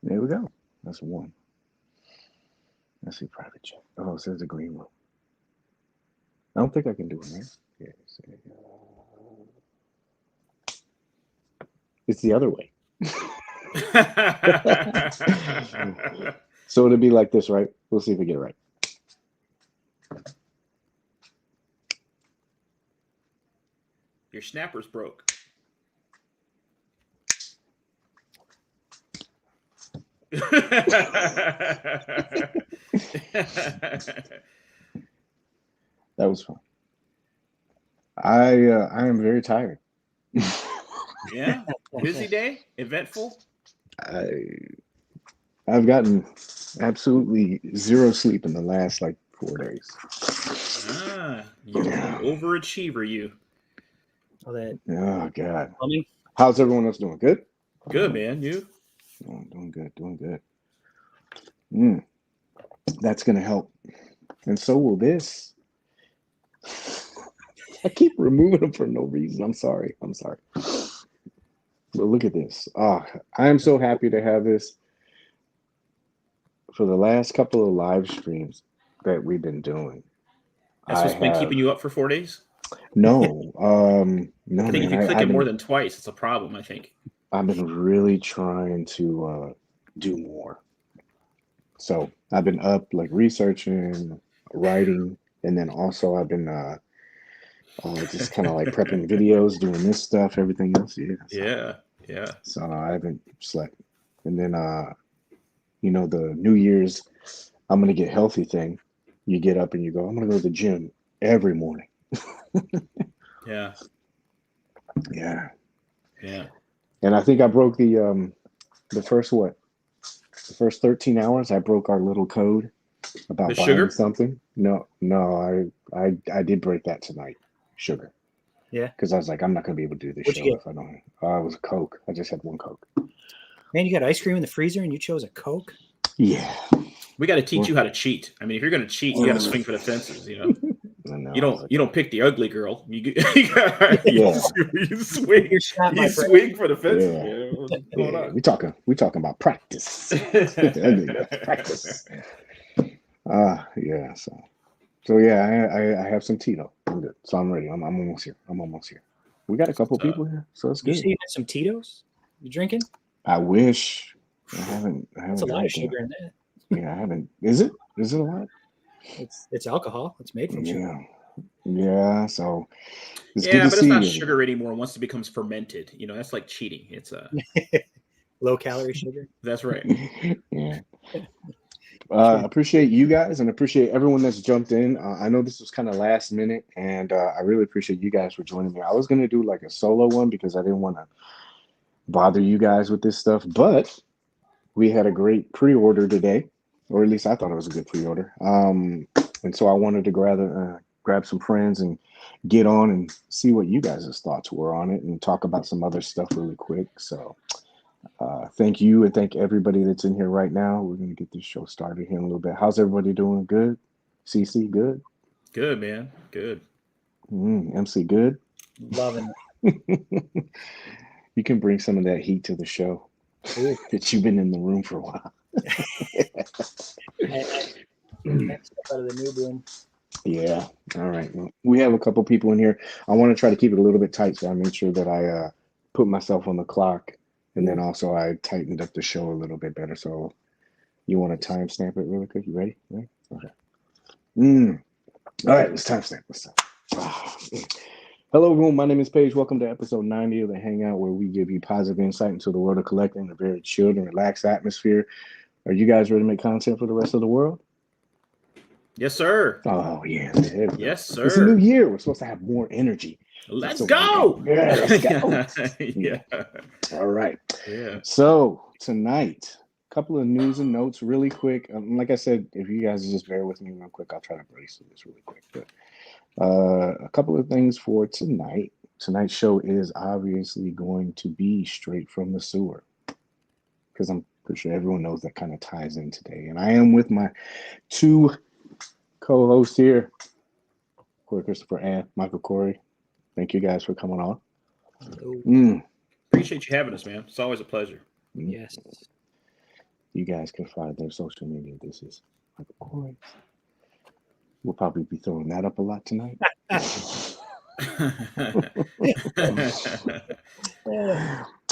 There we go. That's one. Let's see, private chat. Oh, it says the green room. I don't think I can do it, right? Yeah, it's the other way. So it'll be like this, right? We'll see if we get it right. Your snapper's broke. That was fun. I am very tired. Yeah. Busy day? Eventful? I I've gotten absolutely zero sleep in the last like 4 days. Ah, you Yeah. overachiever, you. All that Oh God. plumbing. How's everyone else doing? Good? Good, man. You? Oh, doing good, doing good. Mm, that's gonna help. And so will this. I keep removing them for no reason. I'm sorry. I'm sorry. But look at this. Ah, I am so happy to have this for the last couple of live streams that we've been doing. That's I what's been have keeping you up for 4 days? no I think if man. you click I've it more been than twice, it's a problem, I think. really trying to do more. So I've been up like researching, writing, and then also I've been just kind of like prepping videos, doing this stuff, everything else. Yeah. Yeah, yeah. So I haven't slept. And then the New Year's I'm gonna get healthy thing. You get up and you go, I'm gonna go to the gym every morning. Yeah, Yeah. yeah. And I think I broke the first what? The first 13 hours I broke our little code The about buying sugar? something. No, I did break that tonight. Sugar. Yeah. Because I was like, I'm not gonna be able to do this What'd you show get? if I don't. It was a Coke. I just had one Coke. Man, you got ice cream in the freezer and you chose a Coke? Yeah. We got to teach Well, you how to cheat. I mean, if you're going to cheat, you got to swing for the fences. I know. You I was don't like, you don't pick the ugly girl. You, yeah, you swing Your shot, my you friend. swing for the fences, yeah, man. What's going yeah. on? We talking about practice. Pick the ugly girl. Practice. Yeah. So yeah, I have some Tito. I'm good. So I'm ready. I'm almost here. I'm almost here. We got a couple So, people here, so it's You say good. you had some Tito's? You drinking? I wish I haven't That's a lot of drank enough. sugar in that. Yeah, I haven't. Is it? Is it a lot? It's alcohol. It's made from sugar. Yeah. Yeah. So it's good yeah, to but it's see not you, sugar everyone. anymore once it becomes fermented. That's like cheating. Low calorie sugar. That's right. Yeah. Sure. Appreciate you guys and appreciate everyone that's jumped in. I know this was kind of last minute, and I really appreciate you guys for joining me. I was gonna do like a solo one because I didn't want to bother you guys with this stuff, but we had a great pre-order today, or at least I thought it was a good pre-order. And so I wanted to grab some friends and get on and see what you guys' thoughts were on it and talk about some other stuff really quick. So thank you and thank everybody that's in here right now. We're gonna get this show started here in a little bit. How's everybody doing? Good. CC good. Good, man. Good. MC good. Loving You can bring some of that heat to the show it. Ooh. that you've been in the room for a while. Next step out of the new bloom. Yeah. All right. Well, we have a couple people in here. I want to try to keep it a little bit tight, so I made sure that I put myself on the clock, and then also I tightened up the show a little bit better. So you want to timestamp it really quick? You ready? Ready? Okay. All right. Let's timestamp. Hello, everyone. My name is Paige. Welcome to episode 90 of the Hangout, where we give you positive insight into the world of collecting in a very chilled and relaxed atmosphere. Are you guys ready to make content for the rest of the world? Yes, sir. Oh, yeah. There we go. Yes, It's a new sir. year. We're supposed to have more energy. Let's So we can, go. yeah, let's go. Yeah. All right. Yeah. So tonight, a couple of news and notes really quick. Like I said, if you guys just bear with me real quick, I'll try to brace through this really quick. But a couple of things for tonight. Tonight's show is obviously going to be straight from the sewer because I'm pretty sure everyone knows that kind of ties in today. And I am with my two co-hosts here, Cory Christopher and Michael Cory. Thank you guys for coming on. Hello. Mm, Appreciate you having us, man. It's always a pleasure. mm. Yes. You guys can find their social media. This is Michael Cory. We'll probably be throwing that up a lot tonight.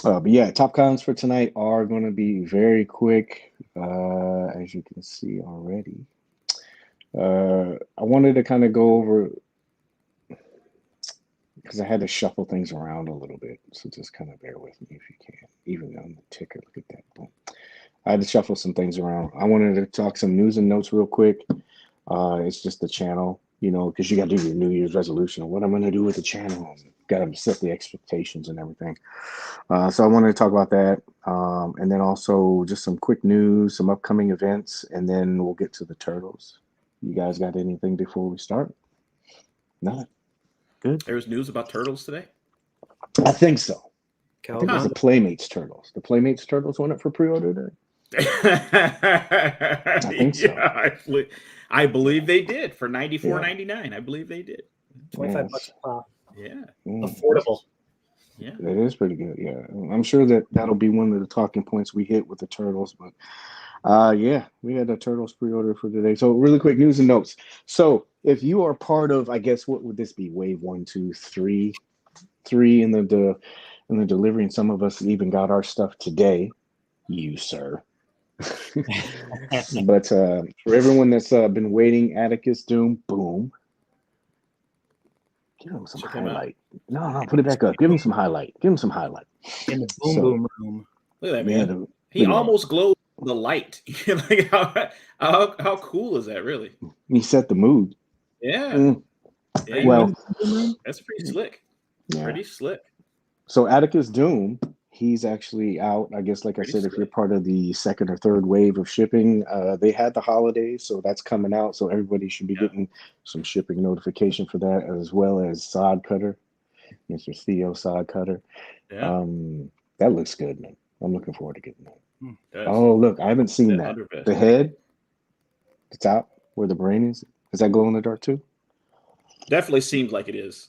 But yeah, top cons for tonight are going to be very quick, as you can see already. I wanted to kind of go over, because I had to shuffle things around a little bit, so just kind of bear with me if you can. Even on the ticker, look at that. Boom. I had to shuffle some things around. I wanted to talk some news and notes real quick. It's just the channel, you know, because you got to do your New Year's resolution of what I'm going to do with the channel. Got to set the expectations and everything. So I wanted to talk about that. And then also just some quick news, some upcoming events, and then we'll get to the turtles. You guys got anything before we start? None. Good. There's news about turtles today? I think so. I think it was the Cowabunga. Playmates turtles. The Playmates turtles went up for pre-order today. I think so. I believe they did for $94.99. I believe they did. $25 a pop. Yeah. Affordable. Yeah. It is pretty good. Yeah. I'm sure that'll be one of the talking points we hit with the turtles. But yeah, we had a turtles pre-order for today. So really quick news and notes. So if you are part of, I guess, what would this be? Wave 1, 2, 3 in the delivery, and some of us even got our stuff today. You, sir. But for everyone that's been waiting, Atticus Doom, boom. Give him some highlight. No, put it back up. Give him some highlight. In the boom room. Look at that, man. He almost glowed the light. Like how cool is that, really? He set the mood. Yeah. Yeah. Well, that's pretty slick. Yeah. Pretty slick. So Atticus Doom, he's actually out. I guess, like I said, if you're part of the second or third wave of shipping, they had the holidays, so that's coming out. So everybody should be getting some shipping notification for that, as well as Sod Cutter, Mr. Theo Sod Cutter. Yeah. That looks good, man. I'm looking forward to getting that. Does. Oh, look, I haven't seen that. The head, the top, where the brain is that glow in the dark too? Definitely seems like it is.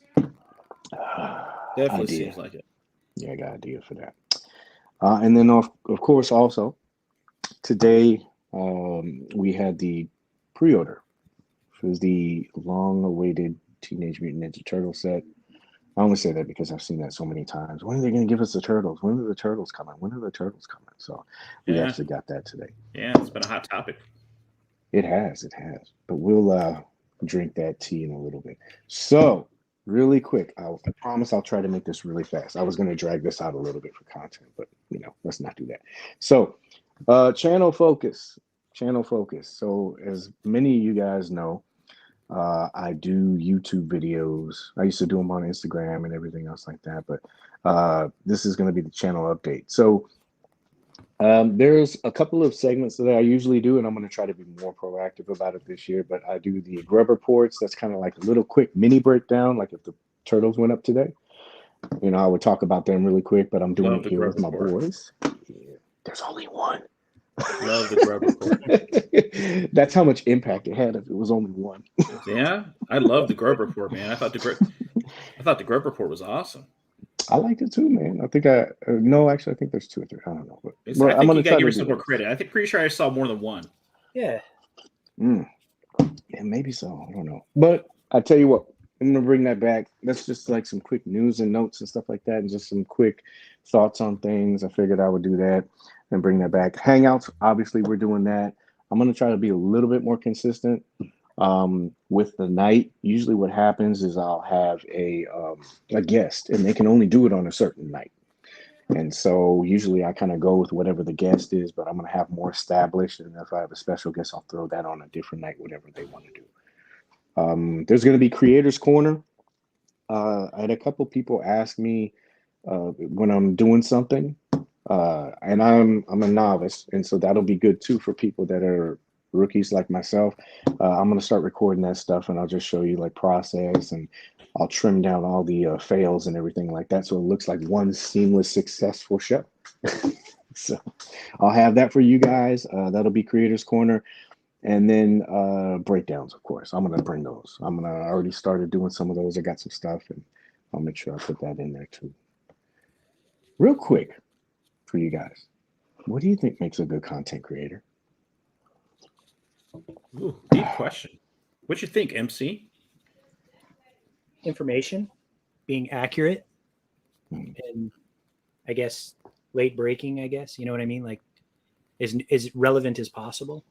Definitely seems like it. Yeah, I got an idea for that. And then, of course, also, today we had the pre-order for the long-awaited Teenage Mutant Ninja Turtle set. I only say that because I've seen that so many times. When are they going to give us the turtles? When are the turtles coming? When are the turtles coming? So we actually got that today. Yeah, it's been a hot topic. It has. But we'll drink that tea in a little bit. So really quick, I promise I'll try to make this really fast. I was going to drag this out a little bit for content, but let's not do that. So channel focus. So as many of you guys know, I do YouTube videos. I used to do them on Instagram and everything else like that, but this is going to be the channel update. So there's a couple of segments that I usually do, and I'm going to try to be more proactive about it this year, but I do the grub reports. That's kind of like a little quick mini breakdown, like if the turtles went up today. I would talk about them really quick, but I'm doing it here with my boys. Yeah, there's only one. Love the grub report. That's how much impact it had if it was only one. Yeah, I love the grub report, man. I thought the grub report was awesome. I liked it too, man. I think I think there's 2 or 3. I don't know, but I think you gotta give yourself more credit. Pretty sure I saw more than one. Yeah. Yeah, maybe so. I don't know, but I tell you what, I'm gonna bring that back. That's just like some quick news and notes and stuff like that, and just some quick thoughts on things. I figured I would do that and bring that back. Hangouts, obviously, we're doing that. I'm gonna try to be a little bit more consistent with the night. Usually, what happens is I'll have a guest, and they can only do it on a certain night. And so usually I kind of go with whatever the guest is, but I'm gonna have more established. And if I have a special guest, I'll throw that on a different night, whatever they want to do. There's going to be Creators Corner. I had a couple people ask me when I'm doing something, and I'm a novice, and so that'll be good too for people that are rookies like myself. I'm going to start recording that stuff, and I'll just show you like process, and I'll trim down all the fails and everything like that, so it looks like one seamless, successful show. So I'll have that for you guys. That'll be Creators Corner. And then breakdowns, of course. I'm going to bring those. I already started doing some of those. I got some stuff, and I'll make sure I put that in there too. Real quick for you guys. What do you think makes a good content creator? Ooh, deep question. What you think, MC? Information, being accurate, Hmm. and I guess late breaking. I guess you know what I mean. Like, as relevant as possible,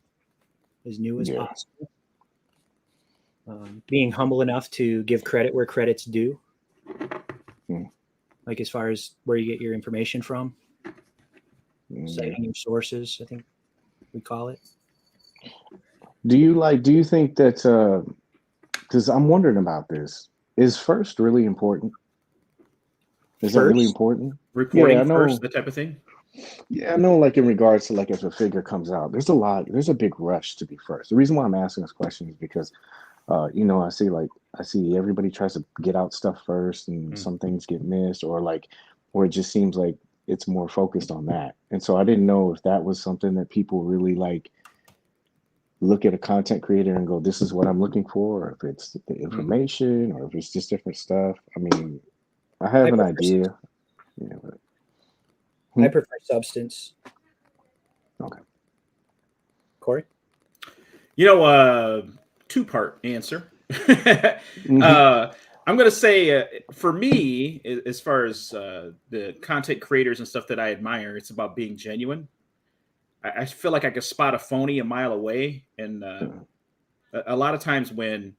as new as Yeah. possible. Being humble enough to give credit where credit's due. Hmm. Like as far as where you get your information from, citing your sources. I think we call it. Do you think that because I'm wondering about this, is first really important? Is that really important? Reporting Yeah, I know. first, that type of thing. Yeah, I know, like in regards to like if a figure comes out, there's a big rush to be first. The reason why I'm asking this question is because I see everybody tries to get out stuff first and some things get missed or it just seems like it's more focused on that. And so I didn't know if that was something that people really like look at a content creator and go, this is what I'm looking for, or if it's the information or if it's just different stuff. I mean, I have an idea. Yeah, but I prefer substance. okay. Cory? Two-part answer. I'm going to say for me, as far as the content creators and stuff that I admire, it's about being genuine. I feel like I can spot a phony a mile away. And a lot of times when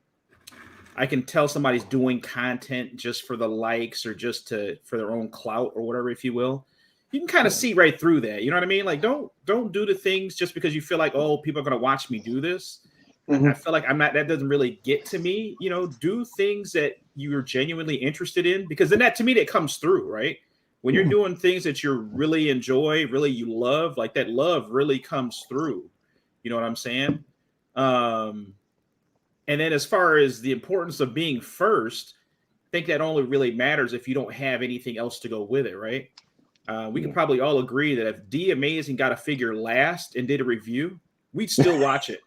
I can tell somebody's doing content just for the likes or just for their own clout or whatever, if you will, you can kind of see right through that. You know what I mean? Like, don't do the things just because you feel like, oh, people are going to watch me do this. I feel like that doesn't really get to me. Do things that you're genuinely interested in, because then to me, that comes through, right? When you're doing things that you really enjoy, really you love, like that love really comes through. You know what I'm saying? And then as far as the importance of being first, I think that only really matters if you don't have anything else to go with it, right? We can probably all agree that if D Amazing got a figure last and did a review, we'd still watch it.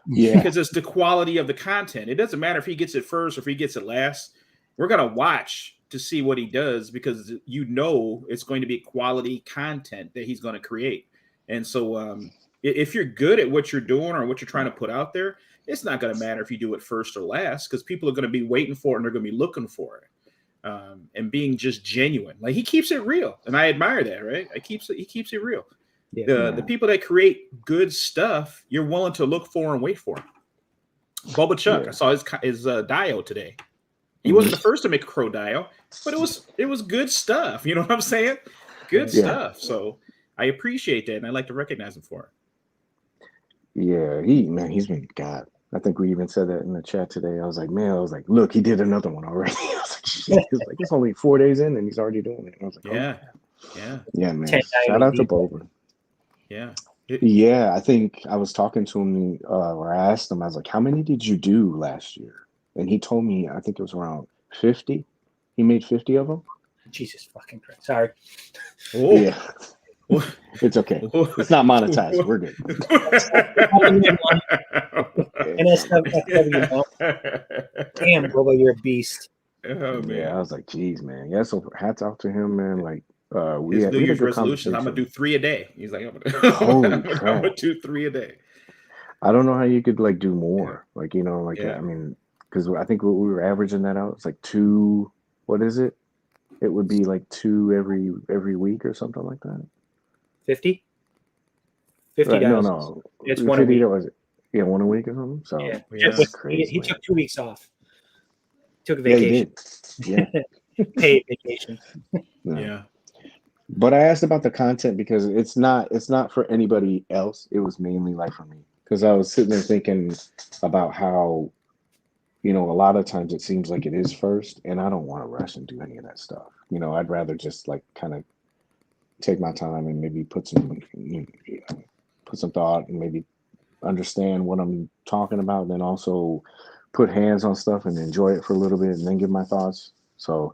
Yeah. Because it's the quality of the content. It doesn't matter if he gets it first or if he gets it last. We're going to watch to see what he does because it's going to be quality content that he's going to create. And so if you're good at what you're doing or what you're trying to put out there, it's not going to matter if you do it first or last because people are going to be waiting for it and they're going to be looking for it. And being just genuine. Like he keeps it real. And I admire that, right? He keeps it real. Yeah. The people that create good stuff, you're willing to look for and wait for. Bubba Chuck, I saw his dio today. He wasn't the first to make a crow dio, but it was good stuff. You know what I'm saying? Good stuff. So I appreciate that, and I like to recognize him for it. Yeah, he's been God. I think we even said that in the chat today. I was like, look, he did another one already. I was like, shit. He was like, it's only 4 days in, and he's already doing it. And I was like, yeah, man. Shout out to Boba. Yeah. Yeah, I think I was talking to him or I asked him, I was like, how many did you do last year? And he told me, I think it was around 50. He made 50 of them. Jesus fucking Christ. Sorry. Oh. Yeah. It's okay. It's not monetized. We're good. Damn, Boba, you're a beast. Oh, man. Yeah, I was like, geez, man. Yeah, so hats off to him, man. Like, his New Year's resolution, I'm gonna do 3 a day. He's like, I'm gonna do 3 a day. I don't know how you could like do more. Like, I mean, because I think we were averaging that out. It's like 2. What is it? It would be like 2 every week or something like that. 50. 50. Right, no. It's 1 a week. Yeah, 1 a week or something. So that's crazy. He took 2 weeks off. Took a vacation. Yeah, he did. Paid vacation. Yeah. But I asked about the content because it's not for anybody else. It was mainly like for me because I was sitting there thinking about how, a lot of times it seems like it is first, and I don't want to rush and do any of that stuff. I'd rather just like kind of take my time and maybe put some thought and maybe understand what I'm talking about, and then also put hands on stuff and enjoy it for a little bit and then give my thoughts. So,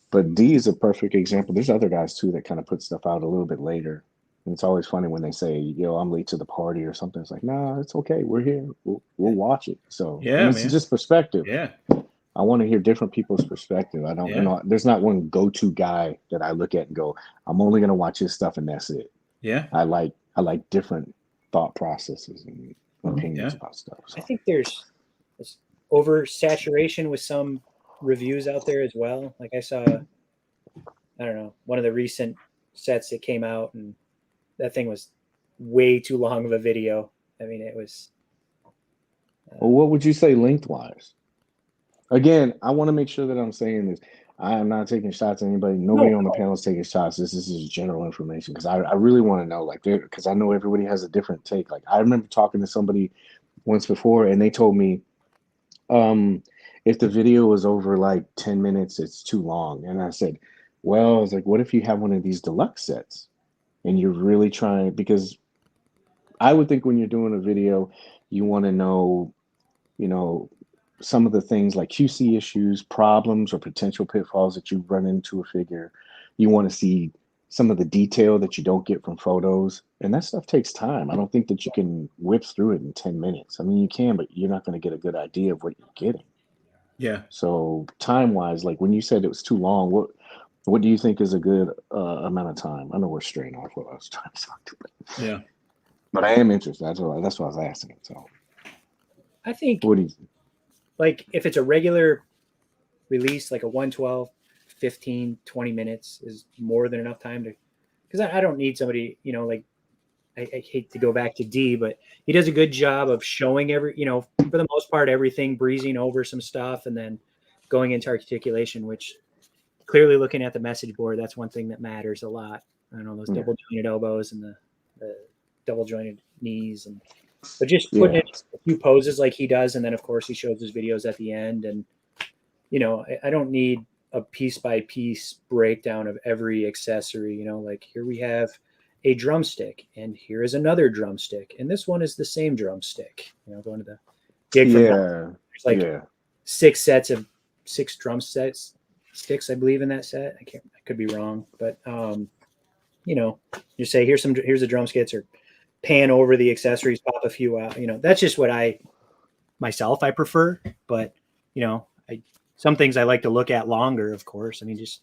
but D is a perfect example. There's other guys too that kind of put stuff out a little bit later. And it's always funny when they say, I'm late to the party or something. It's like, nah, it's okay. We're here. We'll watch it. So it's just perspective. Yeah. I want to hear different people's perspective. I don't there's not one go-to guy that I look at and go, I'm only going to watch his stuff and that's it. Yeah. I like different thought processes and opinions Yeah. about stuff. So. I think there's oversaturation with some reviews out there as well. Like I saw, I don't know, one of the recent sets that came out, and that thing was way too long of a video. I mean, it was. Well, what would you say lengthwise? Again, I want to make sure that I'm saying this. I am not taking shots at anybody. Nobody on the panel is taking shots. This is just general information because I really want to know, like, because I know everybody has a different take. Like, I remember talking to somebody once before, and they told me, if the video was over like 10 minutes, it's too long. And I said, well, I was like, what if you have one of these deluxe sets and you're really trying? Because I would think when you're doing a video, you want to know, you know, some of the things like QC issues, problems, or potential pitfalls that you run into a figure. You want to see some of the detail that you don't get from photos. And that stuff takes time. I don't think that you can whip through it in 10 minutes. I mean, you can, but you're not going to get a good idea of what you're getting. Yeah. So time-wise, like when you said it was too long, what do you think is a good amount of time? I know we're straying off what I was trying to talk to, Yeah. but I am interested. That's why I was asking. So I think, what do you think? like, if it's a regular release, like a 112, 15, 20 minutes is more than enough time to, because I don't need somebody, you know, like, I hate to go back to D, but he does a good job of showing for the most part, everything, breezing over some stuff and then going into articulation, which clearly looking at the message board, that's one thing that matters a lot. I don't know, those double jointed elbows and the double jointed knees, but just putting in a few poses like he does. And then of course he shows his videos at the end. And, I don't need a piece by piece breakdown of every accessory, like here we have a drumstick and here is another drumstick. And this one is the same drumstick, going to the gig. There's like 6 sets of 6 drum sticks, I believe, in that set. I could be wrong, but, you say, here's the drum skits, or pan over the accessories, pop a few out, that's just what I prefer. But, some things I like to look at longer, of course. I mean, just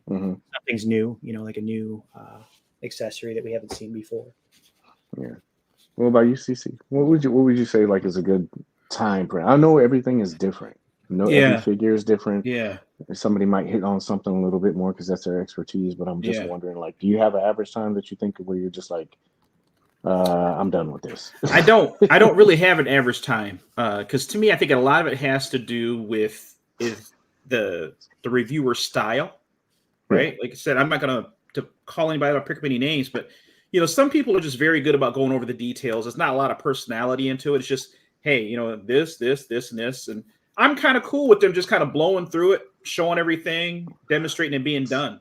something's new, like a new accessory that we haven't seen before. Yeah. What about you, CC? What would you say like is a good time frame? I know everything is different. Every figure is different. Yeah. Somebody might hit on something a little bit more because that's their expertise. But I'm just wondering, like, do you have an average time that you think of where you're just like, I'm done with this? I don't really have an average time because to me, I think a lot of it has to do with the reviewer style, right? Like I said, I'm not going to call anybody or pick up any names, but some people are just very good about going over the details. There's not a lot of personality into it. It's just, hey, this, and this, and I'm kind of cool with them just kind of blowing through it, showing everything, demonstrating and being done.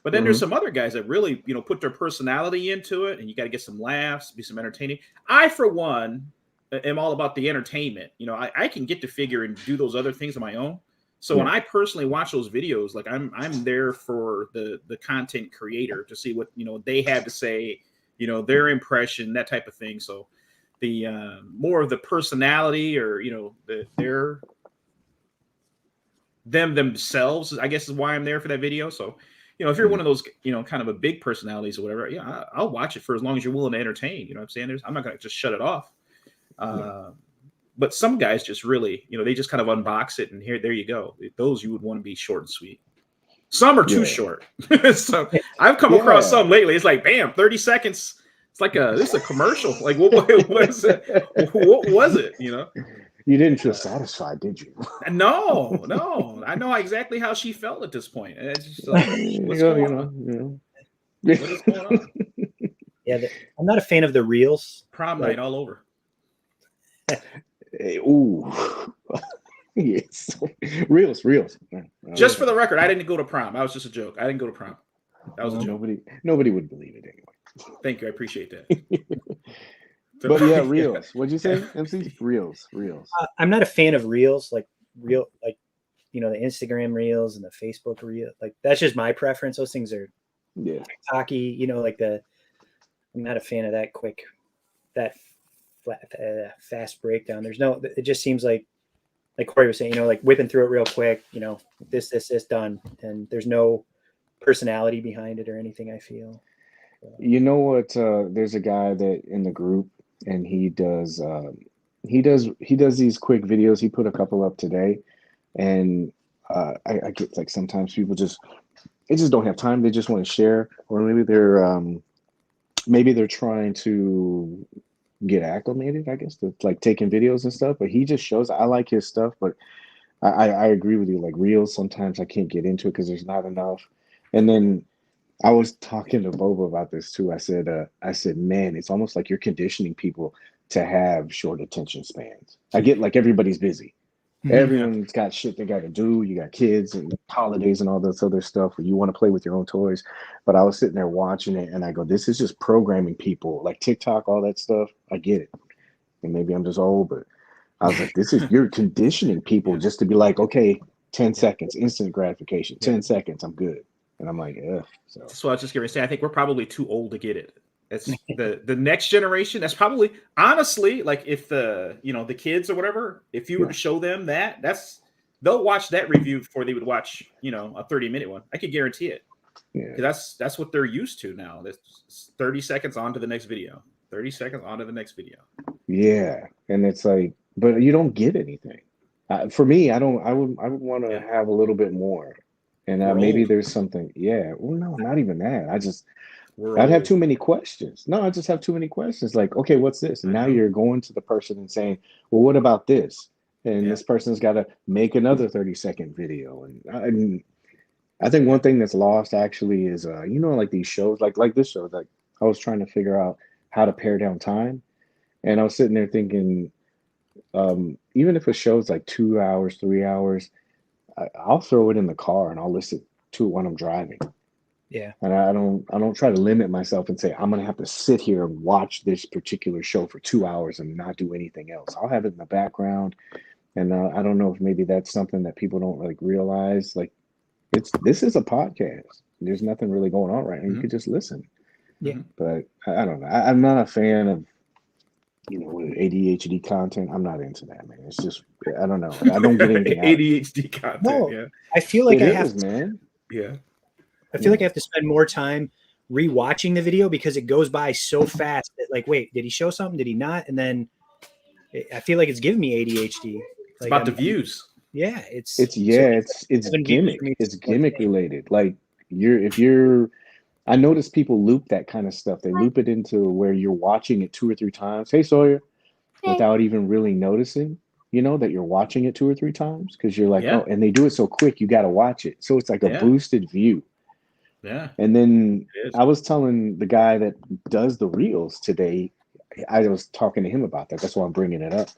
But then there's some other guys that really, put their personality into it, and you got to get some laughs, be some entertaining. I, for one, am all about the entertainment. I can get the figure and do those other things on my own. So when I personally watch those videos, like I'm there for the content creator to see what they have to say, their impression, that type of thing. So the more of the personality, or their themselves, I guess, is why I'm there for that video. So if you're one of those kind of a big personalities or whatever, I'll watch it for as long as you're willing to entertain. You know what I'm saying? I'm not gonna just shut it off. But some guys just really, they just kind of unbox it and there you go. Those you would want to be short and sweet. Some are too short. So I've come across some lately. It's like, bam, 30 seconds. It's like this is a commercial. Like what was it? What was it? You didn't feel satisfied, did you? No. I know exactly how she felt at this point. It's just like, what's going on? What is going on? Yeah, I'm not a fan of the reels. Prom night all over. Ooh. Yes. Reels. Just for the record, I didn't go to prom. That was just a joke. I didn't go to prom. That was a joke. Nobody would believe it anyway. Thank you. I appreciate that. But yeah, reels. What'd you say, MC? Reels. I'm not a fan of reels, like the Instagram reels and the Facebook reel. Like that's just my preference. Those things are TikTok-y, I'm not a fan of that quick, fast breakdown. It just seems like Cory was saying, like whipping through it real quick, this done. And there's no personality behind it or anything, I feel. You know what? There's a guy that in the group, and he does these quick videos. He put a couple up today, and I get like sometimes people just don't have time. They just want to share, or maybe they're trying to get acclimated, I guess, to like taking videos and stuff. But he just shows. I like his stuff, but I agree with you. Like reels, sometimes I can't get into it because there's not enough. And then I was talking to Boba about this too. I said, man, it's almost like you're conditioning people to have short attention spans. I get like everybody's busy. Everyone's got shit they got to do. You got kids and holidays and all this other stuff where you want to play with your own toys. But I was sitting there watching it and I go, this is just programming people like TikTok, all that stuff. I get it. And maybe I'm just old, but I was like, you're conditioning people just to be like, okay, 10 seconds, instant gratification, 10 seconds, I'm good. And I'm like, ugh. So that's what I was just going to say. I think we're probably too old to get it. It's the next generation. That's probably honestly like if the kids or whatever, if you were to show them they'll watch that review before they would watch a 30-minute one. I could guarantee it. Yeah, that's what they're used to now. That's 30 seconds on to the next video. 30 seconds on to the next video. Yeah, and it's like, but you don't get anything. For me, I would want to have a little bit more, and maybe there's something. Yeah, well, no, not even that. I'd have too many questions. No, I just have too many questions. Like, okay, what's this? And now you're going to the person and saying, well, what about this? And this person's got to make another 30-second video. And I think one thing that's lost actually is, like these shows, like this show, like I was trying to figure out how to pare down time. And I was sitting there thinking, even if a show's like 2 hours, 3 hours, I'll throw it in the car and I'll listen to it when I'm driving. Yeah. And I don't try to limit myself and say I'm gonna have to sit here and watch this particular show for 2 hours and not do anything else. I'll have it in the background, and I don't know if maybe that's something that people don't like realize. Like, this is a podcast. There's nothing really going on right now. You could just listen. Yeah. But I don't know. I'm not a fan of with ADHD content. I'm not into that, man. It's just I don't know. I don't get anything out. ADHD content. No, yeah. I feel like man. Yeah. I feel like I have to spend more time rewatching the video because it goes by so fast that like, wait, did he show something? Did he not? And then I feel like it's giving me ADHD. It's about the views. Yeah, it's gimmick. It's gimmick related. Like I notice people loop that kind of stuff. They loop it into where you're watching it 2 or 3 times. Hey, Sawyer, without even really noticing, that you're watching it 2 or 3 times because you're like, oh, and they do it so quick, you got to watch it. So it's like a boosted view. Yeah. And then I was telling the guy that does the reels today, I was talking to him about that. That's why I'm bringing it up.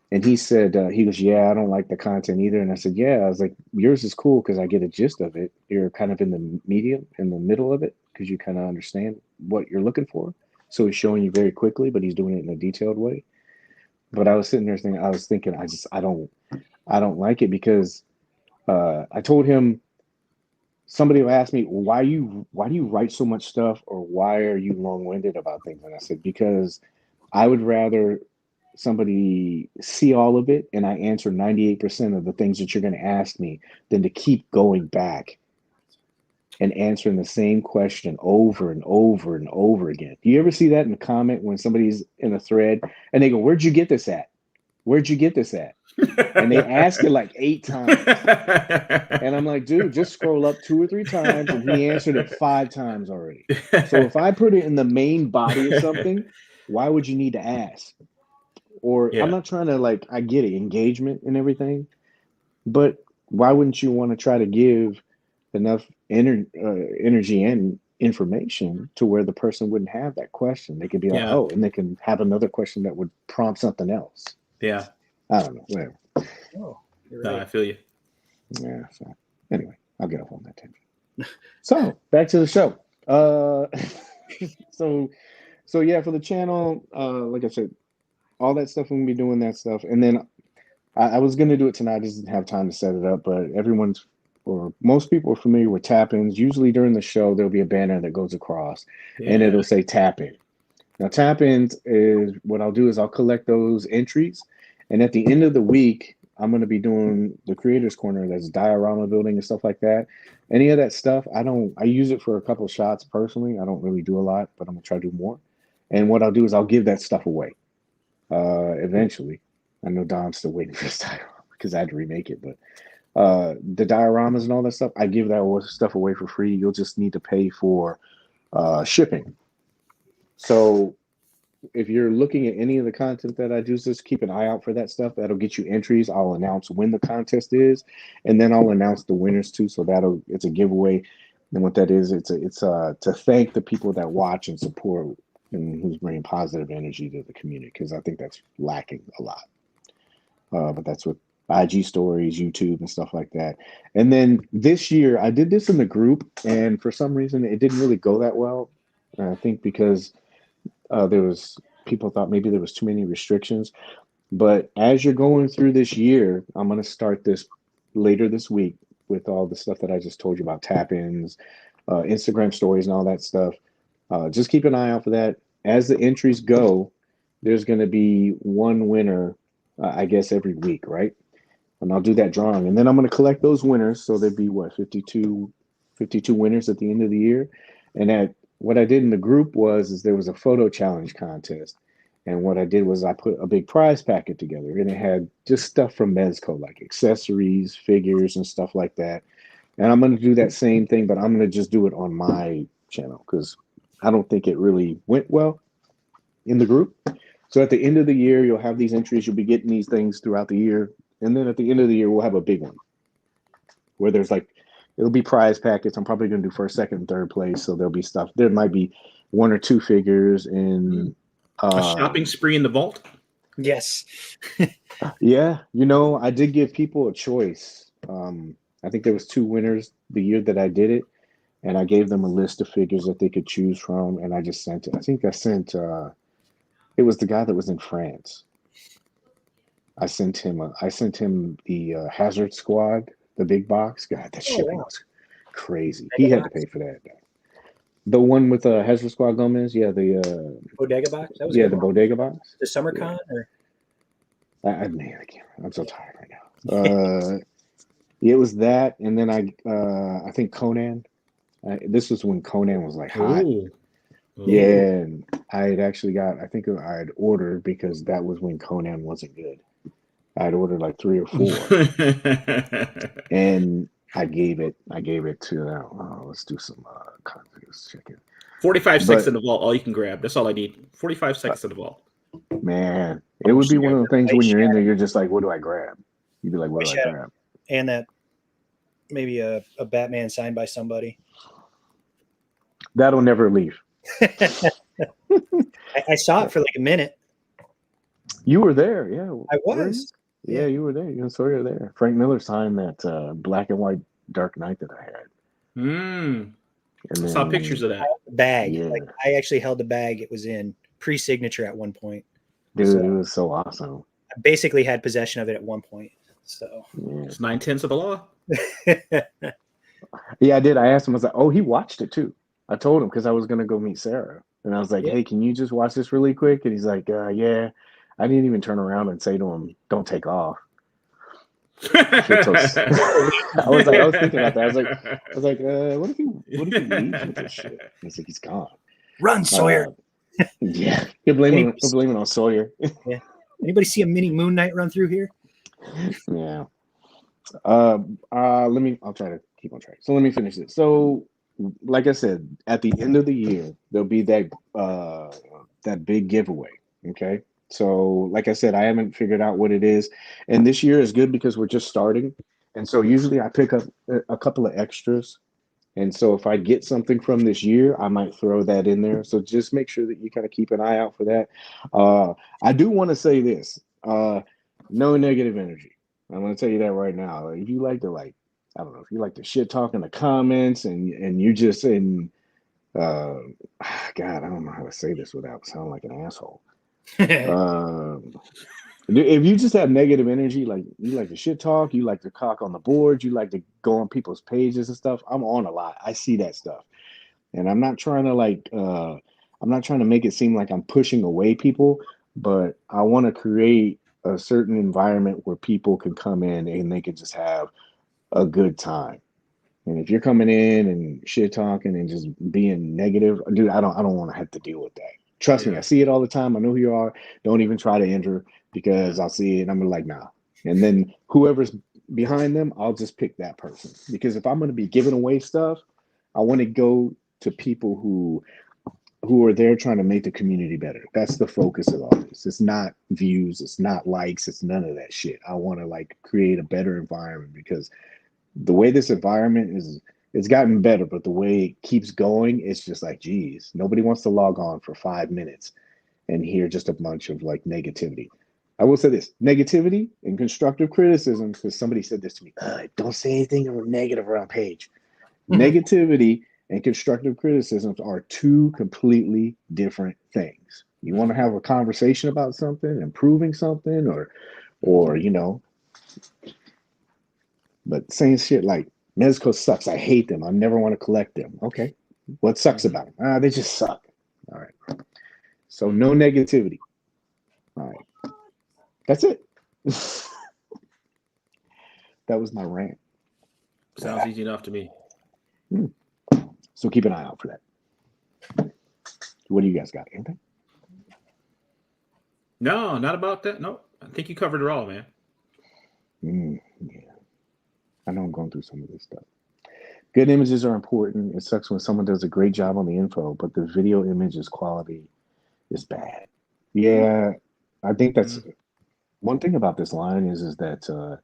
And he said, he goes, yeah, I don't like the content either. And I said, yeah, I was like, yours is cool because I get a gist of it. You're kind of in the middle of it because you kind of understand what you're looking for. So he's showing you very quickly, but he's doing it in a detailed way. But I was sitting there thinking, I don't like it because I told him, somebody will ask me, why do you write so much stuff, or why are you long-winded about things? And I said, because I would rather somebody see all of it and I answer 98% of the things that you're going to ask me than to keep going back and answering the same question over and over and over again. Do you ever see that in a comment when somebody's in a thread and they go, where'd you get this at? Where'd you get this at? And they ask it like 8 times. And I'm like, dude, just scroll up 2 or 3 times, and he answered it 5 times already. So if I put it in the main body of something, why would you need to ask? Or I'm not trying to I get it, engagement and everything, but why wouldn't you want to try to give enough energy and information to where the person wouldn't have that question? They could be like, oh, and they can have another question that would prompt something else. Yeah. I don't know. Whatever. Oh, you're right. No, I feel you. Yeah. So anyway, I'll get off on that tangent. So back to the show. So yeah, for the channel, like I said, all that stuff, we're gonna be doing that stuff. And then I was gonna do it tonight. I just didn't have time to set it up, but most people are familiar with tap-ins. Usually during the show, there'll be a banner that goes across and it'll say tap in. Now, tap-ins is what I'll do is I'll collect those entries. And at the end of the week, I'm going to be doing the creators corner. That's diorama building and stuff like that. Any of that stuff, I use it for a couple shots personally. I don't really do a lot, but I'm going to try to do more. And what I'll do is I'll give that stuff away eventually. I know Don's still waiting for his diorama because I had to remake it, but the dioramas and all that stuff, I give that stuff away for free. You'll just need to pay for shipping. So if you're looking at any of the content that I do, just keep an eye out for that stuff. That'll get you entries. I'll announce when the contest is, and then I'll announce the winners too. So it's a giveaway. And what that is, it's to thank the people that watch and support and who's bringing positive energy to the community, because I think that's lacking a lot. But that's what IG stories, YouTube, and stuff like that. And then this year, I did this in the group, and for some reason, it didn't really go that well. I think because people thought maybe there was too many restrictions. But as you're going through this year, I'm going to start this later this week with all the stuff that I just told you about, tap-ins, Instagram stories, and all that stuff. Just keep an eye out for that. As the entries go, there's going to be one winner, I guess, every week, right? And I'll do that drawing. And then I'm going to collect those winners. So there'd be, 52 winners at the end of the year. And what I did in the group is there was a photo challenge contest. And what I did was I put a big prize packet together. And it had just stuff from Mezco, like accessories, figures, and stuff like that. And I'm going to do that same thing, but I'm going to just do it on my channel because I don't think it really went well in the group. So at the end of the year, you'll have these entries. You'll be getting these things throughout the year. And then at the end of the year, we'll have a big one where there's it'll be prize packets. I'm probably going to do first, second, and third place. So there'll be stuff. There might be 1 or 2 figures in a shopping spree in the vault. Yes. Yeah. I did give people a choice. I think there was 2 winners the year that I did it. And I gave them a list of figures that they could choose from. And I just sent it. I think I sent, it was the guy that was in France. I sent him the Hazard Squad, the big box. God, that shipping was crazy. He had to pay for that. The one with Hazard Squad Gomez, yeah, the Bodega box. That was the bodega box. The summer con, or I can't. I'm so tired right now. It was that, and then I think Conan. This was when Conan was like hot. Ooh. Yeah, and I had actually I think I had ordered because that was when Conan wasn't good. I had ordered like 3 or 4, and I gave it to them. Let's do some let's check it. 45 seconds in the vault, all you can grab. That's all I need. 45 seconds in the vault. Man, it would be one of the things when you're in there, you're just like, what do I grab? You'd be like, what do I grab? And that maybe a Batman signed by somebody. That'll never leave. I saw it for like a minute. You were there, yeah. I was. Yeah, you were there. You and Sawyer there. Frank Miller signed that black and white Dark Knight that I had. I saw pictures of that bag. Yeah. Like I actually held the bag it was in pre-signature at one point. Dude, it was so awesome. I basically had possession of it at one point. So it's 9/10 of the law. Yeah, I did. I asked him. I was like, "Oh, he watched it too." I told him because I was gonna go meet Sarah, and I was like, "Hey, can you just watch this really quick?" And he's like, "Yeah." I didn't even turn around and say to him, "Don't take off." I was thinking about that. I was like, what if he leaves with this shit? He's like, he's gone. Run, Sawyer. Yeah, you're blaming on Sawyer. Yeah. Anybody see a mini Moon Knight run through here? Yeah. I'll try to keep on track. So let me finish this. So, like I said, at the end of the year, there'll be that big giveaway. Okay. So, like I said, I haven't figured out what it is. And this year is good because we're just starting. And so usually I pick up a couple of extras. And so if I get something from this year, I might throw that in there. So just make sure that you kind of keep an eye out for that. I do want to say this. No negative energy. I'm going to tell you that right now. If you like to, I don't know, if you like to shit talk in the comments and you just God, I don't know how to say this without sounding like an asshole. If you just have negative energy, like you like to shit talk, you like to cock on the board, you like to go on people's pages and stuff, I'm on a lot. I see that stuff, and I'm not trying to make it seem like I'm pushing away people, but I want to create a certain environment where people can come in and they can just have a good time. And if you're coming in and shit talking and just being negative, dude, I don't want to have to deal with that. Trust me, I see it all the time. I know who you are. Don't even try to enter because I'll see it and I'm like, nah. And then whoever's behind them, I'll just pick that person. Because if I'm going to be giving away stuff, I want to go to people who are there trying to make the community better. That's the focus of all this. It's not views, it's not likes, it's none of that shit. I want to like create a better environment because the way this environment is, it's gotten better, but the way it keeps going, it's just like, geez, nobody wants to log on for 5 minutes and hear just a bunch of like negativity. I will say this: negativity and constructive criticism, because somebody said this to me, don't say anything negative around Paige. Negativity and constructive criticisms are two completely different things. You want to have a conversation about something, improving something, or you know, but saying shit like Mezco sucks, I hate them, I never want to collect them. Okay, what sucks about them? They just suck. All right, so no negativity. All right, that's it. That was my rant. Sounds easy enough to me. So keep an eye out for that. What do you guys got? Anything? No, not about that. No, I think you covered it all, man. Yeah. I know I'm going through some of this stuff. Good images are important. It sucks when someone does a great job on the info, but the video images quality is bad. Yeah, I think that's one thing about this line is that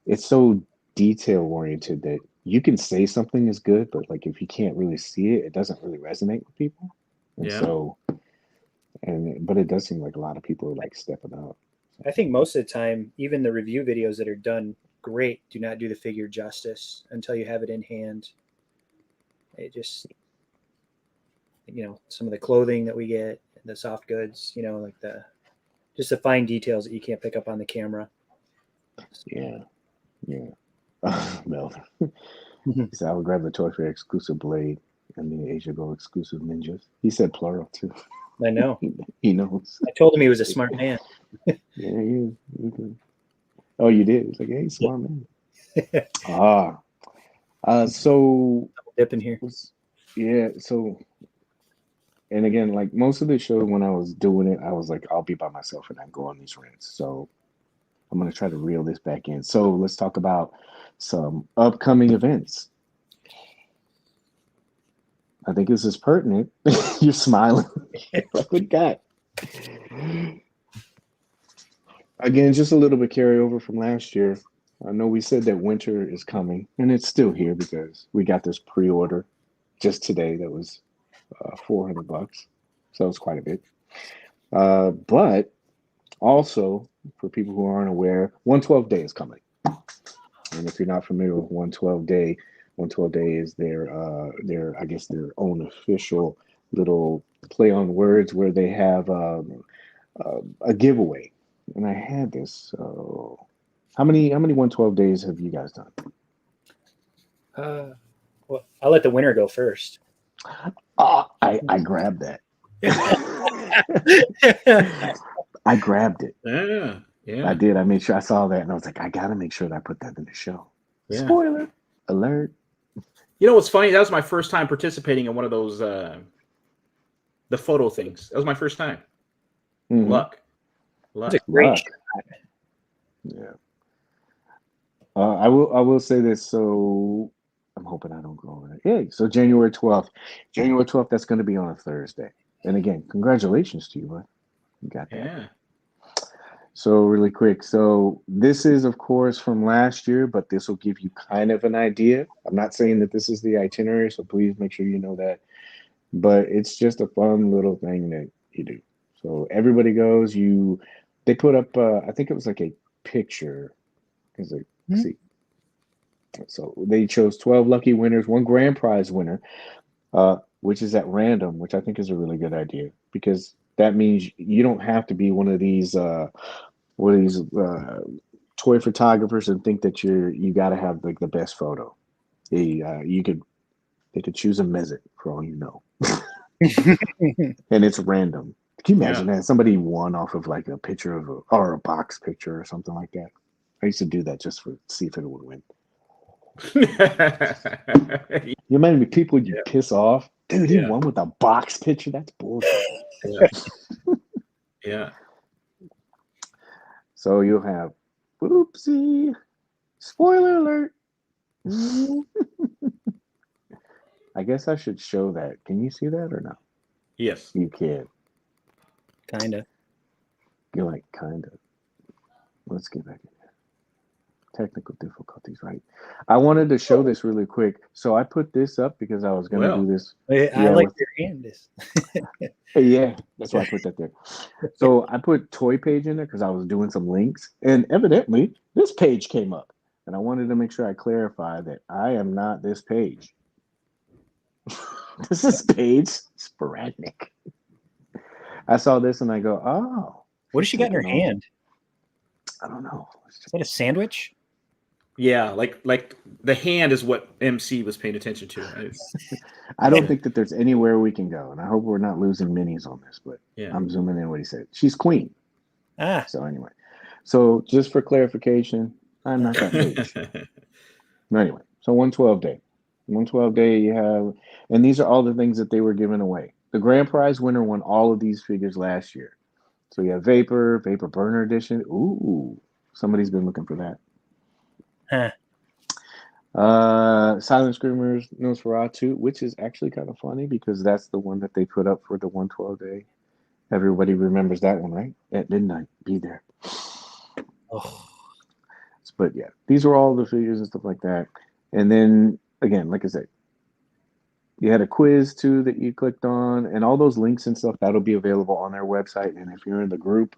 it's so detail oriented that you can say something is good, but like if you can't really see it, it doesn't really resonate with people. And so, but it does seem like a lot of people are like stepping up. I think most of the time, even the review videos that are done great do not do the figure justice until you have it in hand. It just, you know, some of the clothing that we get, the soft goods, you know, like just the fine details that you can't pick up on the camera. Yeah. Mel. He said, I would grab the Toy Fair exclusive blade and the Asia Go exclusive ninjas. He said plural too. I know. He knows. I told him he was a smart man. Yeah, he is. Oh, you did? It's like, hey, smart man. So dip in here. Yeah, so and again, like most of the show when I was doing it, I was like, I'll be by myself and I go on these rants. So I'm gonna try to reel this back in. So let's talk about some upcoming events. I think this is pertinent. You're smiling. Like, what God. Again, just a little bit carryover from last year. I know we said that winter is coming, and it's still here because we got this pre-order just today that was $400, so it's quite a bit. But also, for people who aren't aware, 112 Day is coming. And if you're not familiar with 112 Day, 112 Day is their I guess their own official little play on words where they have a giveaway. And I had this. So how many 112 days have you guys done? Well, I'll let the winner go first. I grabbed that. I grabbed it. Yeah. I did. I made sure I saw that, and I was like, I gotta make sure that I put that in the show. Yeah. Spoiler alert. You know what's funny? That was my first time participating in one of those the photo things. That was my first time. Mm-hmm. Luck. That's a great shot. Yeah. I will say this. So I'm hoping I don't go over that. Yeah. So January 12th. That's going to be on a Thursday. And again, congratulations to you, bud. You got that. Yeah. So really quick. So this is, of course, from last year, but this will give you kind of an idea. I'm not saying that this is the itinerary, so please make sure you know that. But it's just a fun little thing that you do. So everybody goes. They put up. I think it was like a picture. See. So they chose 12 lucky winners, one grand prize winner, which is at random, which I think is a really good idea because that means you don't have to be one of these toy photographers and think that you got to have like the best photo. They could choose a Mezco for all you know, and it's random Can you imagine that somebody won off of like a picture of or a box picture or something like that? I used to do that just for see if it would win. You imagine people you piss off, dude. He won with a box picture. That's bullshit. Yeah. So you'll have, oopsie, spoiler alert. I guess I should show that. Can you see that or no? Yes. You can. Kinda. You're like, kinda. Let's get back in there. Technical difficulties, right? I wanted to show this really quick. So I put this up because I was going to do this. I like your hand. Yeah, that's why I put that there. So I put Toy Paige in there because I was doing some links. And evidently, this page came up. And I wanted to make sure I clarify that I am not this page. This is Paige Sporadic. I saw this and I go, oh. What does she got in her hand? I don't know. Is that a sandwich? Yeah, like the hand is what MC was paying attention to. I don't think that there's anywhere we can go, and I hope we're not losing minis on this, but I'm zooming in what he said. She's queen. So anyway. So just for clarification, I'm not that page. Anyway, so 112 day. 112 day you have, and these are all the things that they were giving away. The grand prize winner won all of these figures last year. So you have Vapor Burner Edition. Ooh, somebody's been looking for that. Silent Screamers Nosferatu, which is actually kind of funny because that's the one that they put up for the 112 day. Everybody remembers that one, right? At midnight, be there. Oh. But yeah, these are all the figures and stuff like that. And then again, like I said, you had a quiz too that you clicked on, and all those links and stuff that'll be available on their website. And if you're in the group,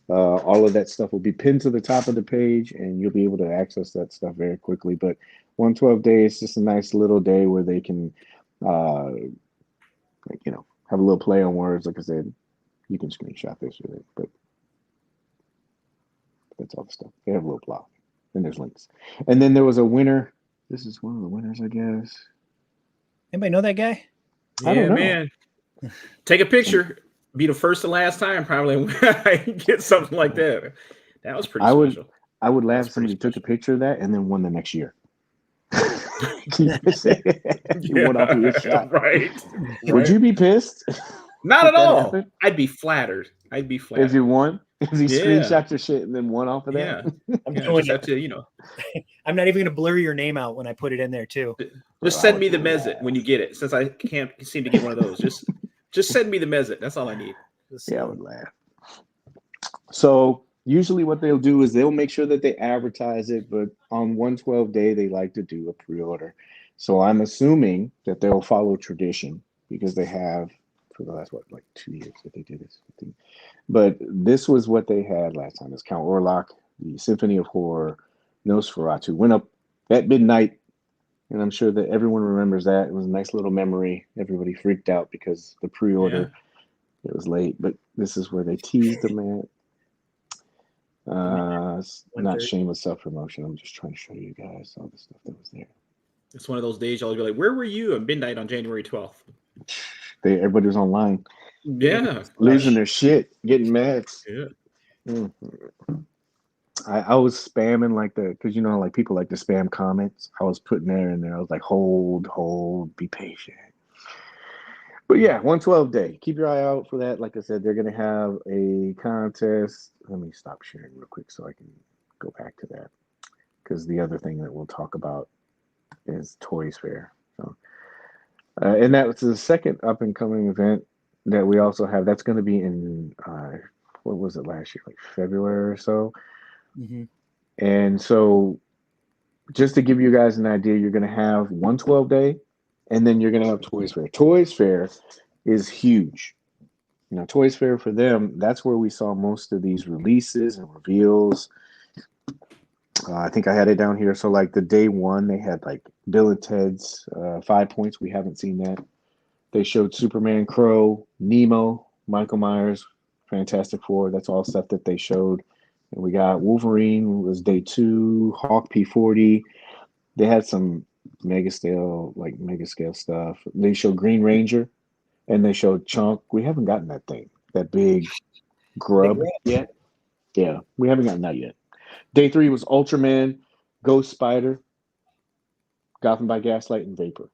all of that stuff will be pinned to the top of the page, and you'll be able to access that stuff very quickly. But 112 days is just a nice little day where they can, have a little play on words. Like I said, you can screenshot this with it, but that's all the stuff. They have a little block, and there's links. And then there was a winner. This is one of the winners, I guess. Anybody know that guy? I don't know. Man. Take a picture. Be the first and last time probably I get something like that. That was pretty special. I would laugh if somebody took a picture of that and then won the next year. You won off of your shot. Right. Would you be pissed? Not at all. Happened? I'd be flattered. If you won? If you screenshot your shit and then won off of that? I'm doing it. I'm not even going to blur your name out when I put it in there too. Just send me the Mezit when you get it, since I can't seem to get one of those. Just send me the Mezit. That's all I need. Yeah, I would laugh. So usually what they'll do is they'll make sure that they advertise it, but on 112 day, they like to do a pre-order. So I'm assuming that they'll follow tradition because they have for the last, 2 years that they did this. But this was what they had last time. It's Count Orlok, the Symphony of Horror, Nosferatu. Went up at midnight, and I'm sure that everyone remembers that. It was a nice little memory. Everybody freaked out because the pre-order, it was late. But this is where they teased the man. Not shameless self-promotion. I'm just trying to show you guys all the stuff that was there. It's one of those days y'all be like, where were you at midnight on January 12th? Everybody was online. Yeah. Losing their shit, getting mad. Yeah. Mm-hmm. I was spamming because people like to spam comments. I was putting there in there. I was like, hold, be patient. But yeah, 112 day. Keep your eye out for that. Like I said, they're going to have a contest. Let me stop sharing real quick so I can go back to that. Because the other thing that we'll talk about is Toyz Fair. So, and that was the second up and coming event that we also have. That's going to be in, what was it last year? Like February or so. Mm-hmm. And so just to give you guys an idea, you're going to have 112 day, and then you're going to have Toyz Fair. Toyz Fair is huge. Toyz Fair for them, that's where we saw most of these releases and reveals. I think I had it down here. So the day one, they had Bill and Ted's 5 Points. We haven't seen that. They showed Superman, Crow, Nemo, Michael Myers, Fantastic Four. That's all stuff that they showed. And we got Wolverine was day 2, Hawk P40. They had some mega scale stuff. They showed Green Ranger, and they showed Chunk. We haven't gotten that thing. that big grub yet. Yeah, we haven't gotten that yet. Day 3 was Ultraman, Ghost Spider, Gotham by Gaslight, and Vapor.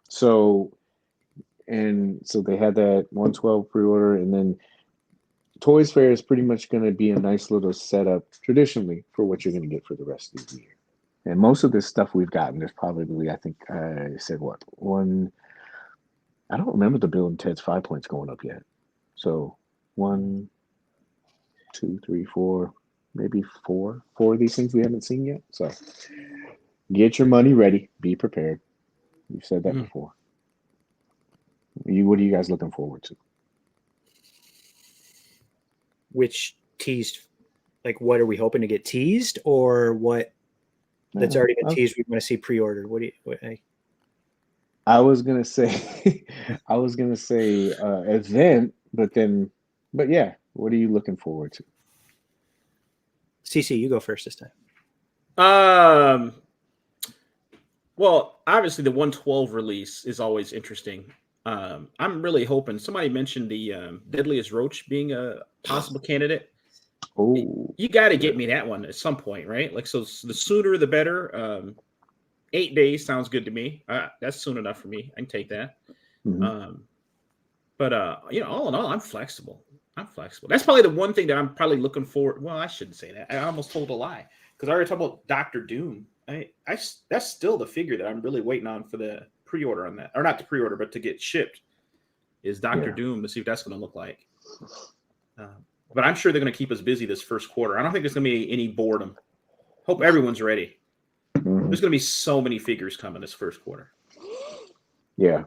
So they had that 112 pre-order, and then Toys Fair is pretty much going to be a nice little setup traditionally for what you're going to get for the rest of the year. And most of this stuff we've gotten, there's probably, I think I said what, one, I don't remember the Bill and Ted's 5 points going up yet. So 1, 2, 3, 4, maybe four of these things we haven't seen yet. So get your money ready. Be prepared. You've said that before. What are you guys looking forward to? Which teased, like, what are we hoping to get teased, or what that's already been teased we want to see pre-ordered? I was gonna say event, but yeah, what are you looking forward to? CC, you go first this time. Well, obviously the 112 release is always interesting. I'm really hoping, somebody mentioned the Deadliest Roach being a possible candidate. Oh, you got to get me that one at some point, right? Like, so the sooner the better. 8 days sounds good to me. That's soon enough for me. I can take that. But all in all, I'm flexible. That's probably the one thing that I'm probably looking for. Well, I shouldn't say that. I almost told a lie, because I already talked about Dr. Doom. That's still the figure that I'm really waiting on for the pre-order on that, or not the pre-order, but to get shipped, is Dr. Doom, to see what that's going to look like. But I'm sure they're going to keep us busy this first quarter. I don't think there's going to be any boredom. Hope everyone's ready. There's going to be so many figures coming this first quarter. Yeah,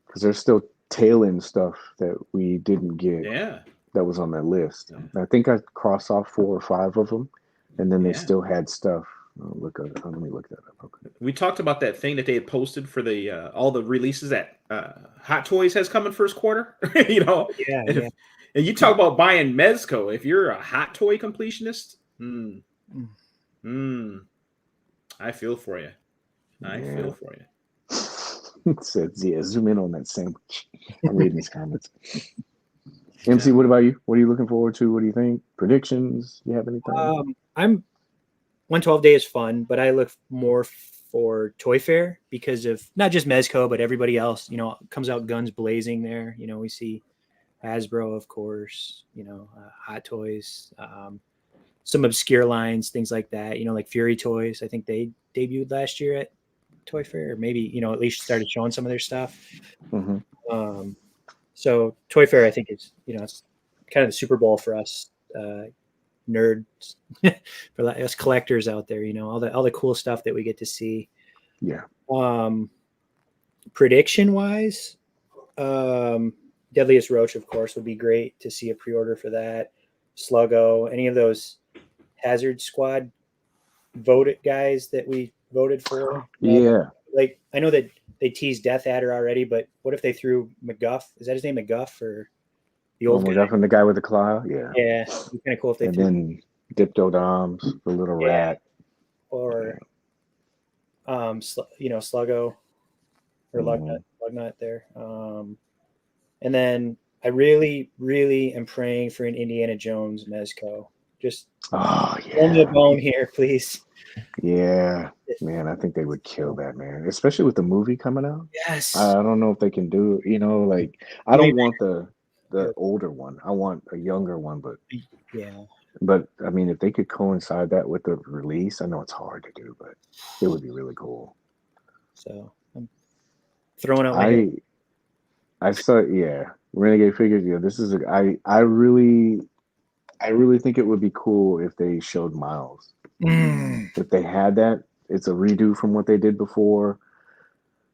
because there's still tail end stuff that we didn't get. Yeah, that was on that list. I think I crossed off 4 or 5 of them, and then they still had stuff. Let me look that up. Okay. We talked about that thing that they had posted for the all the releases that Hot Toys has coming first quarter. And you talk about buying Mezco. If you're a Hot Toy completionist, I feel for you. Feel for you. It says, zoom in on that sandwich. I'm reading these comments. MC, what about you? What are you looking forward to? What do you think? Predictions? You have anything? 112 Day is fun, but I look more for Toy Fair because of not just Mezco, but everybody else. Comes out guns blazing there. We see Hasbro, of course. Hot Toys. Some obscure lines, things like that, like Fury Toys. I think they debuted last year at Toy Fair, or maybe, at least started showing some of their stuff. So Toy Fair, I think, is, it's kind of the Super Bowl for us nerds, for us collectors out there, all the cool stuff that we get to see. Yeah. Prediction wise, Deadliest Roach, of course, would be great to see a pre-order for that. Sluggo, any of those Hazard Squad voted guys that we voted for. Yeah. Like, I know that they teased Death Adder already, but what if they threw McGuff? Is that his name, McGuff, or the old guy? McGuff and the guy with the claw? Yeah. Yeah. It'd be kind of cool if they threw. And then Diptodoms, the little rat. Or, Sluggo or Lugnut there. And then I really, really am praying for an Indiana Jones Mezco. Just throw me a bone here, please. Yeah, man, I think they would kill that, man. Especially with the movie coming out. Yes. I don't know if they can do, like, I don't want the older one. I want a younger one, but But I mean, if they could coincide that with the release, I know it's hard to do, but it would be really cool. So I'm throwing out. I saw, Renegade figures. Yeah, this is I really think it would be cool if they showed Miles. If they had that, it's a redo from what they did before.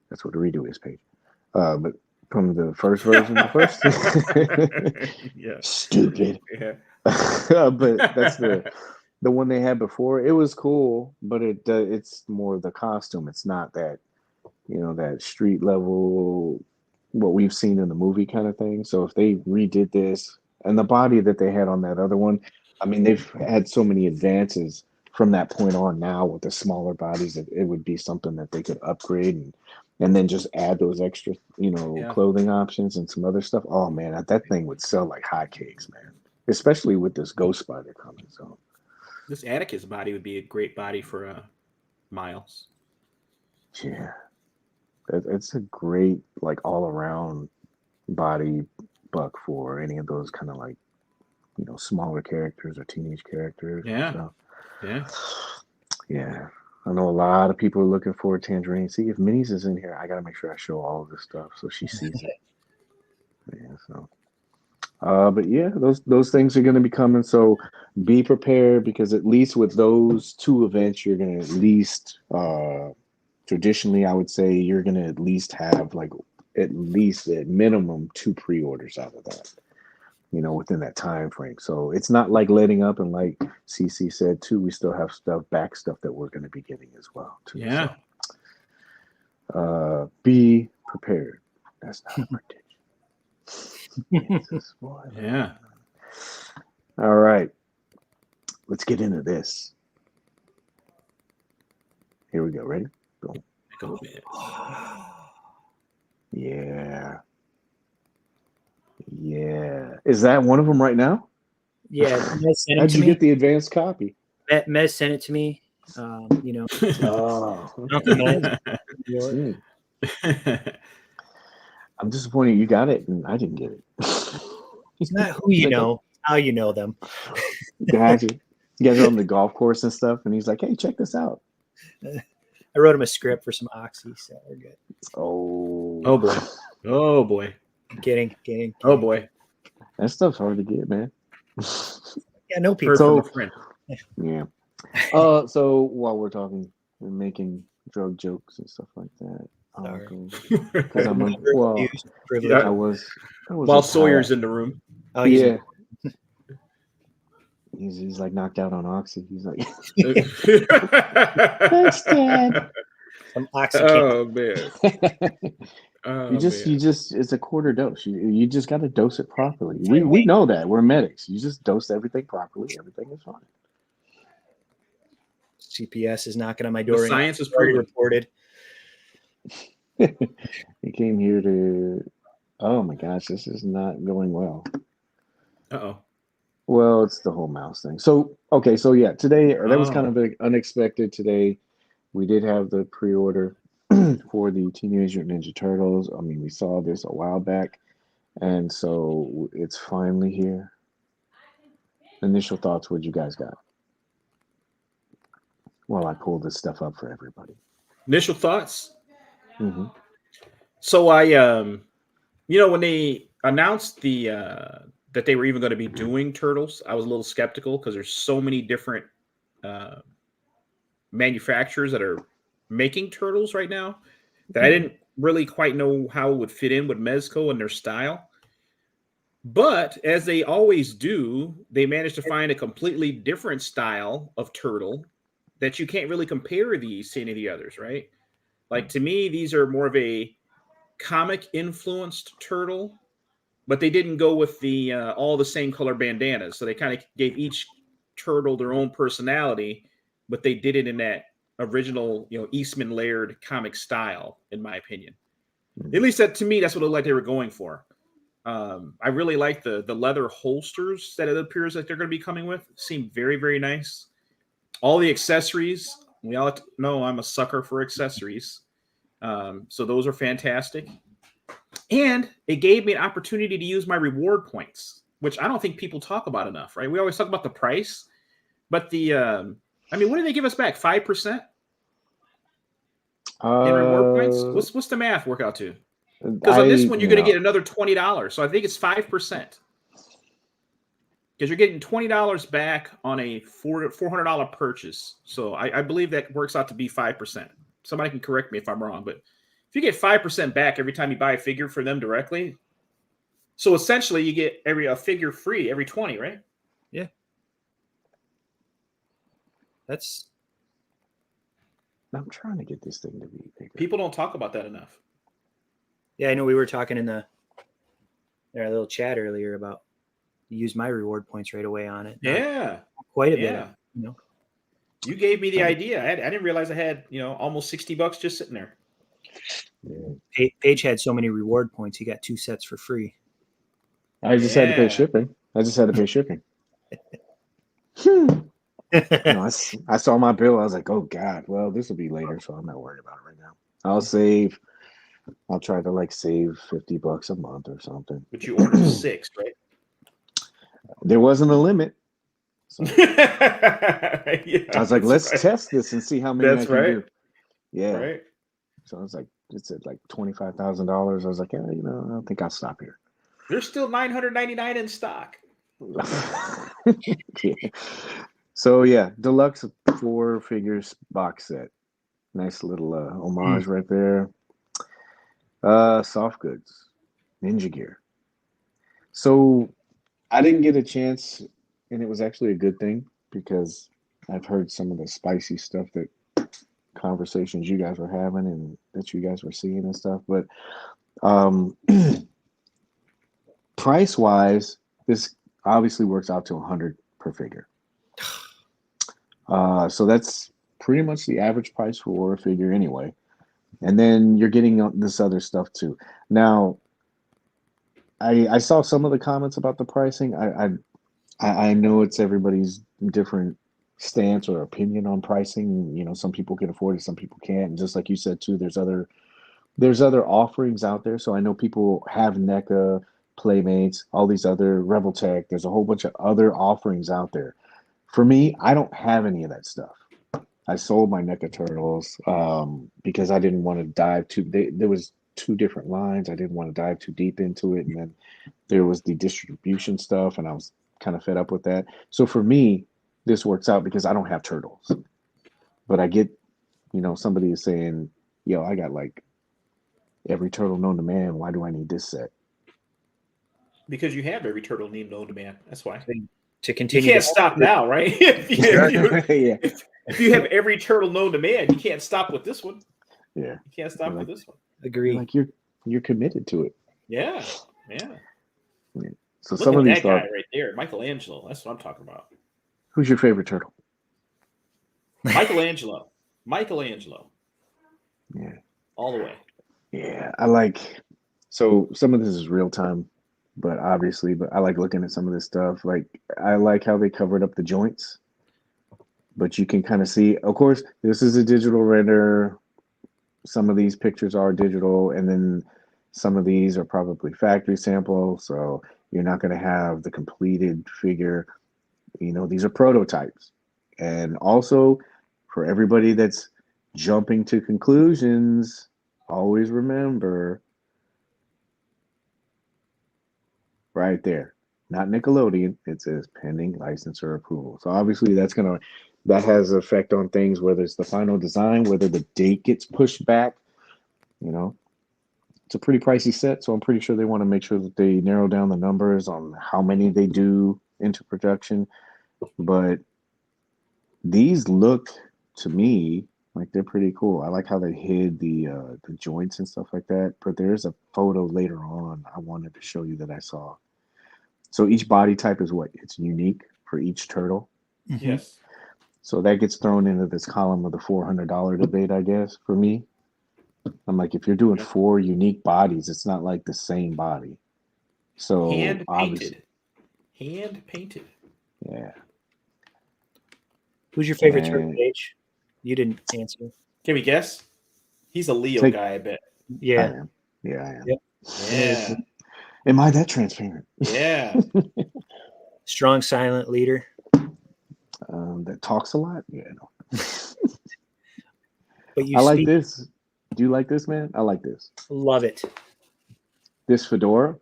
That's what a redo is, Paige. But from the first version, stupid. Yeah. But that's the one they had before. It was cool, but it's more the costume. It's not that, that street level, what we've seen in the movie kind of thing. So if they redid this and the body that they had on that other one, I mean, they've had so many advances from that point on now with the smaller bodies that it would be something that they could upgrade and and then just add those extra, clothing options and some other stuff. Oh man, that thing would sell like hotcakes, man. Especially with this Ghost Spider coming. So this Atticus body would be a great body for Miles. yeah, it's a great like all around body buck for any of those kind of like smaller characters or teenage characters. Yeah, so, yeah. I know a lot of people are looking for Tangerine. See if Minnie's is in here. I gotta make sure I show all of this stuff so she sees it. Yeah. So, but yeah, those things are gonna be coming. So be prepared because at least with those two events, you're gonna at least traditionally, I would say you're gonna at least have like at minimum 2 pre-orders out of that. Within that time frame. So it's not like letting up, and like CC said too, we still have stuff that we're going to be getting as well too. Yeah. So, be prepared. That's not a prediction. Yeah. All right. Let's get into this. Here we go. Ready? Boom. Go. Yeah. Yeah. Is that one of them right now? Yeah. How'd you get the advanced copy? Mez sent it to me. Oh. Uncle Mez. I'm disappointed you got it and I didn't get it. It's not who you know, how you know them. Gotcha. You guys are on the golf course and stuff, and he's like, "Hey, check this out." I wrote him a script for some Oxy, so we're good. Oh boy. Oh boy. Kidding. Oh boy. That stuff's hard to get, man. Yeah, no people. So, yeah. So while we're talking, we're making drug jokes and stuff like that. Because I was while Sawyer's in the room. Oh yeah. He's like knocked out on Oxy. He's like, thanks, Dad. Some Oxy. Oh man. You just it's a quarter dose. You just got to dose it properly. We know that we're medics. You just dose everything properly. Everything is fine. CPS is knocking on my door. The science is pretty reported. He came here to. Oh my gosh, this is not going well. Uh-oh. Well, it's the whole mouse thing. So okay, so yeah, today that was kind of unexpected. Today, we did have the pre-order for the Teenage Mutant Ninja Turtles. I mean, we saw this a while back, and so it's finally here. Initial thoughts, what you guys got? While I pull this stuff up for everybody. Initial thoughts? Mm-hmm. So I, when they announced that they were even going to be doing Turtles, I was a little skeptical because there's so many different manufacturers that are making Turtles right now that I didn't really quite know how it would fit in with Mezco and their style. But as they always do, they managed to find a completely different style of turtle that you can't really compare these to any of the others, right? Like to me, these are more of a comic influenced turtle, but they didn't go with the all the same color bandanas. So they kind of gave each turtle their own personality, but they did it in that original, Eastman Laird comic style, in my opinion. At least that to me, that's what it looked like they were going for. I really like the leather holsters that it appears like they're going to be coming with. Seem very, very nice. All the accessories, we all know I'm a sucker for accessories. So those are fantastic. And it gave me an opportunity to use my reward points, which I don't think people talk about enough, right? We always talk about the price, but what do they give us back? 5%? In reward points? What's the math work out to? Because on this one, you're going to get another $20. So I think it's 5%. Because you're getting $20 back on a $400 purchase. So I believe that works out to be 5%. Somebody can correct me if I'm wrong, but if you get 5% back every time you buy a figure for them directly, so essentially you get a figure free every 20, right? Yeah. I'm trying to get this thing to be bigger. People don't talk about that enough. Yeah, I know we were talking in our little chat earlier about use my reward points right away on it. Yeah. Quite a bit. You gave me the idea. I didn't realize I had, almost $60 just sitting there. Paige had so many reward points, he got 2 sets for free. I just had to pay shipping. No, I saw my bill. I was like, oh God, well, this will be later, so I'm not worried about it right now. I'll try to like save $50 a month or something. But you ordered 6, right? There wasn't a limit. So Yeah, I was like, let's test this and see how many I can do. Yeah. Right. So I was like, it's at like $25,000. I was like, yeah, I don't think I'll stop here. There's still $999 in stock. Yeah. So yeah, deluxe 4 figures box set. Nice little homage right there. Soft goods, Ninja Gear. So I didn't get a chance, and it was actually a good thing because I've heard some of the spicy stuff that conversations you guys were having and that you guys were seeing and stuff. But price wise, this obviously works out to $100 per figure. So that's pretty much the average price for a figure anyway. And then you're getting this other stuff too. Now, I saw some of the comments about the pricing. I know it's everybody's different stance or opinion on pricing. Some people can afford it, some people can't. And just like you said too, there's other offerings out there. So I know people have NECA, Playmates, all these other Rebel Tech. There's a whole bunch of other offerings out there. For me, I don't have any of that stuff. I sold my NECA turtles because I didn't want to dive too. There was 2 different lines. I didn't want to dive too deep into it, and then there was the distribution stuff, and I was kind of fed up with that. So for me, this works out because I don't have turtles, but I get, somebody is saying, "Yo, I got like every turtle known to man. Why do I need this set?" Because you have every turtle known to man. That's why. To continue, you can't stop now, right? If you have every turtle known to man, you can't stop with this one. Yeah, you can't stop with this one. Agree. Like you're committed to it. Yeah. So look some at of these that guy right there, Michelangelo. That's what I'm talking about. Who's your favorite turtle? Michelangelo. Yeah. All the way. Yeah, I like. So some of this is real time, but I like looking at some of this stuff. Like I like how they covered up the joints, but you can kind of see. Of course, this is a digital render. Some of these pictures are digital, and then some of these are probably factory sample. So you're not going to have the completed figure. These are prototypes. And also, for everybody that's jumping to conclusions, always remember right there, not Nickelodeon. It says pending licensor approval. So obviously that has an effect on things, whether it's the final design, whether the date gets pushed back. It's a pretty pricey set, so I'm pretty sure they want to make sure that they narrow down the numbers on how many they do into production. But these look to me like they're pretty cool. I like how they hid the joints and stuff like that. But there's a photo later on I wanted to show you that I saw. So each body type is what? It's unique for each turtle. Mm-hmm. Yes. So that gets thrown into this column of the $400 debate, I guess, for me. I'm like, if you're doing 4 unique bodies, it's not like the same body. So hand painted. Yeah. Who's your favorite turtle, Paige? You didn't answer. Can we guess? He's a Leo guy, I bet. Yeah. I am. Yeah, I am. Yep. Yeah. Am I that transparent? Yeah. Strong, silent leader. That talks a lot? Yeah, no. But I like this. Do you like this, man? I like this. Love it. This fedora.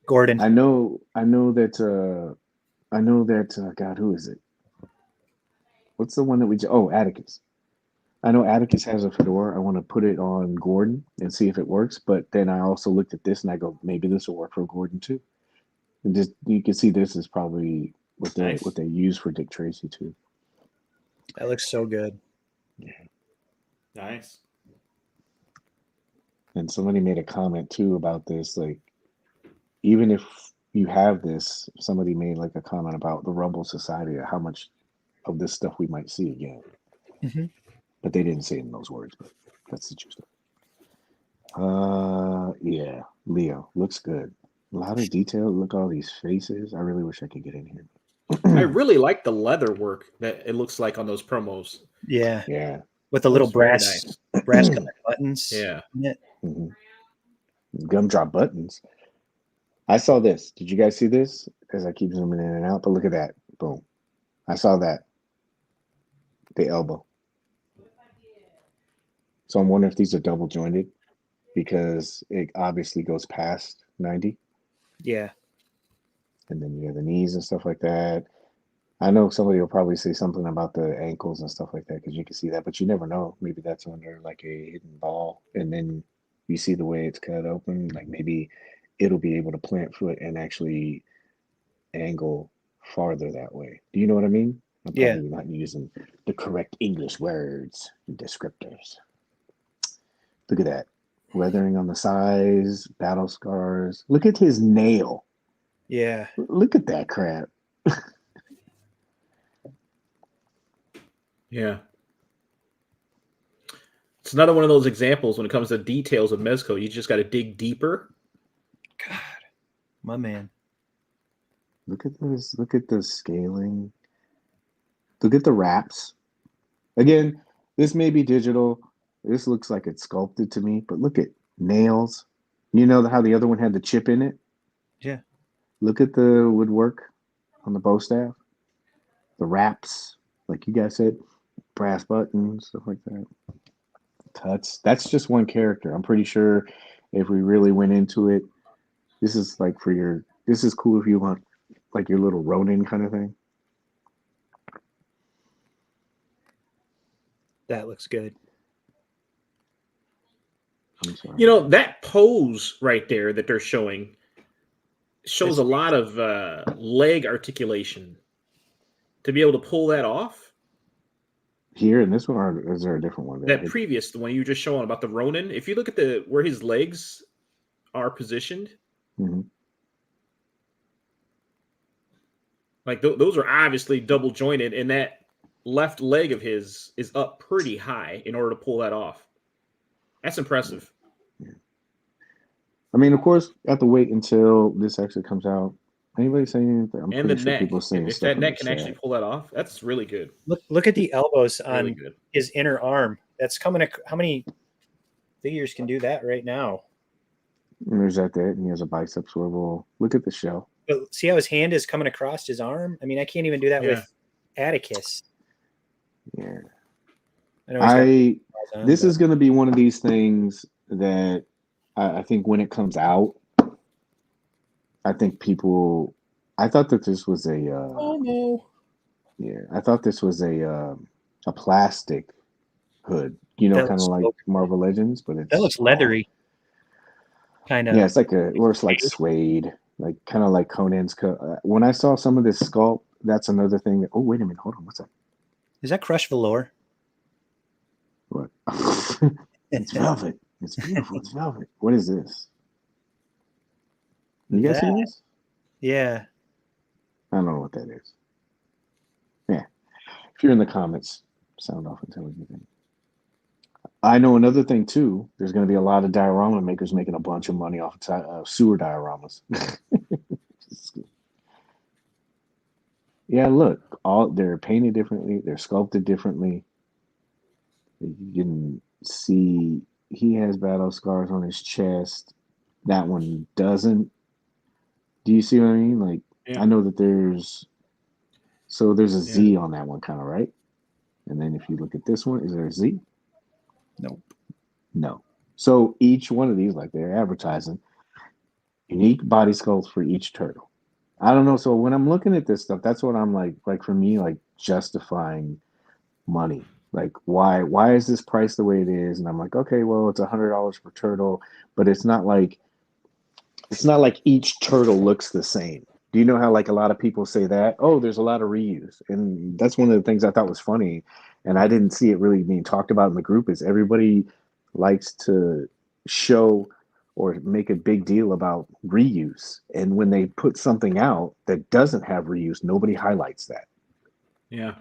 Gordon. I know that God, who is it? What's the one that Atticus. I know Atticus has a fedora. I want to put it on Gordon and see if it works. But then I also looked at this and I go, maybe this will work for Gordon too. And just you can see this is probably what they use for Dick Tracy too. That looks so good. Yeah. Nice. And somebody made a comment too about this. Like, even if you have this, somebody made like a comment about the Rumble Society, how much of this stuff we might see again. Mm-hmm. But they didn't say it in those words, but that's the true stuff. Yeah, Leo looks good. A lot of detail. Look at all these faces. I really wish I could get in I here. really like the leather work that it looks like on those promos. Yeah, Yeah. with the little Looks very brass nice. colored buttons. Yeah. in it. Mhm. Gumdrop buttons. I saw this. Did you guys see this? As I keep zooming in and out, but look at that. Boom. I saw that. The elbow. So I'm wondering if these are double jointed because it obviously goes past 90. Yeah, And then you have the knees and stuff like that. I know somebody will probably say something about the ankles and stuff like that because you can see that, but you never know. Maybe that's under like a hidden ball, and then you see the way it's cut open. Like maybe it'll be able to plant foot and actually angle farther that way. Do you know what I mean? I'm yeah. probably not using the correct English words and descriptors. Look at that. Weathering on the sides, battle scars. Look at his nail. Yeah. Look at that crap. Yeah. It's another one of those examples when it comes to details of Mezco. You just got to dig deeper. God, my man. Look at this. Look at the scaling. Look at the wraps. Again, this may be digital. This looks like it's sculpted to me, but look at nails. You know how the other one had the chip in it? Yeah. Look at the woodwork on the bow staff. The wraps, like you guys said, brass buttons, stuff like that. Tuts. That's just one character. I'm pretty sure if we really went into it, this is like for your. This is cool if you want like your little Ronin kind of thing. That looks good. I'm sorry. You know, that pose right there that they're showing shows a lot of leg articulation. To be able to pull that off. Here in this one, or is there a different one? That previous, the one you were just showing about the Ronin, if you look at the where his legs are positioned, like those are obviously double jointed, and that left leg of his is up pretty high in order to pull that off. That's impressive. Yeah. I mean, of course, you have to wait until this actually comes out. Anybody saying anything? I'm And pretty the sure neck, people saying if stuff that in the neck can actually chat. pull that off, that's really good. Look at the elbows on Really good. his inner arm. That's coming. How many figures can do that right now? And there's that, and he has a bicep swivel. Look at the shell. But see how his hand is coming across his arm? I mean, I can't even do that with Atticus. Yeah. This is going to be one of these things that I think when it comes out, I think people. I thought that this was a. Oh no. Yeah, I thought this was a plastic hood. You know, kind of like Marvel Legends, but that looks leathery. Kind of. Yeah, it's like it's like suede, like kind of like Conan's. When I saw some of this sculpt, that's another thing. That, oh, wait a minute, hold on, what's that? Is that crushed velour? What? It's velvet. It's beautiful. It's velvet. What is this? You guys see this? Yeah. I don't know what that is. Yeah. If you're in the comments, sound off and tell me what you think. I know another thing too. There's going to be a lot of diorama makers making a bunch of money off of sewer dioramas. Yeah, look, they're painted differently. They're sculpted differently. You can see he has battle scars on his chest. That one doesn't. Do you see what I mean? Like, I know that there's a Z on that one, kind of, right? And then if you look at this one, is there a Z? Nope. No. So each one of these, like they're advertising, unique body sculpts for each turtle. I don't know. So when I'm looking at this stuff, that's what I'm like for me, like justifying money. Like why is this price the way it is? And I'm like, okay, well, it's $100 per turtle, but it's not like each turtle looks the same. Do you know how like a lot of people say that? Oh, there's a lot of reuse. And that's one of the things I thought was funny. And I didn't see it really being talked about in the group is everybody likes to show or make a big deal about reuse. And when they put something out that doesn't have reuse, nobody highlights that. Yeah.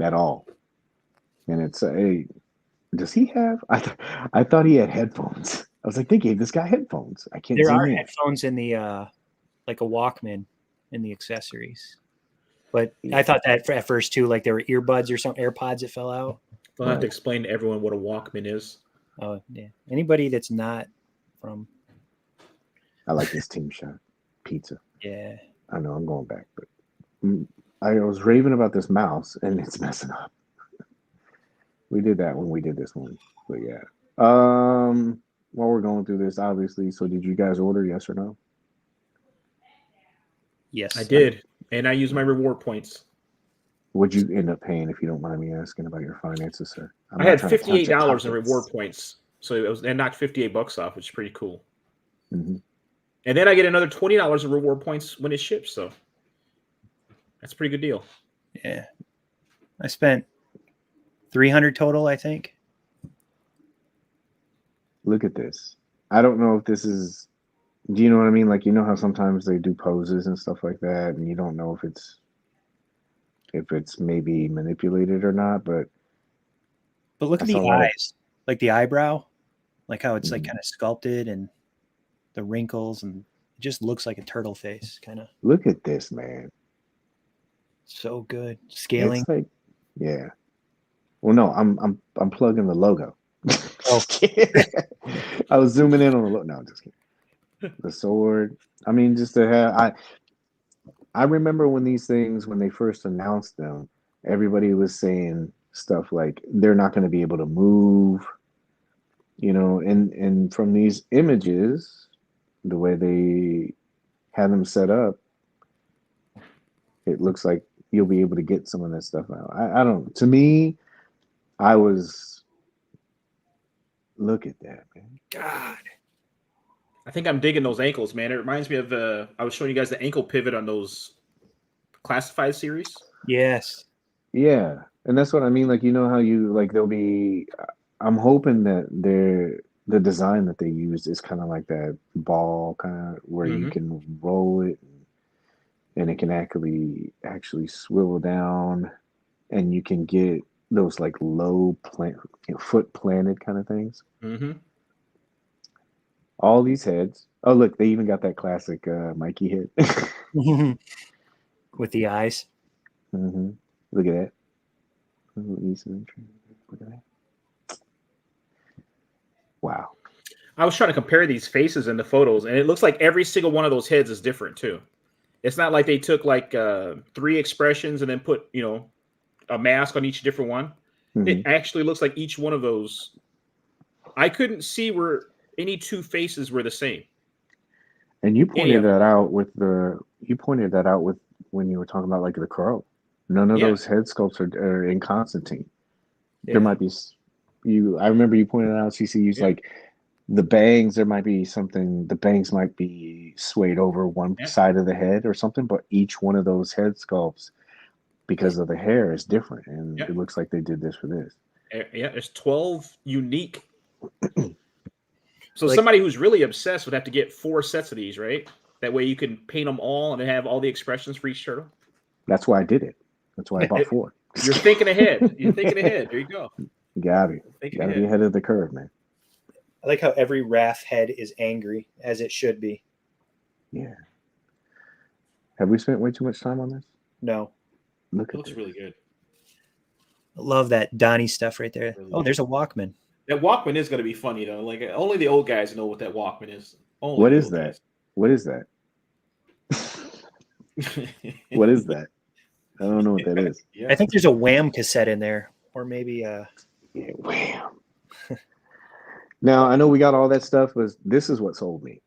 At all. And it's hey, does he have? I thought he had headphones. I was like, they gave this guy headphones. I can't There zoom are in. headphones in the like a Walkman in the accessories. But I thought that at first too, like there were earbuds or some AirPods that fell out. I'll have to explain to everyone what a Walkman is. Oh yeah. Anybody that's not from I like this team shot pizza. yeah. I know I'm going back, but I was raving about this mouse and it's messing up. We did that when we did this one, but yeah. While we're going through this, obviously, so did you guys order? Yes or no? Yes. I did, and I used my reward points. What'd you end up paying, if you don't mind me asking about your finances, sir? I had $58 in reward points, so it knocked $58 off, which is pretty cool. Mm-hmm. And then I get another $20 in reward points when it ships, so that's a pretty good deal. Yeah. I spent 300 total, I think. Look at this. I don't know if this is, do you know what I mean? Like, you know how sometimes they do poses and stuff like that, and you don't know if it's maybe manipulated or not, but look at the eyes, like the eyebrow, like how it's like kind of sculpted and the wrinkles, and it just looks like a turtle face, kind of. Look at this, man. So good. Scaling. It's like, yeah. Well, no, I'm plugging the logo. Oh. I was zooming in on the logo. No, I'm just kidding. The sword. I mean, just to have. I remember when these things, when they first announced them, everybody was saying stuff like they're not going to be able to move, you know, and from these images, the way they had them set up, it looks like you'll be able to get some of that stuff out. I don't. To me, I was. Look at that, man. God. I think I'm digging those ankles, man. It reminds me of I was showing you guys the ankle pivot on those classified series. Yes. Yeah, and that's what I mean. Like, you know how you like there'll be. I'm hoping that the design that they used is kind of like that ball kind of where you can roll it, and it can actually swivel down, and you can get those like low foot planted kind of things. Mm-hmm. All these heads. Oh, look, they even got that classic Mikey hit. With the eyes. Mm-hmm. Look at that. Look at that. Wow. I was trying to compare these faces in the photos, and it looks like every single one of those heads is different too. It's not like they took like 3 expressions and then put, you know, a mask on each different one. Mm-hmm. It actually looks like each one of those. I couldn't see where any 2 faces were the same. And you pointed that out with when you were talking about like the crow. None of those head sculpts are in Constantine. Yeah. There might be I remember you pointed out CCU's like the bangs, there might be something, the bangs might be swayed over one side of the head or something, but each one of those head sculpts, because of the hair, is different, and it looks like they did this for this. Yeah, there's 12 unique. So like, somebody who's really obsessed would have to get 4 sets of these, right? That way you can paint them all and have all the expressions for each turtle. That's why I did it. That's why I bought 4. You're thinking ahead. You're thinking ahead. There you go. You gotta be ahead of the curve, man. I like how every Wrath head is angry, as it should be. Yeah. Have we spent way too much time on this? No. Look at it. Looks really good. I love that Donnie stuff right there. Really there's a Walkman. That Walkman is going to be funny, though. Like, only the old guys know what that Walkman is. What is that? What is that? What is that? I don't know what that is. Yeah. I think there's a Wham cassette in there, or maybe Yeah, Wham. Now, I know we got all that stuff, but this is what sold me.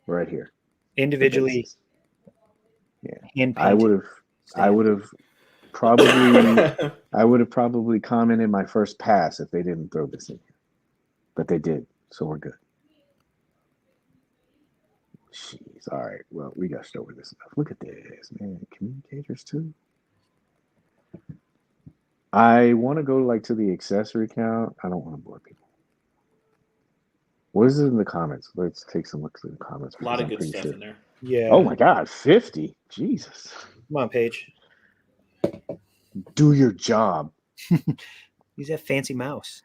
Right here. Individually. Yeah. I would have probably commented my first pass if they didn't throw this in here. But they did, so we're good. Jeez, all right. Well, we gushed over this stuff. Look at this, man. Communicators too. I want to go like to the accessory count. I don't want to bore people. What is it in the comments? Let's take some looks at the comments. A lot of good stuff in there. Yeah. Oh my God, 50. Jesus. Come on, Paige. Do your job. Use that fancy mouse.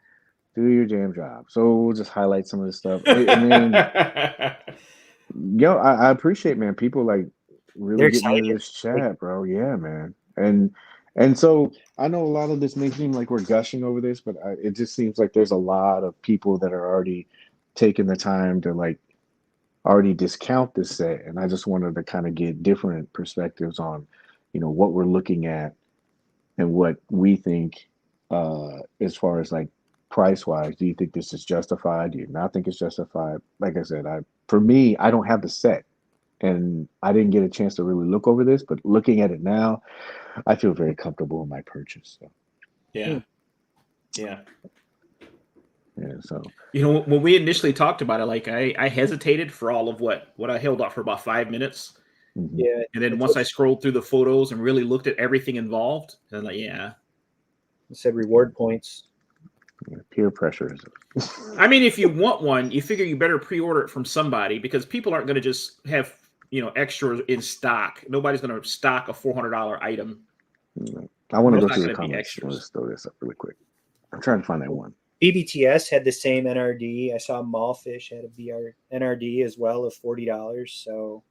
Do your damn job. So we'll just highlight some of this stuff. And then, yo, I appreciate, man, people like They're really getting into excited. this chat, bro. Yeah, man. And so I know a lot of this may seem like we're gushing over this, but it just seems like there's a lot of people that are already taking the time to like already discount this set. And I just wanted to kind of get different perspectives on, what we're looking at and what we think as far as like price wise. Do you think this is justified? Do you not think it's justified? Like I said, for me, I don't have the set. And I didn't get a chance to really look over this, but looking at it now, I feel very comfortable in my purchase. So. Yeah. Yeah. So when we initially talked about it, like I hesitated for all of what I held off for about 5 minutes. mm-hmm. Yeah. And then once I scrolled through the photos and really looked at everything involved, I'm like, yeah. It said reward points. Peer pressure. I mean, if you want one, you figure you better pre-order it from somebody because people aren't going to just have extras in stock. Nobody's going to stock a $400 item. I want to go There's through not the gonna be comments. extras. Let's throw this up really quick. I'm trying to find that one. BBTS had the same NRD. I saw Mallfish had a NRD as well of $40. So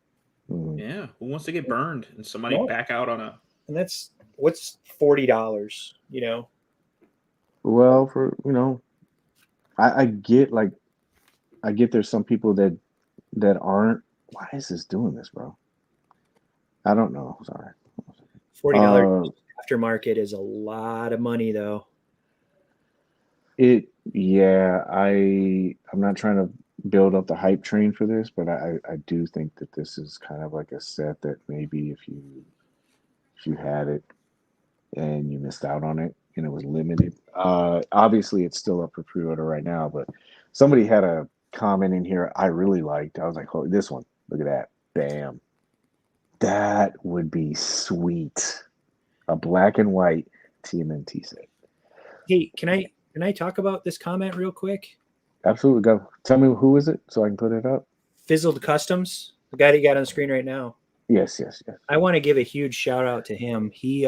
yeah, who wants to get burned and somebody back out on a? And that's what's $40. Well, for I get there's some people that aren't. Why is this doing this, bro? I don't know. Sorry. $40 aftermarket is a lot of money, though. I'm not trying to build up the hype train for this, but I do think that this is kind of like a set that maybe if you had it and you missed out on it and it was limited. Obviously it's still up for pre-order right now, but somebody had a comment in here I really liked. I was like, oh, this one, look at that. Bam. That would be sweet. A black and white TMNT set. Hey, can I talk about this comment real quick? Absolutely. Go. Tell me who is it so I can put it up. Fizzled Customs, the guy that you got on the screen right now. Yes. I want to give a huge shout out to him. He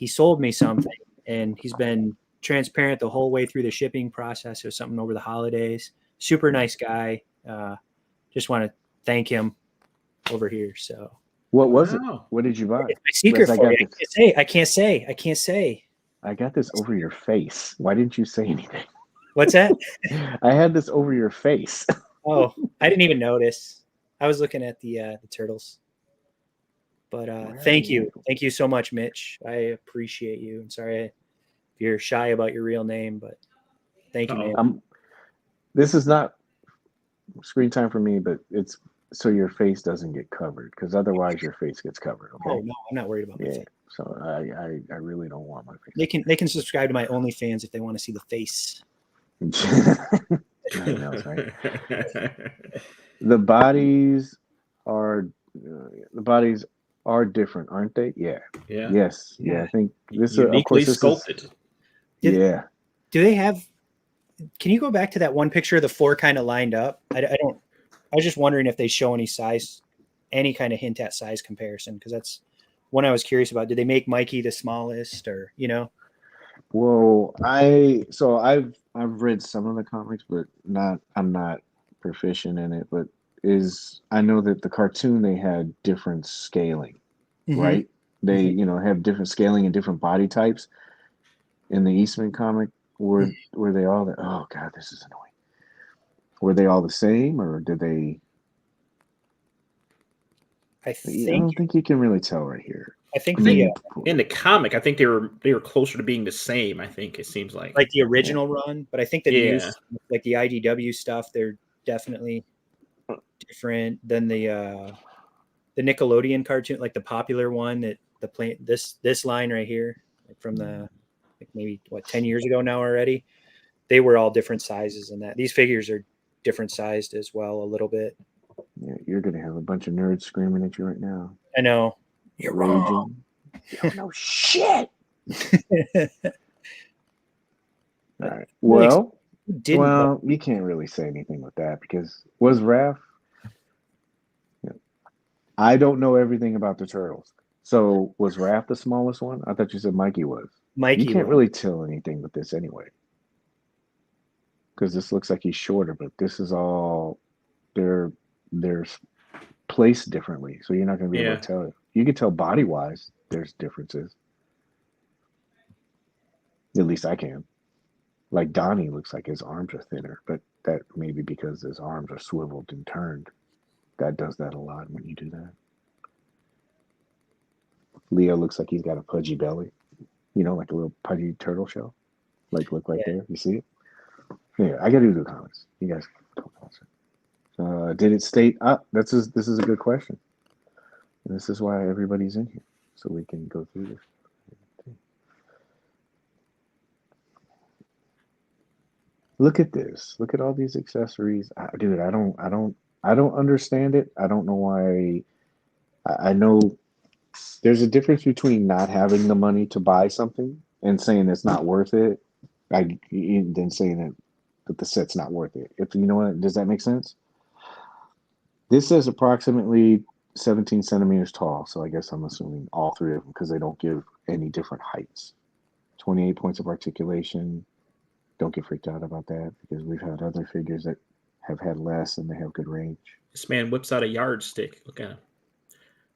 sold me something, and he's been transparent the whole way through the shipping process. It was something over the holidays. Super nice guy. Just want to thank him over here. So what was it? What did you buy? It's my secret for you. I can't say. I got this over your face. Why didn't you say anything? What's that? I had this over your face. Oh, I didn't even notice. I was looking at the turtles. But thank you so much, Mitch. I appreciate you. I'm sorry if you're shy about your real name, but thank you, man. This is not screen time for me, but it's so your face doesn't get covered, because otherwise your face gets covered. Okay. Oh no, I'm not worried about my face. So I really don't want my face. They can subscribe to my OnlyFans if they want to see the face. Nothing else, right? The bodies are different, aren't they? Yeah. Yes. Yeah. I think this is uniquely sculpted. Yeah. Do they have? Can you go back to that one picture of the four kind of lined up? I don't. I was just wondering if they show any size, any kind of hint at size comparison, because that's one I was curious about. Did they make Mikey the smallest, or Well, I've read some of the comics, but I'm not proficient in it. But I know that the cartoon they had different scaling, right? They have different scaling and different body types. In the Eastman comic, were they all the? Oh God, this is annoying. Were they all the same, or did they? I don't think you can really tell right here. I think in the comic, I think they were closer to being the same. I think it seems like the original run, but I think the new, like the IDW stuff, they're definitely different than the Nickelodeon cartoon, like the popular one that this line right here, like from the maybe 10 years ago now already. They were all different sizes, and that these figures are different sized as well a little bit. Yeah, you're gonna have a bunch of nerds screaming at you right now. I know. You're raging. You don't know shit. All right. Well, you can't really say anything with that, because was Raph? I don't know everything about the turtles. So was Raph the smallest one? I thought you said Mikey was. Mikey. You can't really tell anything with this anyway. because this looks like he's shorter, but this is all they're placed differently, so you're not going to be able to tell. You can tell body wise there's differences. At least I can. Like Donnie looks like his arms are thinner, but that may be because his arms are swiveled and turned. That does that a lot when you do that. Leo looks like he's got a pudgy belly, like a little pudgy turtle shell. Like look right there. You see it? Yeah, I gotta do the comments. You guys talk. Did it state up? This is a good question. And this is why everybody's in here. So we can go through this. Look at this. Look at all these accessories. Dude, I don't understand it. I don't know why. I know there's a difference between not having the money to buy something and saying it's not worth it. Then saying that the set's not worth it. If you know what, does that make sense? This says approximately 17 centimeters tall, so I guess I'm assuming all three of them because they don't give any different heights. 28 points of articulation. Don't get freaked out about that because we've had other figures that have had less and they have good range. This man whips out a yardstick. Look at him.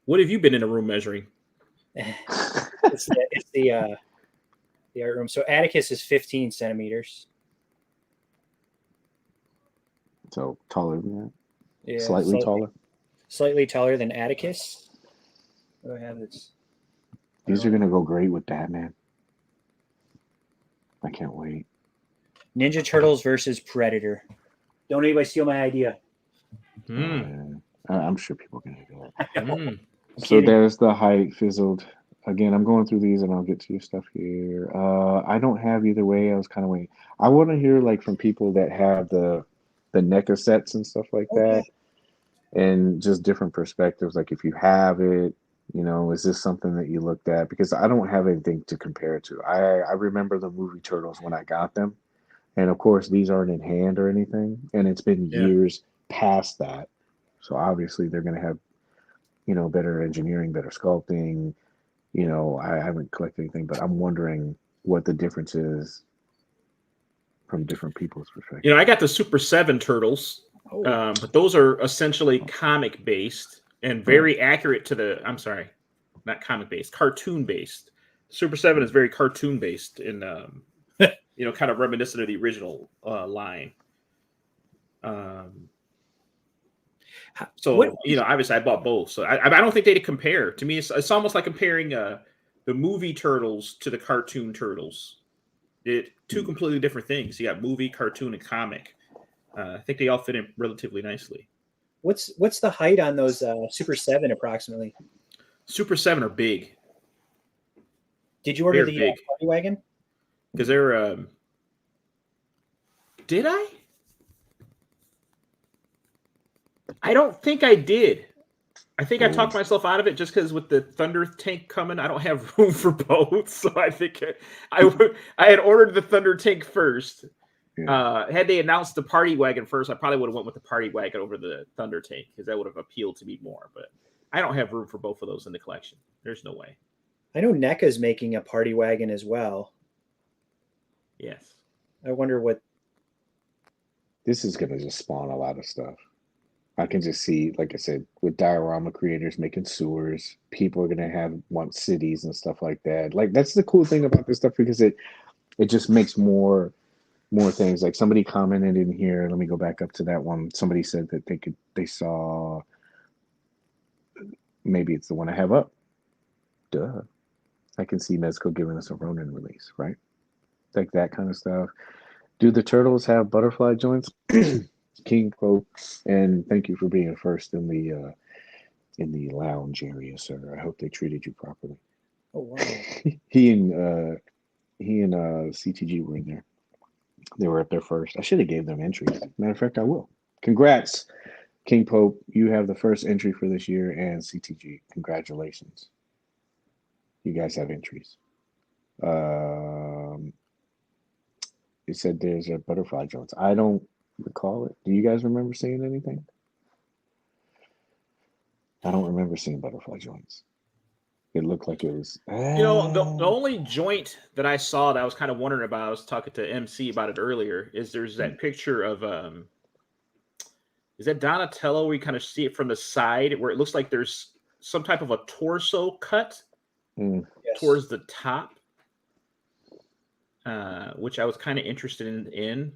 What have you been in a room measuring? It's the art room. So Atticus is 15 centimeters. So taller than that? Yeah, slightly taller? Slightly taller than Atticus. What do I have? These are going to go great with Batman. I can't wait. Ninja Turtles versus Predator. Don't anybody steal my idea. I'm sure people are going to do it. So there's the height fizzled. Again, I'm going through these and I'll get to your stuff here. I don't have either way. I was kind of waiting. I want to hear from people that have the NECA sets and stuff like that. And just different perspectives. Like if you have it, is this something that you looked at? Because I don't have anything to compare it to. I remember the movie Turtles when I got them. And of course, these aren't in hand or anything. And it's been years past that. So obviously they're going to have, better engineering, better sculpting. I haven't collected anything, but I'm wondering what the difference is from different people's perspective. I got the Super 7 Turtles, but those are essentially comic based and very accurate to the, I'm sorry, not comic based, cartoon based. Super 7 is very cartoon based in, kind of reminiscent of the original line. Obviously I bought both. So I don't think they'd compare. To me, it's almost like comparing the movie Turtles to the cartoon Turtles. Two completely different things. You got movie, cartoon, and comic. I think they all fit in relatively nicely. What's the height on those Super 7 approximately? Super 7 are big. Did you order the party wagon? Because they're did I? I don't think I did. I think I talked myself out of it just because with the Thunder Tank coming, I don't have room for both. So I think I had ordered the Thunder Tank first. Yeah. Had they announced the Party Wagon first, I probably would have went with the Party Wagon over the Thunder Tank because that would have appealed to me more. But I don't have room for both of those in the collection. There's no way. I know NECA's making a Party Wagon as well. Yes. I wonder what. This is going to just spawn a lot of stuff. I can just see, like I said, with diorama creators making sewers, people are going to want cities and stuff like that. Like, that's the cool thing about this stuff because it just makes more things. Like somebody commented in here, let me go back up to that one. Somebody said that they saw, maybe it's the one I have up. Duh. I can see Mezco giving us a Ronin release, right? Like that kind of stuff. Do the Turtles have butterfly joints? King Pope, and thank you for being first in the lounge area, sir. I hope they treated you properly. Oh wow. he and CTG were in there. They were up there first. I should have gave them entries. Matter of fact, I will. Congrats, King Pope. You have the first entry for this year, and CTG. Congratulations. You guys have entries. It said there's a butterfly joints. I don't recall it. Do you guys remember seeing anything? I don't remember seeing butterfly joints. It looked like it was. The only joint that I saw that I was kind of wondering about, I was talking to MC about it earlier, is there's that picture of is that Donatello where you kind of see it from the side where it looks like there's some type of a torso cut towards the top, which I was kind of interested in.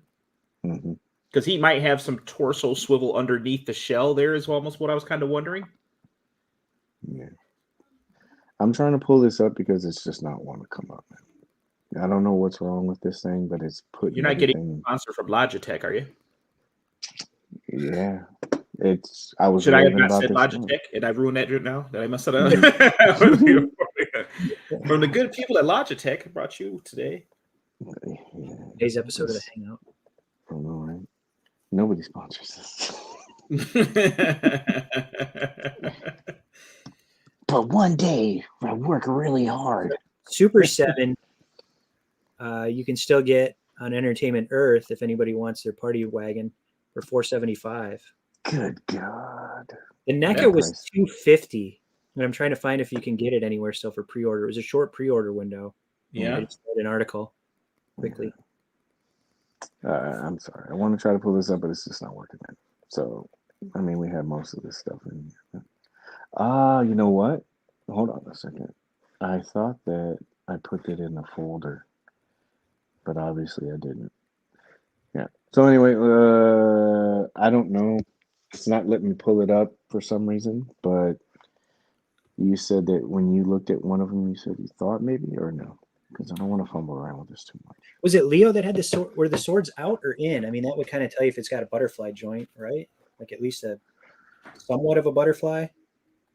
Because he might have some torso swivel underneath the shell there is almost what I was kind of wondering. Yeah. I'm trying to pull this up because it's just not want to come up, man. I don't know what's wrong with this thing, but it's putting You're not getting a sponsor from Logitech, are you? Yeah. I was Should I have not about said this Logitech? Did I ruin that now? Did I mess it up? From the good people at Logitech, I brought you today. Today's episode of the Hangout. I don't know, right? Nobody sponsors this. But one day I work really hard. Super 7, you can still get on Entertainment Earth if anybody wants their party wagon for $475. Good God. The NECA was $250, and I'm trying to find if you can get it anywhere still for pre-order. It was a short pre-order window. Yeah. I just read an article quickly. I'm sorry. I want to try to pull this up, but it's just not working. So, I mean, we have most of this stuff in here. You know what? Hold on a second. I thought that I put it in the folder, but obviously I didn't. Yeah. So anyway, I don't know. It's not letting me pull it up for some reason, but you said that when you looked at one of them, you said you thought maybe or no? Because I don't want to fumble around with this too much. Was it Leo that had the sword? Were the swords out or in? I mean, that would kind of tell you if it's got a butterfly joint, right? Like at least a somewhat of a butterfly.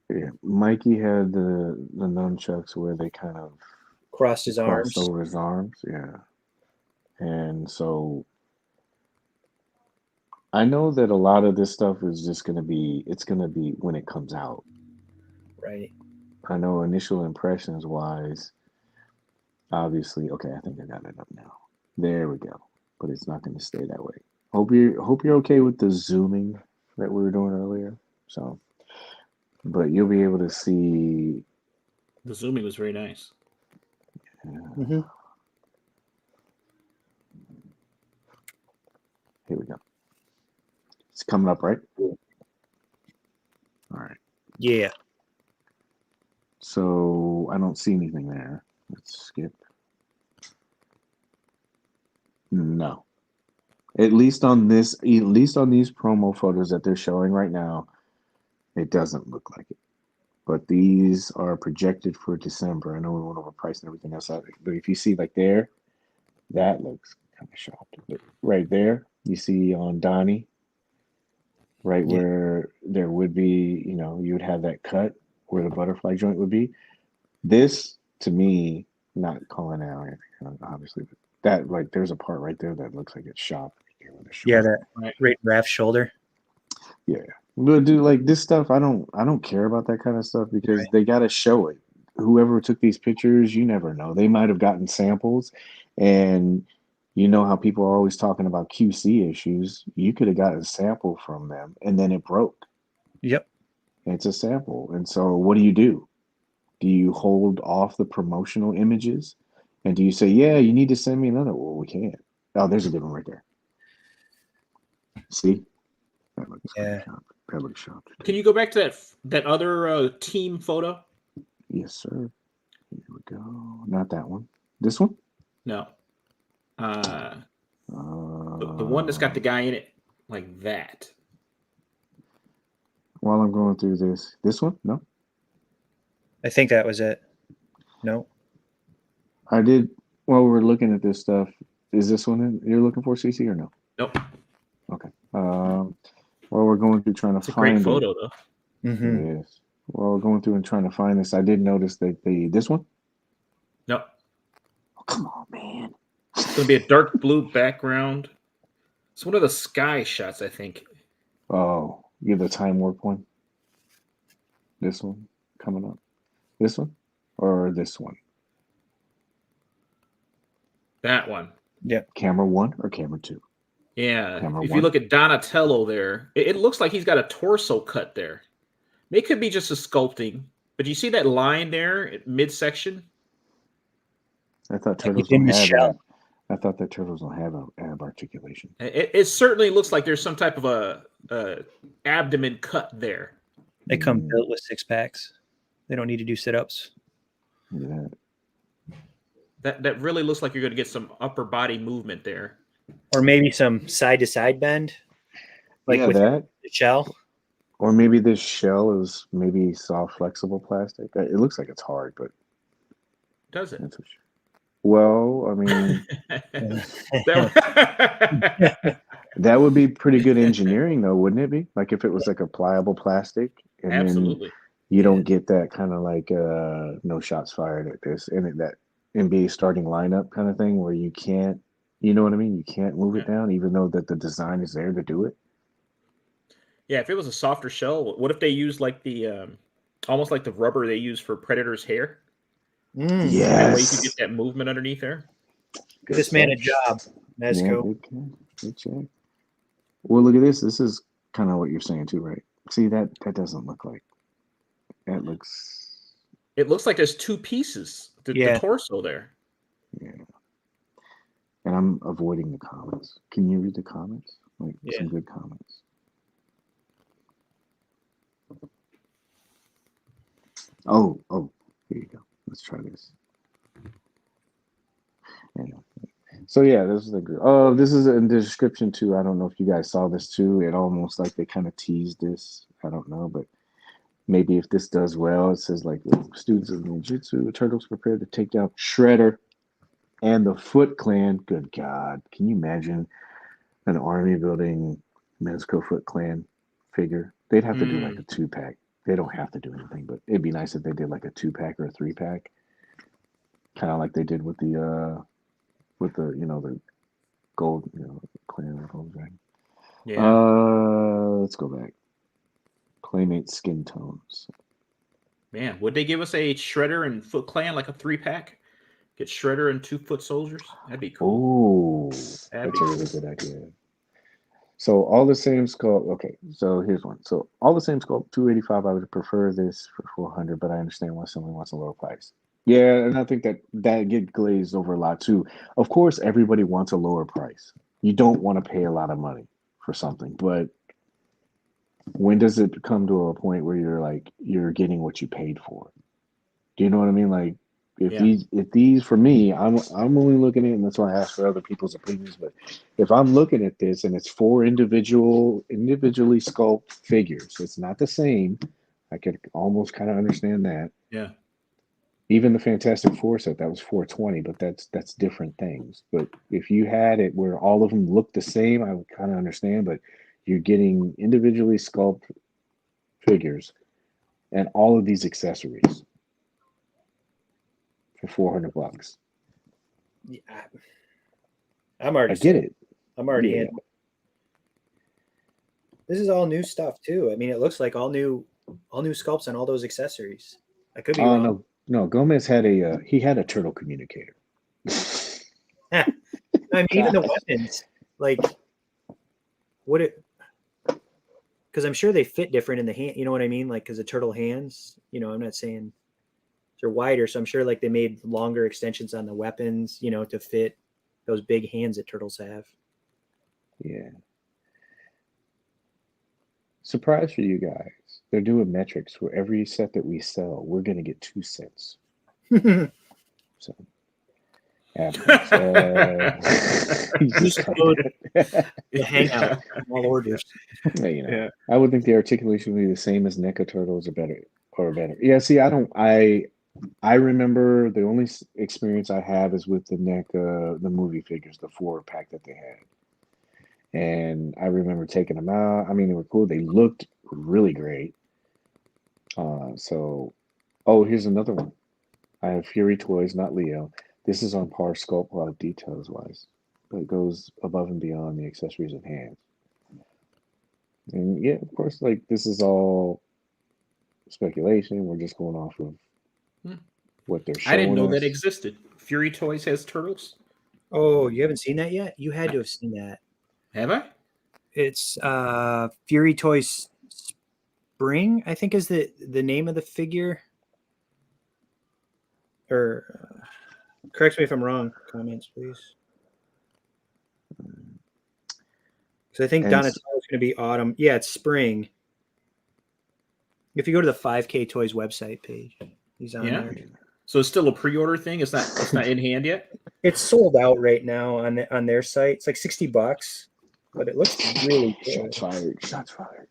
Yeah, Mikey had the nunchucks where they kind of crossed his arms over his arms. Yeah, and so I know that a lot of this stuff is just going to be. It's going to be when it comes out, right? I know initial impressions wise. Obviously, okay. I think I got it up now. There we go. But it's not going to stay that way. Hope you're okay with the zooming that we were doing earlier. So, but you'll be able to see. The zooming was very nice. Yeah. Here we go. It's coming up, right? All right. Yeah. So I don't see anything there. Let's skip. No. At least on these promo photos that they're showing right now, it doesn't look like it. But these are projected for December. I know we went over price and everything else, but if you see like there, that looks kind of sharp. But right there, you see on Donnie, right where there would be, you would have that cut where the butterfly joint would be. This, to me, not calling out anything, obviously, but that, like, there's a part right there that looks like it's shot. Yeah, that right Raph's shoulder. Yeah, but dude, like this stuff, I don't care about that kind of stuff because they got to show it. Whoever took these pictures, you never know. They might have gotten samples, and you know how people are always talking about QC issues. You could have gotten a sample from them, and then it broke. Yep, it's a sample, and so what do? Do you hold off the promotional images, and do you say, "Yeah, you need to send me another"? Well, we can't. Oh, there's a good one right there. See? That looks sharp. Can you go back to that other team photo? Yes, sir. Here we go. Not that one. This one? No. The one that's got the guy in it like that. While I'm going through this one? No. I think that was it. No. I did. While we're looking at this stuff, is this one you're looking for, CC, or no? Nope. Okay. While we're going through trying to find a great photo, though. Mm-hmm. Yes. While we're going through and trying to find this, I did notice that this one. No. Oh, come on, man. It's gonna be a dark blue background. It's one of the sky shots, I think. Oh, you have the time warp one. This one coming up. This one or this one? That one. Yeah. Camera 1 or camera 2? Yeah. Camera if 1. you look at Donatello there, it looks like he's got a torso cut there. It could be just a sculpting, But you see that line there at midsection? I thought Like turtles within don't the have shell. I thought that turtles don't have ab articulation. It certainly looks like there's some type of a abdomen cut there. They come built with 6-packs. They don't need to do sit-ups. Look at that. That really looks like you're going to get some upper body movement there. Or maybe some side-to-side bend. Like Yeah, with that. the shell. Or maybe this shell is maybe soft, flexible plastic. It looks like it's hard, but Does it? that's well, I mean, that would be pretty good engineering, though, wouldn't it be? Like if it was like a pliable plastic, and Absolutely. then you don't get that kind of like no shots fired at this, and that NBA starting lineup kind of thing where you can't, you know what I mean? You can't move it down, even though that the design is there to do it. Yeah, if it was a softer shell, what if they used like the almost like the rubber they use for Predator's hair? That way you could get that movement underneath there. Give this man a job, Mezco. Yeah, good check. Well, look at this. This is kind of what you're saying too, right? See, that doesn't look like. That looks. It looks like there's two pieces. The torso there. Yeah. And I'm avoiding the comments. Can you read the comments? Like some good comments. Oh, here you go. Let's try this. Anyway. So yeah, this is the this is in the description too. I don't know if you guys saw this too. It almost like they kind of teased this. I don't know, but maybe if this does well, it says like students of ninjutsu, turtles prepared to take down Shredder and the Foot Clan. Good God, can you imagine an army building Mezco Foot Clan figure? They'd have to do like a 2-pack. They don't have to do anything, but it'd be nice if they did like a 2-pack or a 3-pack, kind of like they did with the the gold clan or gold dragon. Yeah. Let's go back. Playmate skin tones. Man, would they give us a Shredder and Foot Clan like a 3-pack? Get Shredder and 2 foot soldiers? That'd be cool. Oh, that's a really good idea. So all the same sculpt. Okay, so here's one. So all the same sculpt, $285. I would prefer this for $400, but I understand why someone wants a lower price. Yeah, and I think that get glazed over a lot too. Of course, everybody wants a lower price. You don't want to pay a lot of money for something, but when does it come to a point where you're getting what you paid for? Do you know what I mean? Like if these for me, I'm only looking at it, and that's why I ask for other people's opinions. But if I'm looking at this and it's 4 individually sculpted figures, it's not the same. I could almost kind of understand that. Yeah. Even the Fantastic Four set, that was $420, but that's different things. But if you had it where all of them look the same, I would kind of understand. But you're getting individually sculpted figures and all of these accessories for $400. Yeah, I'm already. I get it. I'm already in. This is all new stuff too. I mean, it looks like all new sculpts on all those accessories. I could be wrong. No, Gomez had a turtle communicator. I mean, even the weapons, like because I'm sure they fit different in the hand. You know what I mean? Like, because the turtle hands. I'm not saying they're wider, so I'm sure like they made longer extensions on the weapons. To fit those big hands that turtles have. Yeah. Surprise for you guys. They're doing metrics for every set that we sell. We're going to get 2 sets. So, Use code Hangout all orders. I would think the articulation would be the same as NECA turtles or better. Yeah, see, I remember the only experience I have is with the NECA, the movie figures, the 4-pack that they had. And I remember taking them out. I mean, they were cool. They looked really great. Here's another one. I have Fury Toys, not Leo. This is on par sculpt details wise, but it goes above and beyond the accessories of hands. And yeah, of course, like this is all speculation. We're just going off of what they're showing. I didn't know us. that existed. Fury Toys has turtles. Oh, you haven't seen that yet? You had to have seen that. Have I? It's Fury Toys Spring, I think is the name of the figure. or correct me if I'm wrong. Comments, please. Because I think Donatello is going to be autumn. Yeah, it's spring. If you go to the 5K Toys website page, he's on there. So it's still a pre-order thing. It's not in hand yet. It's sold out right now on their site. It's like $60, but it looks really good. Shots fired. Shots fired.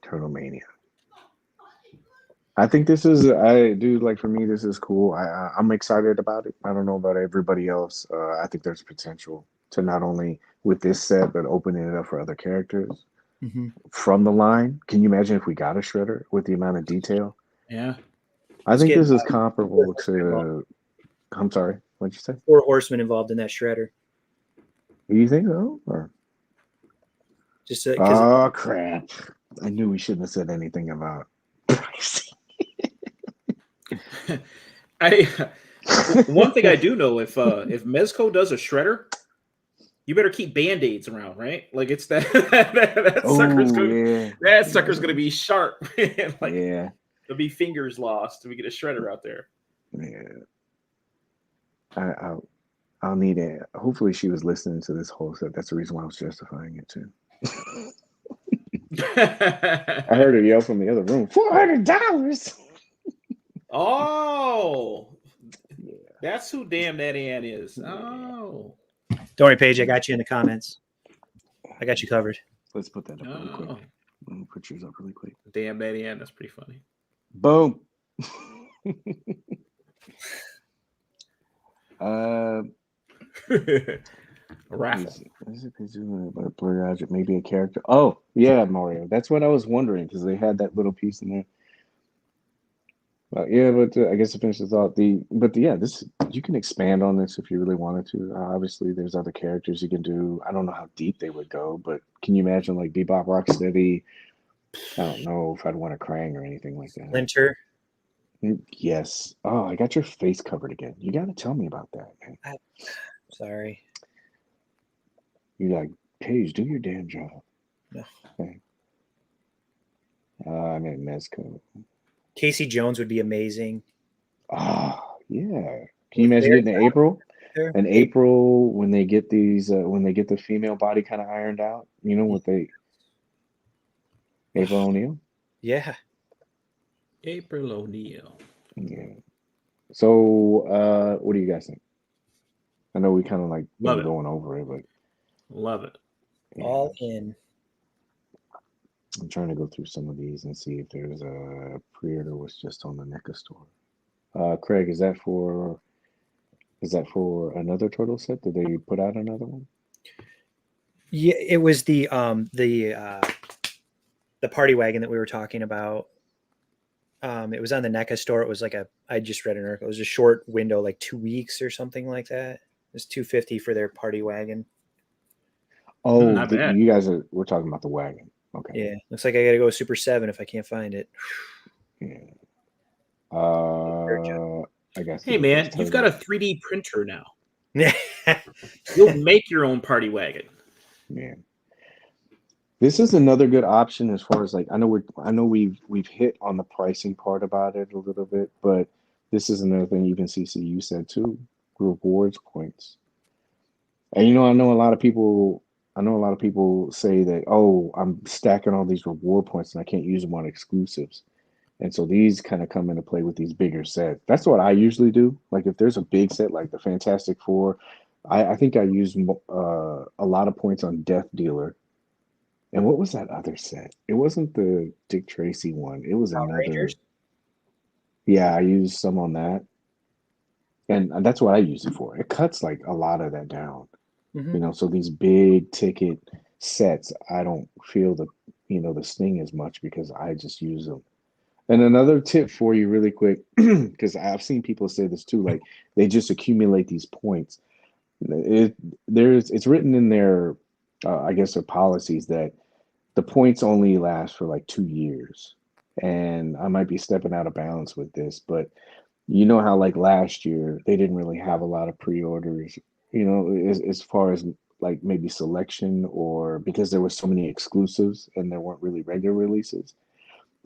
Turtle Mania. I think this is, like, for me, this is cool. I'm excited about it. I don't know about everybody else. I think there's potential to not only with this set, but opening it up for other characters from the line. Can you imagine if we got a Shredder with the amount of detail? Yeah. I think this is comparable to, I'm sorry, what'd you say? 4 Horsemen involved in that Shredder. You think so? Or? Just oh, crap. I knew we shouldn't have said anything about pricing. One thing I do know, if Mezco does a Shredder, you better keep Band-Aids around, right? Like it's that sucker's gonna be sharp. Like, yeah, there'll be fingers lost if we get a Shredder out there. Yeah, I'll need it. Hopefully, she was listening to this whole set. That's the reason why I was justifying it too. I heard her yell from the other room. $400. Oh, yeah. That's who damn that Ann is. Oh, don't worry, Paige. I got you in the comments. I got you covered. Let's put that up really quick. Let me put yours up really quick. Damn that Ann. That's pretty funny. Boom. A raffle. Maybe a character. Oh, yeah, Mario. That's what I was wondering because they had that little piece in there. I guess to finish the thought, this you can expand on this if you really wanted to. Obviously, there's other characters you can do. I don't know how deep they would go, but can you imagine like Bebop, Rocksteady? I don't know if I'd want a Krang or anything like that. Splinter. Yes. Oh, I got your face covered again. You got to tell me about that, man. Sorry. You're like, Paige, do your damn job. No. Okay. I mean, Mezco. Casey Jones would be amazing. Oh, yeah. Can you imagine getting in April? In April, when they get these, when they get the female body kind of ironed out, you know what they? April O'Neil. Yeah. April O'Neil. Yeah. So, what do you guys think? I know we kind of like going over it, but love it. Yeah. All in. I'm trying to go through some of these and see if there's a pre-order was just on the NECA store. Craig, is that for another turtle set? Did they put out another one? Yeah, it was the party wagon that we were talking about. It was on the NECA store. It was like I just read an article. It was a short window, like 2 weeks or something like that. It was $250 for their party wagon. Oh, you guys we're talking about the wagon. Okay. Yeah, looks like I got to go Super 7 if I can't find it. Yeah. I guess. Hey man, you've got a 3D printer now. You'll make your own party wagon. Yeah. This is another good option as far as like I know we've hit on the pricing part about it a little bit, but this is another thing even CCU said too, rewards points. And I know a lot of people say that, oh, I'm stacking all these reward points and I can't use them on exclusives. And so these kind of come into play with these bigger sets. That's what I usually do. Like if there's a big set like the Fantastic Four, I think I use a lot of points on Death Dealer. And what was that other set? It wasn't the Dick Tracy one. It was another. Rangers? Yeah, I used some on that. And that's what I use it for. It cuts like a lot of that down. Mm-hmm. So these big ticket sets, I don't feel the sting as much because I just use them. And another tip for you really quick, because I've seen people say this too, like they just accumulate these points. It's written in their, I guess, their policies that the points only last for like 2 years. And I might be stepping out of bounds with this, but you know how like last year they didn't really have a lot of pre-orders, as far as like maybe selection or because there were so many exclusives and there weren't really regular releases.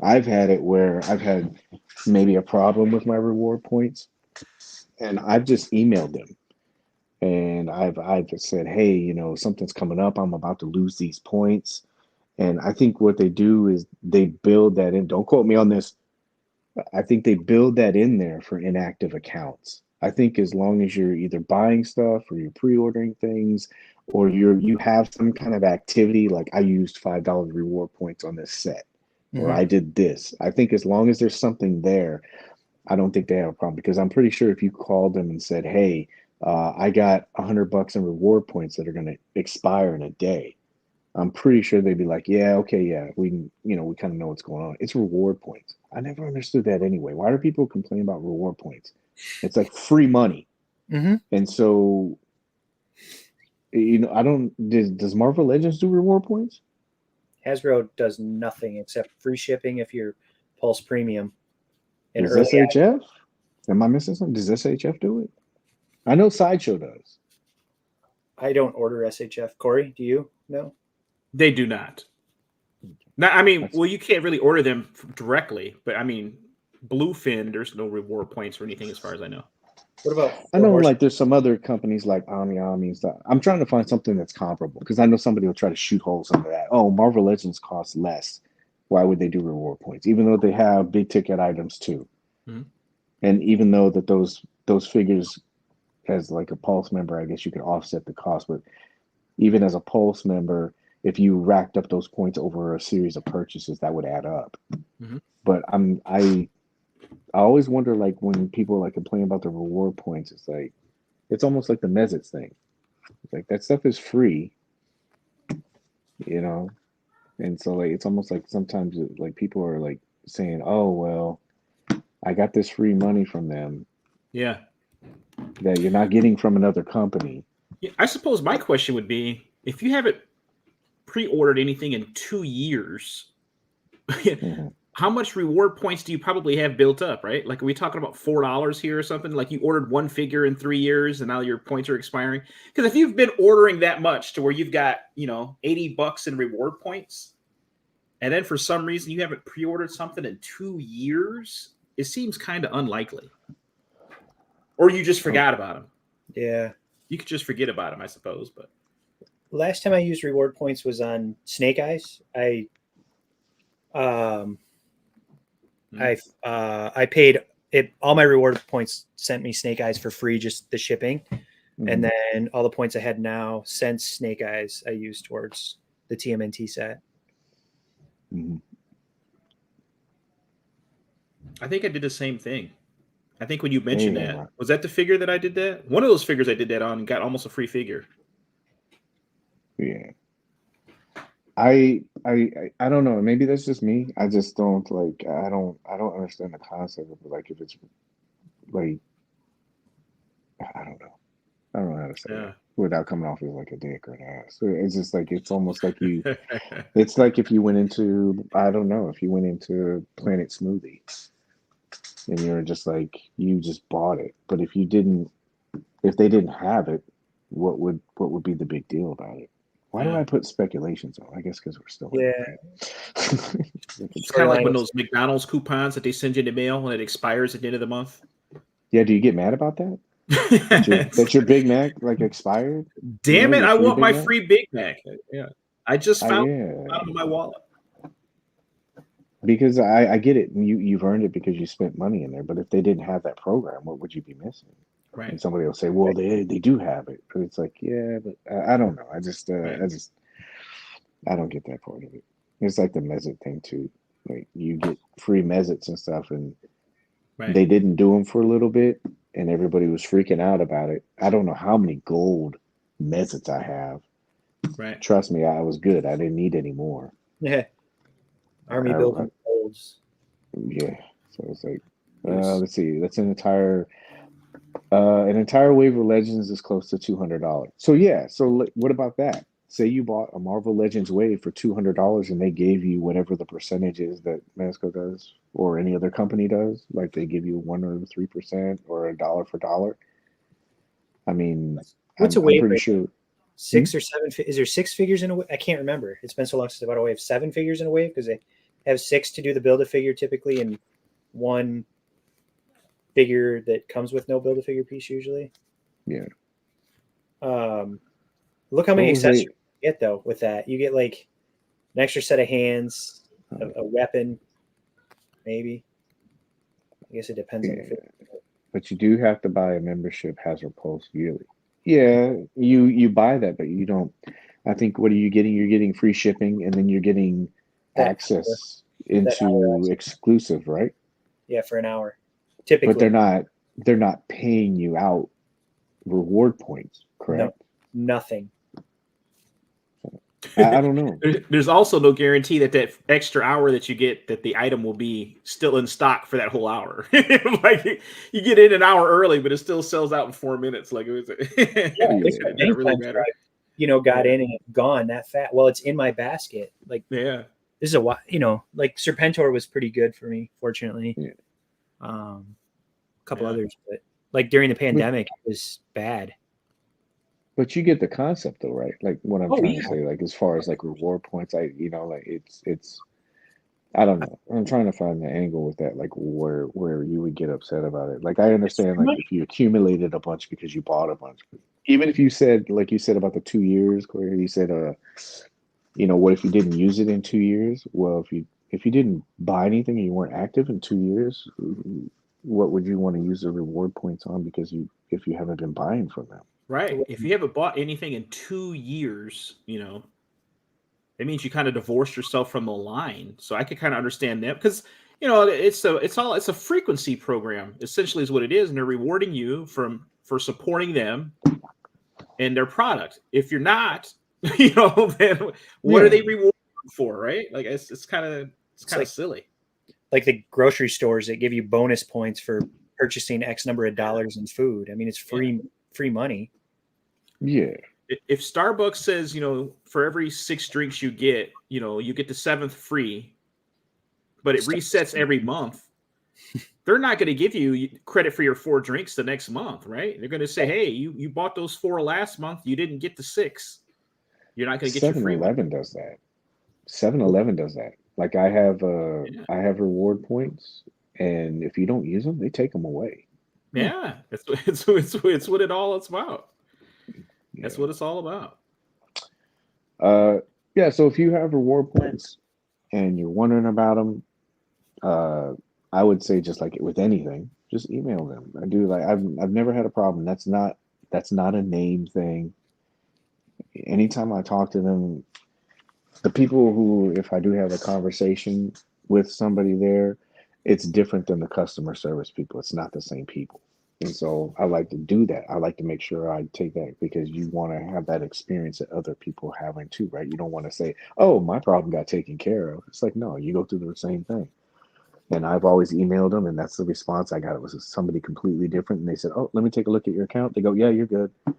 I've had it where I've had maybe a problem with my reward points, and I've just emailed them, and I've just said, hey, something's coming up. I'm about to lose these points, and I think what they do is they build that in. Don't quote me on this. I think they build that in there for inactive accounts. I think as long as you're either buying stuff or you're pre-ordering things or you have some kind of activity, like I used $5 reward points on this set, or I did this. I think as long as there's something there, I don't think they have a problem, because I'm pretty sure if you called them and said, hey, I got $100 in reward points that are going to expire in a day, I'm pretty sure they'd be like, yeah, okay, yeah, we kind of know what's going on. It's reward points. I never understood that anyway. Why do people complain about reward points? It's like free money. And so, I don't, does Marvel Legends do reward points? Hasbro does nothing except free shipping if you're Pulse Premium. And does SHF? Am I missing something? Does SHF do it? I know Sideshow does. I don't order SHF. Cory, do you? No? They do not. Now, I mean, well, you can't really order them directly, but I mean, Bluefin, there's no reward points or anything as far as I know. What about? I know, like, there's some other companies like Ami and stuff. I'm trying to find something that's comparable, because I know somebody will try to shoot holes into that. Oh, Marvel Legends costs less. Why would they do reward points? Even though they have big ticket items too. And even though that those figures, as like a Pulse member, I guess you could offset the cost. But even as a Pulse member, if you racked up those points over a series of purchases, that would add up. But I always wonder, like, when people like complain about the reward points, it's almost like the Mezco thing. It's like that stuff is free, and so like it's almost like sometimes like people are like saying, oh well, I got this free money from them. Yeah. That you're not getting from another company. Yeah, I suppose my question would be, if you haven't pre-ordered anything in 2 years, how much reward points do you probably have built up, right? Like, are we talking about $4 here or something? Like, you ordered one figure in 3 years and now your points are expiring? Because if you've been ordering that much to where you've got, $80 in reward points, and then for some reason you haven't pre-ordered something in 2 years, it seems kind of unlikely. Or you just forgot about them. Yeah. You could just forget about them, I suppose. But last time I used reward points was on Snake Eyes. I paid it. All my reward points sent me Snake Eyes for free, just the shipping. And then all the points I had now since Snake Eyes, I used towards the TMNT set. I think I did the same thing. I think when you mentioned that, was that the figure that I did that? One of those figures I did that on and got almost a free figure. Yeah. I don't know. Maybe that's just me. I just don't like. I don't understand the concept of, like, if it's like, I don't know. I don't know how to say it without coming off as like a dick or an ass. So it's just like, it's almost like you. It's like if you went into, I don't know, if you went into Planet Smoothie and you're just like, you just bought it, but if they didn't have it, what would be the big deal about it? Why do I put speculations on? I guess because we're still It's kind of like when those McDonald's coupons that they send you in the mail and it expires at the end of the month. Yeah, do you get mad about that? that your Big Mac like expired? Damn it! I want my free Big Mac. Yeah, I just found it out of my wallet. Because I get it. You've earned it because you spent money in there. But if they didn't have that program, what would you be missing? Right. And somebody will say, well, they do have it. But it's like, yeah, but I don't know. I don't get that part of it. It's like the Mezco thing too. Like, you get free Mezco's and stuff, and they didn't do them for a little bit, and everybody was freaking out about it. I don't know how many gold Mezco's I have. Right. Trust me, I was good. I didn't need any more. Yeah. Army building golds. Yeah. So it's like, let's see. That's an entire wave of Legends is close to $200. So yeah. So what about that? Say you bought a Marvel Legends wave for $200 and they gave you whatever the percentage is that Mezco does or any other company does, like they give you 1 or 3% or $1 for $1. I mean, what's I'm a wave? pretty sure 6 or 7. Is there 6 figures in a wave? I can't remember. It's been so long since I bought a wave. 7 figures in a wave because have 6 to do the Build-A-Figure typically, and 1 figure that comes with no Build-A-Figure piece usually. Yeah. Look how many accessories you get though with that. You get like an extra set of hands, a weapon, maybe. I guess it depends on the figure. But you do have to buy a membership Hazard Pulse yearly. Yeah, you buy that, but you don't. I think what are you getting? You're getting free shipping, and then you're getting access into exclusive, right? Yeah, for an hour, typically. But they're not paying you out reward points, correct? No, nothing. I don't know. There's also no guarantee that extra hour that you get, that the item will be still in stock for that whole hour. Like you get in an hour early, but it still sells out in 4 minutes. Like it was. It really matter. Got in and it's gone that fast. Well, it's in my basket. Like, yeah, this is like Serpentor was pretty good for me, fortunately. Yeah. A couple others, but like during the pandemic, it was bad. But you get the concept though, right? Like what I'm trying to say, like as far as like reward points, like it's I don't know. I'm trying to find the angle with that, like where you would get upset about it. Like I understand like if you accumulated a bunch because you bought a bunch. Even if you said, like you said about the 2 years, Cory, you said what if you didn't use it in 2 years? Well, if you didn't buy anything and you weren't active in 2 years, what would you want to use the reward points on if you haven't been buying from them? Right. If you haven't bought anything in 2 years, that means you kind of divorced yourself from the line. So I could kind of understand that because, it's a frequency program essentially is what it is. And they're rewarding you for supporting them and their product. If you're not, then what are they rewarding for? Right. Like it's kind of silly. Like the grocery stores that give you bonus points for purchasing X number of dollars in food. I mean, it's free money. Yeah. If Starbucks says, for every 6 drinks you get, you get the 7th free, but it resets every month, they're not going to give you credit for your 4 drinks the next month, right? They're going to say, hey, you bought those 4 last month. You didn't get the 6. You're not going to get your free 7-Eleven does that. 7-Eleven does that. Like I have reward points, and if you don't use them, they take them away. Yeah, it's what it all is about. That's what it's all about. So if you have reward points and you're wondering about them, I would say just like with anything, just email them. I do like I've never had a problem. That's not a name thing. Anytime I talk to them, the people who, if I do have a conversation with somebody there, it's different than the customer service people. It's not the same people. And so I like to do that. I like to make sure I take that because you want to have that experience that other people are having too, right? You don't want to say, oh, my problem got taken care of. It's like, no, you go through the same thing. And I've always emailed them, and that's the response I got. It was somebody completely different. And they said, oh, let me take a look at your account. They go, yeah, you're good. And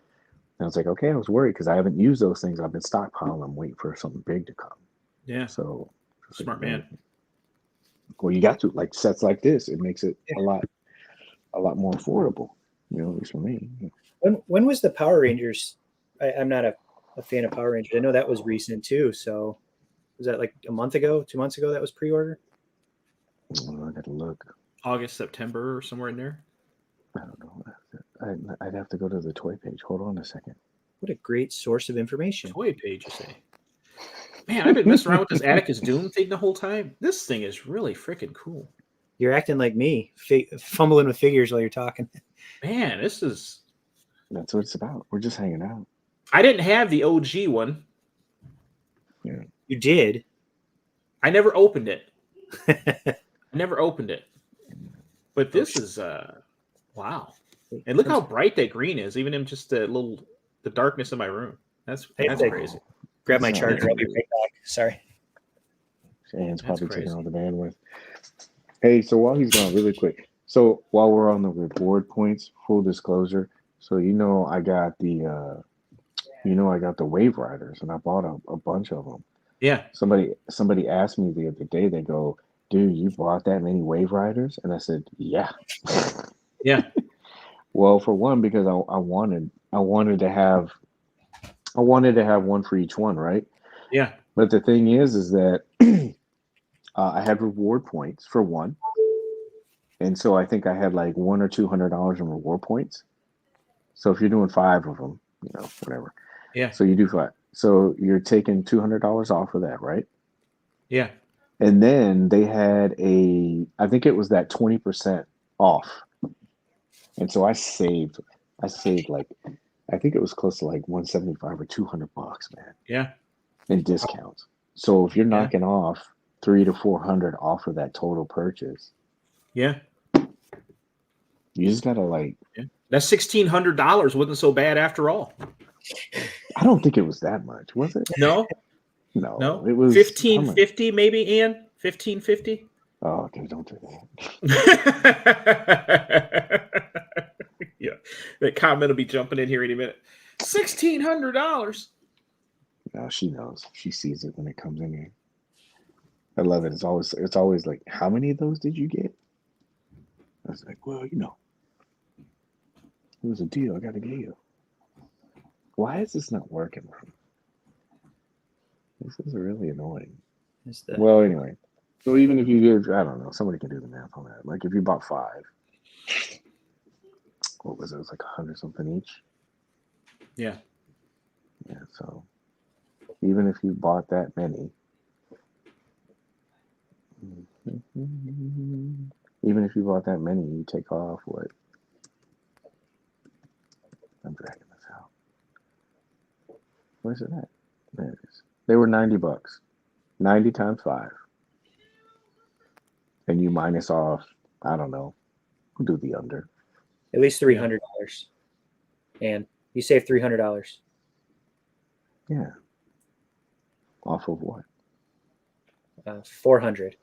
I was like, okay, I was worried because I haven't used those things. I've been stockpiling them, waiting for something big to come. Yeah. So smart man. Well, you got to, like sets like this. It makes it a lot more affordable, at least for me. When was the Power Rangers? I'm not a fan of Power Rangers. I know that was recent too. So was that like a month ago, 2 months ago that was pre-order? I got to look. August, September, or somewhere in there. I don't know. I'd have to go to the Toy Page. Hold on a second. What a great source of information. Toy Page, you say? Man, I've been messing around with this Atticus Doom thing the whole time. This thing is really freaking cool. You're acting like me, fumbling with figures while you're talking. Man, that's what it's about. We're just hanging out. I didn't have the OG one. Yeah. You did? I never opened it. But this is wow. And look how bright that green is, even in just the darkness of my room. That's crazy. Grab my charger. I'll be right back. Sorry. Shannon's probably taking all the bandwidth. Hey, so while he's gone, really quick. So while we're on the reward points, full disclosure. So I got the Wave Riders, and I bought a bunch of them. Yeah. Somebody asked me the other day. They go, "Dude, you bought that many Wave Riders?" And I said, "Yeah." Yeah. Well, for one, because I wanted to have one for each one, right? Yeah. But the thing is that I had reward points for one, and so I think I had like $100 or $200 in reward points. So if you're doing 5 of them, whatever. Yeah. So you do 5. So you're taking $200 off of that, right? Yeah. And then they had I think it was that 20% off. And so I saved like, I think it was close to like 175 or $200, man, Yeah. in discounts. So if you're Yeah. knocking off 300 to 400 off of that total purchase, Yeah. you just gotta like. Yeah. That $1,600 wasn't so bad after all. I don't think it was that much, was it? No. No, it was $1,550 maybe, Ian. $1,550. Oh, okay, don't do that. Yeah, that comment will be jumping in here any minute. $1,600. No, she knows. She sees it when it comes in here. I love it. It's always like, how many of those did you get? I was like, well, it was a deal. I got to get you. Why is this not working? This is really annoying. Well, anyway. So even if you did, I don't know, somebody can do the math on that. Like if you bought 5, what was it? It was like 100 something each. Yeah. Yeah. So even if you bought that many, you take off what? I'm dragging this out. Where's it at? There it is. They were $90. 90 times 5. And you minus off, I don't know, we'll do the under. At least $300. And you save $300. Yeah. Off of what? 400.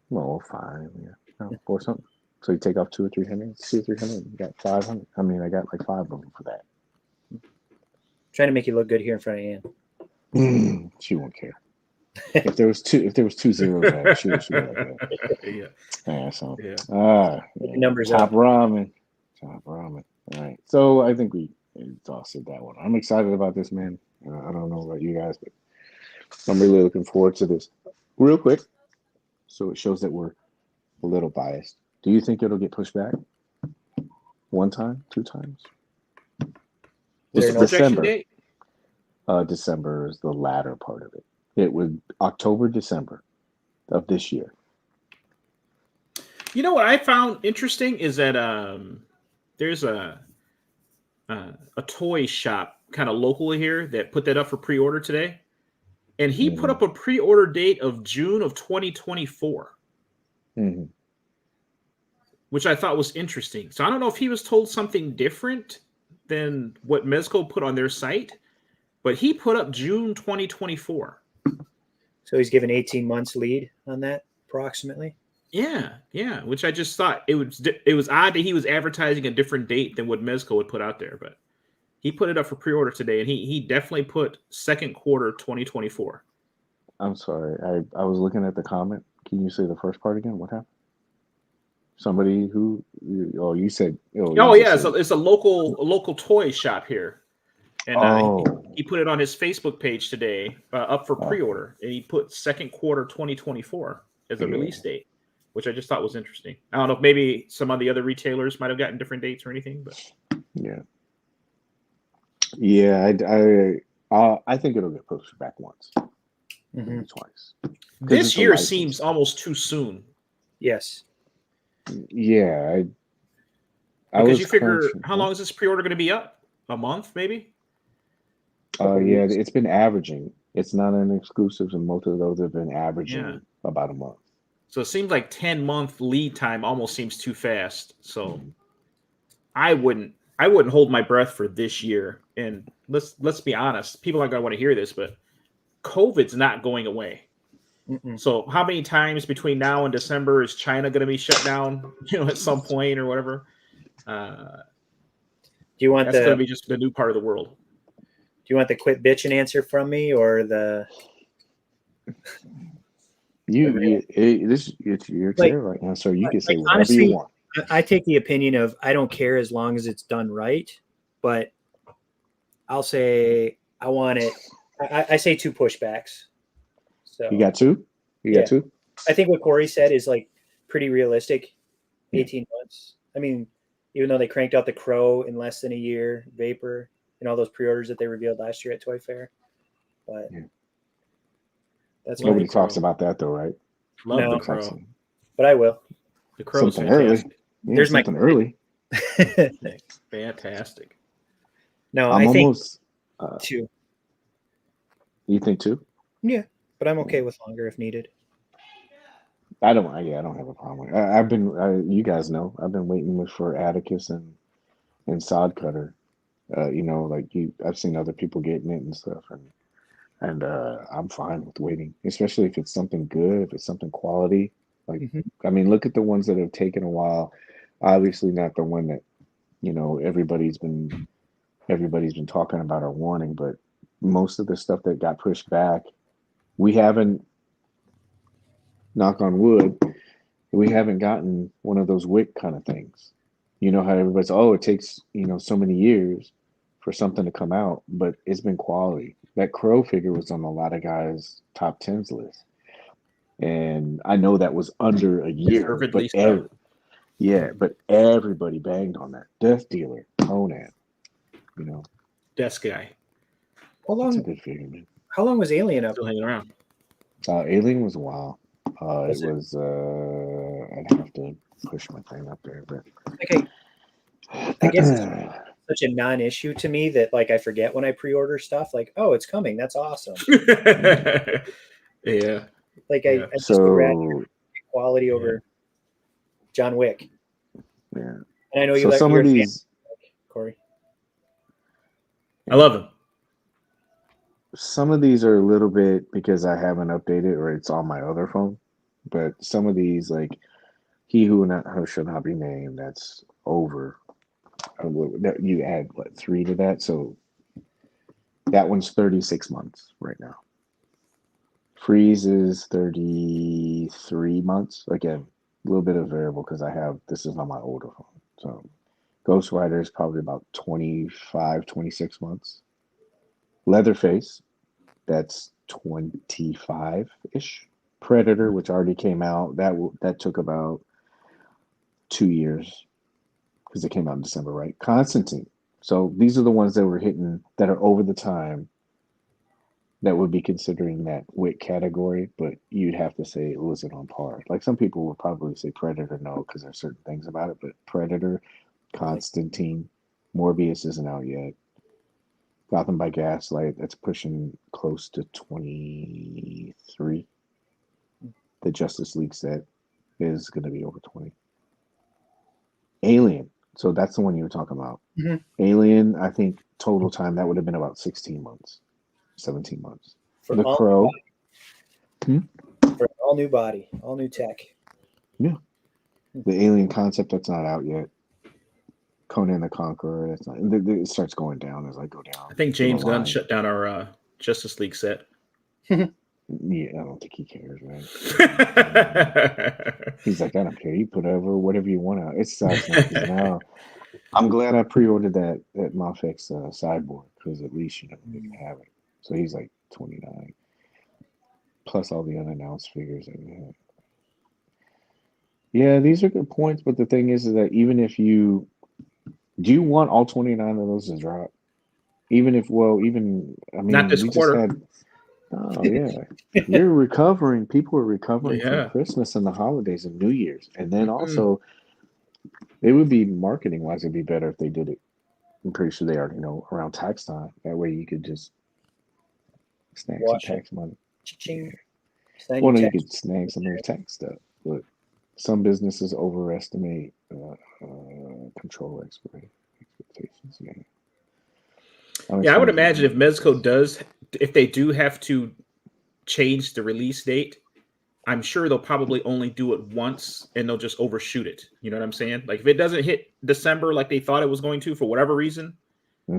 Well, 5, yeah. Or something. So you take off 200 or 300, 200 or 300, you got 500. I mean, I got like 5 of them for that. Trying to make you look good here in front of Ann. She won't care. If there was 2 zeros there, she would like that. Yeah. Yeah. So Numbers top up. ramen. All right. So I think we exhausted that one. I'm excited about this, man. I don't know about you guys, but I'm really looking forward to this. Real quick, so it shows that we're a little biased. Do you think it'll get pushed back? 1 time, 2 times? What's the projection date? December is the latter part of it. It would October, December of this year. You know what I found interesting is that there's a toy shop kind of locally here that put that up for pre-order today, and he put up a pre-order date of June of 2024, which I thought was interesting. So I don't know if he was told something different than what Mezco put on their site, but he put up June 2024. So he's given 18 months lead on that, approximately. Yeah, which I just thought it was odd that he was advertising a different date than what Mezco would put out there, but he put it up for pre-order today, and he definitely put second quarter 2024. I'm sorry, I was looking at the comment. Can you say the first part again? What happened? Somebody who? Oh, you said. It's a local toy shop here, and he put it on his Facebook page today, up for pre-order, and he put second quarter 2024 as a release date, which I just thought was interesting. I don't know if maybe some of the other retailers might have gotten different dates or anything, but I think it'll get pushed back once, maybe twice. This year seems almost too soon. Yes. Yeah, because you figure, how long is this pre-order going to be up? A month, maybe? It's been averaging. It's not an exclusive, and most of those have been averaging about a month. So it seems like 10-month lead time almost seems too fast. So I wouldn't hold my breath for this year. And let's be honest, people aren't going to want to hear this, but COVID's not going away. So how many times between now and December is China going to be shut down, at some point or whatever? Do you want that's going to be just the new part of the world? Do you want the quit bitching answer from me, or the it's your chair right now, so you can say whatever honestly, you want. I take the opinion of I don't care as long as it's done right, but I'll say I want it. I say 2 pushbacks. So you got 2? You got two? I think what Cory said is like pretty realistic. 18 months. I mean, even though they cranked out the Crow in less than a year, Vapor, and all those pre-orders that they revealed last year at Toy Fair, but that's nobody talks about that though, right? Love the Crow, but I will. The Crow's something fantastic. early. Yeah, there's something early. Fantastic. No, I'm I almost think 2. You think 2? Yeah, but I'm okay with longer if needed. I don't have a problem. I've been, you guys know, I've been waiting for Atticus and Sod Cutter. I've seen other people getting it and stuff, and I'm fine with waiting, especially if it's something good, if it's something quality. Like, I mean, look at the ones that have taken a while. Obviously, not the one that everybody's been talking about or wanting, but most of the stuff that got pushed back, we haven't. Knock on wood, we haven't gotten one of those WIC kind of things. You know how everybody's, it takes, so many years for something to come out, but it's been quality. That Crow figure was on a lot of guys' top 10s list. And I know that was under a year, but everybody banged on that. Death Dealer, Conan, Desk Guy. That's a good figure, man. How long was Alien up? Still hanging around. Alien was a while. It was I'd have to push my thing up there, but I guess it's such a non-issue to me that like I forget when I pre-order stuff. Like, oh, it's coming. That's awesome. Yeah. Like I just would rather quality over John Wick. Yeah. And I know you like some of these, Cory. I love them. Some of these are a little bit because I haven't updated or it's on my other phone. But some of these, like He Who Shall Not Be Named, that's over. You add 3 to that, so that one's 36 months right now. Freeze is 33 months. Again, a little bit of variable because this is on my older phone. So Ghost Rider is probably about 25, 26 months. Leatherface, that's 25-ish. Predator, which already came out, that took about 2 years because it came out in December, right? Constantine. So these are the ones that were hitting that are over the time that would be considering that WIC category, but you'd have to say, was it on par? Like some people would probably say Predator, no, because there's certain things about it, but Predator, Constantine, Morbius isn't out yet. Gotham by Gaslight, that's pushing close to 23. The Justice League set is going to be over 20. Alien, so that's the one you were talking about. Alien, I think total time that would have been about 16 months, 17 months. For the Crow. For an all new body, all new tech. Yeah. The Alien concept, that's not out yet. Conan the Conqueror, that's not. It starts going down as I go down. I think James Gunn shut down our Justice League set. Yeah, I don't think he cares, man. He's like, I don't care. You put whatever you want out. It sucks now. I'm glad I pre-ordered that Mafex sideboard because at least they can have it. So he's like 29, plus all the unannounced figures that we have. Yeah, these are good points, but the thing is that even if do you want all 29 of those to drop? Not this quarter. Oh yeah, you're recovering. People are recovering from Christmas and the holidays and New Year's, and then also it would be marketing wise, it'd be better if they did it. I'm pretty sure they already know around tax time. That way you could just snag some tax money. Well, no, you could snag some of the tax stuff, but some businesses overestimate control expectations. Yeah, I would imagine if Mezco if they do have to change the release date, I'm sure they'll probably only do it once and they'll just overshoot it. You know what I'm saying? Like if it doesn't hit December like they thought it was going to for whatever reason,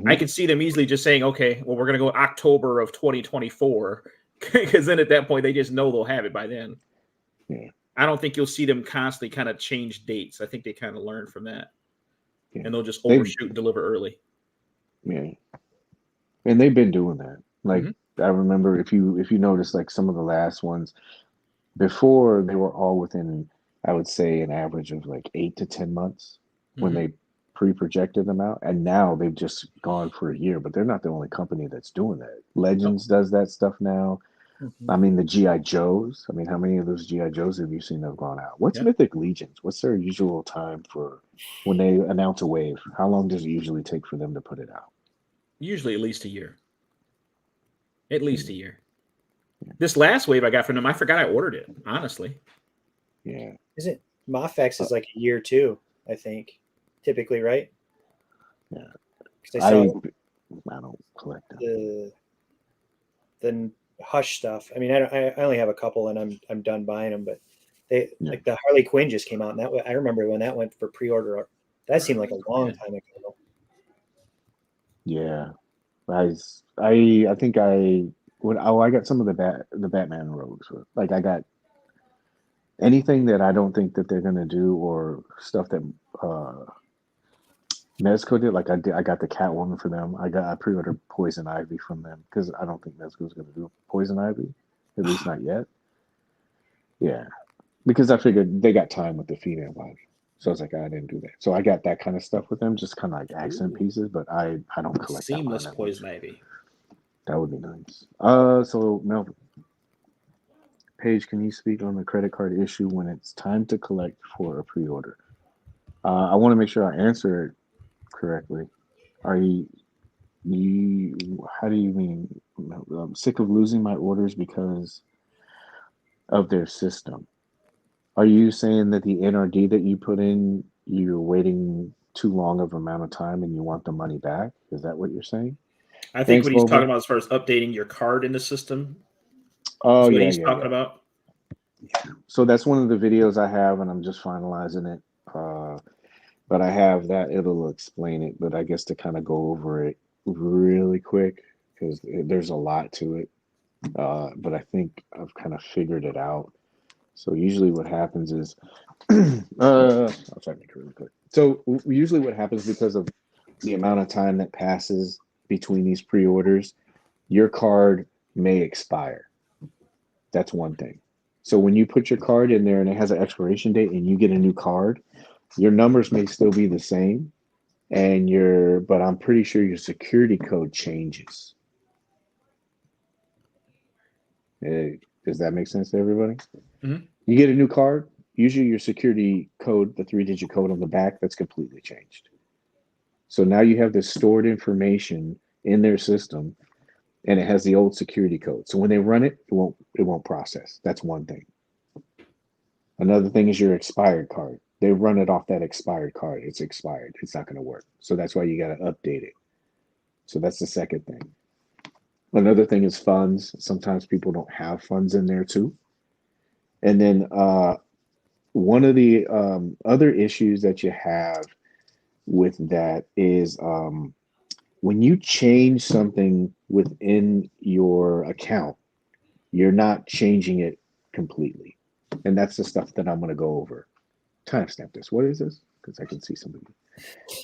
I could see them easily just saying, okay, well, we're going to go October of 2024 because then at that point they just know they'll have it by then. Yeah. I don't think you'll see them constantly kind of change dates. I think they kind of learn from that. Yeah. And they'll just overshoot and deliver early. Yeah. And they've been doing that. Like I remember if you notice like some of the last ones, before they were all within, I would say, an average of like 8 to 10 months when they pre-projected them out, and now they've just gone for a year. But they're not the only company that's doing that. Legends does that stuff now. I mean, the GI Joes. I mean, how many of those GI Joes have you seen that have gone out? What's Mythic Legions? What's their usual time for when they announce a wave? How long does it usually take for them to put it out? Usually at least a year. At least a year. This last wave I got from them, I forgot I ordered it, honestly. Yeah. Is it Mafex is like a year too, I think, typically, right? Yeah. I don't collect them. The Hush stuff. I mean, I only have a couple, and I'm done buying them. But they like the Harley Quinn just came out, and that I remember when that went for pre-order. That seemed like a long time ago. Yeah, I think I got some of the Batman rogues. Like I got anything that I don't think that they're gonna do, or stuff that Mezco did. Like I got the Catwoman for them. I pre-ordered Poison Ivy from them because I don't think Mezco's gonna do Poison Ivy, at least not yet. Yeah, because I figured they got time with the female body. So I was like, I didn't do that. So I got that kind of stuff with them, just kind of like accent pieces, but I don't collect seamless that Poison Ivy. That would be nice. So Melvin, Paige, can you speak on the credit card issue when it's time to collect for a pre-order? I want to make sure I answer it correctly. Are you? How do you mean? I'm sick of losing my orders because of their system. Are you saying that the NRD that you put in, you're waiting too long of amount of time and you want the money back? Is that what you're saying? I think what he's talking about as far as updating your card in the system. Oh, what he's talking about. So that's one of the videos I have, and I'm just finalizing it. But I have that; it'll explain it. But I guess to kind of go over it really quick because there's a lot to it. But I think I've kind of figured it out. So usually what happens is, I'll try to make it really quick. So usually what happens because of the amount of time that passes between these pre-orders, your card may expire. That's one thing. So when you put your card in there and it has an expiration date and you get a new card, your numbers may still be the same, but I'm pretty sure your security code changes. Does that make sense to everybody? Mm-hmm. You get a new card, usually your security code, the 3-digit code on the back, that's completely changed. So now you have this stored information in their system, and it has the old security code. So when they run it, it won't process. That's one thing. Another thing is your expired card. They run it off that expired card. It's expired. It's not going to work. So that's why you got to update it. So that's the second thing. Another thing is funds. Sometimes people don't have funds in there too. And then one of the other issues that you have with that is when you change something within your account, you're not changing it completely. And that's the stuff that I'm going to go over. Timestamp this. What is this? Because I can see somebody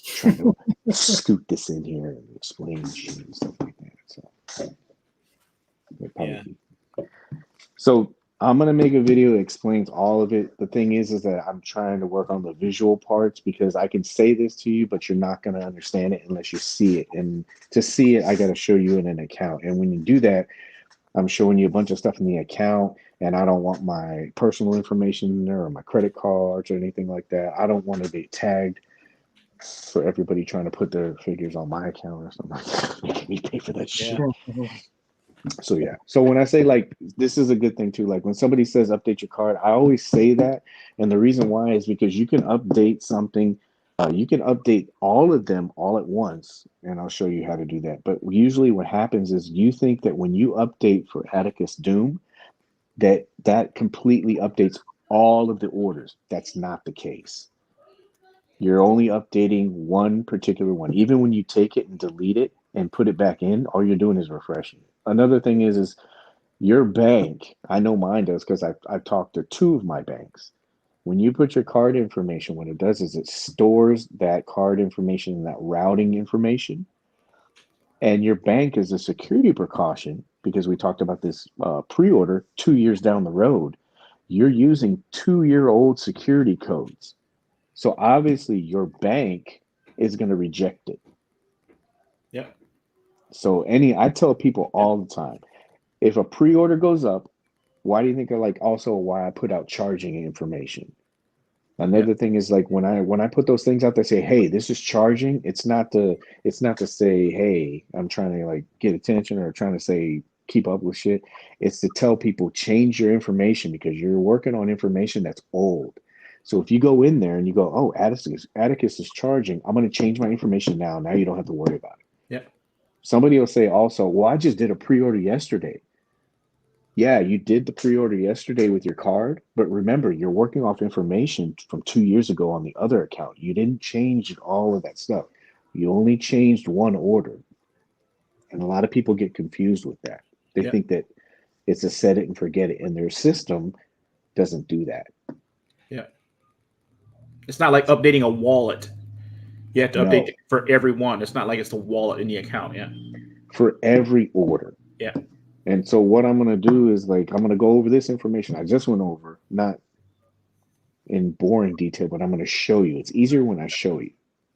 trying to scoot this in here and explain shit and stuff like that. So I'm going to make a video that explains all of it. The thing is that I'm trying to work on the visual parts because I can say this to you, but you're not going to understand it unless you see it. And to see it, I got to show you in an account. And when you do that, I'm showing you a bunch of stuff in the account, and I don't want my personal information in there or my credit cards or anything like that. I don't want to be tagged for everybody trying to put their figures on my account or something like that. Making me pay for that shit. So yeah. So when I say like this is a good thing too, like when somebody says update your card, I always say that, and the reason why is because you can update something. You can update all of them all at once, and I'll show you how to do that. But usually what happens is you think that when you update for Atticus Doom, that completely updates all of the orders. That's not the case. You're only updating one particular one. Even when you take it and delete it and put it back in, all you're doing is refreshing it. Another thing is your bank, I know mine does because I've talked to 2 of my banks. When you put your card information, what it does is it stores that card information and that routing information. And your bank is a security precaution because we talked about this pre-order 2 years down the road. you're using 2-year-old security codes. So obviously your bank is going to reject it. Yeah. So I tell people all the time, if a pre-order goes up, why do you think also why I put out charging information? Another thing is like when I put those things out, they say, hey, this is charging. It's not to say, hey, I'm trying to like get attention or trying to say keep up with shit. It's to tell people change your information because you're working on information that's old. So if you go in there and you go, oh, Atticus is charging, I'm going to change my information now. Now you don't have to worry about it. Yeah. Somebody will say also, well, I just did a pre-order yesterday. Yeah, you did the pre-order yesterday with your card, but remember, you're working off information from 2 years ago on the other account. You didn't change all of that stuff. You only changed one order. And a lot of people get confused with that. They think that it's a set it and forget it, and their system doesn't do that. Yeah. It's not like updating a wallet. You have to update it for everyone. It's not like it's the wallet in the account. Yeah. For every order. Yeah. And so what I'm going to do is I'm going to go over this information I just went over, not in boring detail, but I'm going to show you. It's easier when I show you,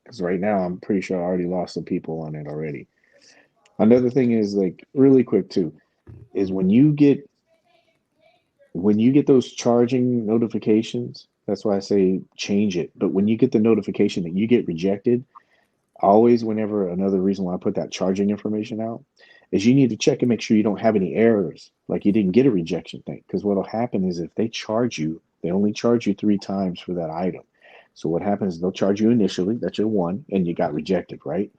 because right now I'm pretty sure I already lost some people on it already. Another thing is really quick too, is when you get those charging notifications, that's why I say change it. But when you get the notification that you get rejected, always whenever another reason why I put that charging information out is you need to check and make sure you don't have any errors, like you didn't get a rejection thing. Because what'll happen is if they charge you, they only charge you 3 times for that item. So what happens is they'll charge you initially, that's your one, and you got rejected, right?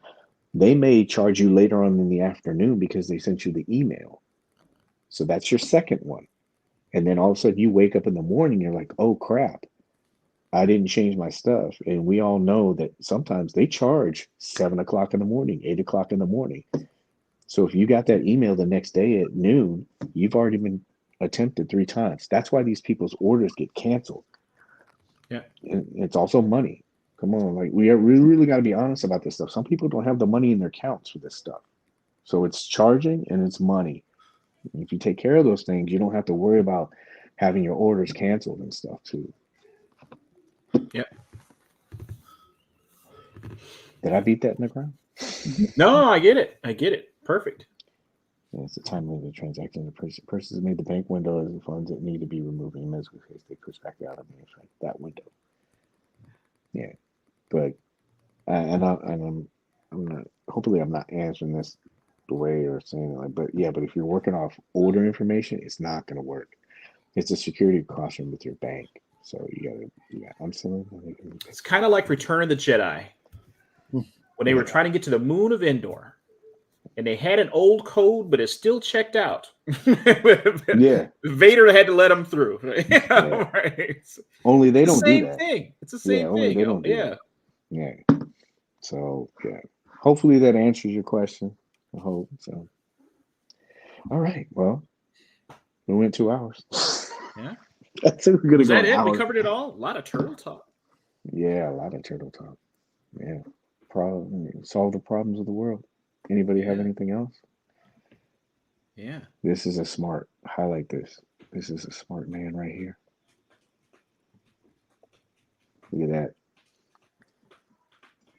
They may charge you later on in the afternoon because they sent you the email. So that's your second one. And then all of a sudden you wake up in the morning, you're like, oh crap, I didn't change my stuff. And we all know that sometimes they charge 7 o'clock in the morning, 8 o'clock in the morning. So if you got that email the next day at noon, you've already been attempted 3 times. That's why these people's orders get canceled. Yeah. And it's also money. Come on, we really got to be honest about this stuff. Some people don't have the money in their accounts for this stuff. So it's charging and it's money. If you take care of those things, you don't have to worry about having your orders canceled and stuff too. Yeah. Did I beat that in the ground? No, I get it. Perfect. Yeah, it's a time limit transaction. The persons made the bank window as the funds that need to be removed in Mezco case. They push back out of that window. Yeah, but I'm not. Hopefully, I'm not answering this the way or saying it but if you're working off older information, it's not going to work. It's a security caution with your bank. So I'm saying it's kind of like Return of the Jedi when they were trying to get to the moon of Endor. And they had an old code, but it's still checked out. Yeah. Vader had to let them through. Yeah. Right. Only they don't do that. Thing. It's the same thing. They don't do that. Yeah. So, hopefully that answers your question. I hope so. All right. Well, we went 2 hours. Yeah. I think we're going to go Is that an it? hour. We covered it all? A lot of turtle talk. Yeah, a lot of turtle talk. Yeah. Solve the problems of the world. Anybody have anything else? Yeah. This is highlight this. This is a smart man right here. Look at that.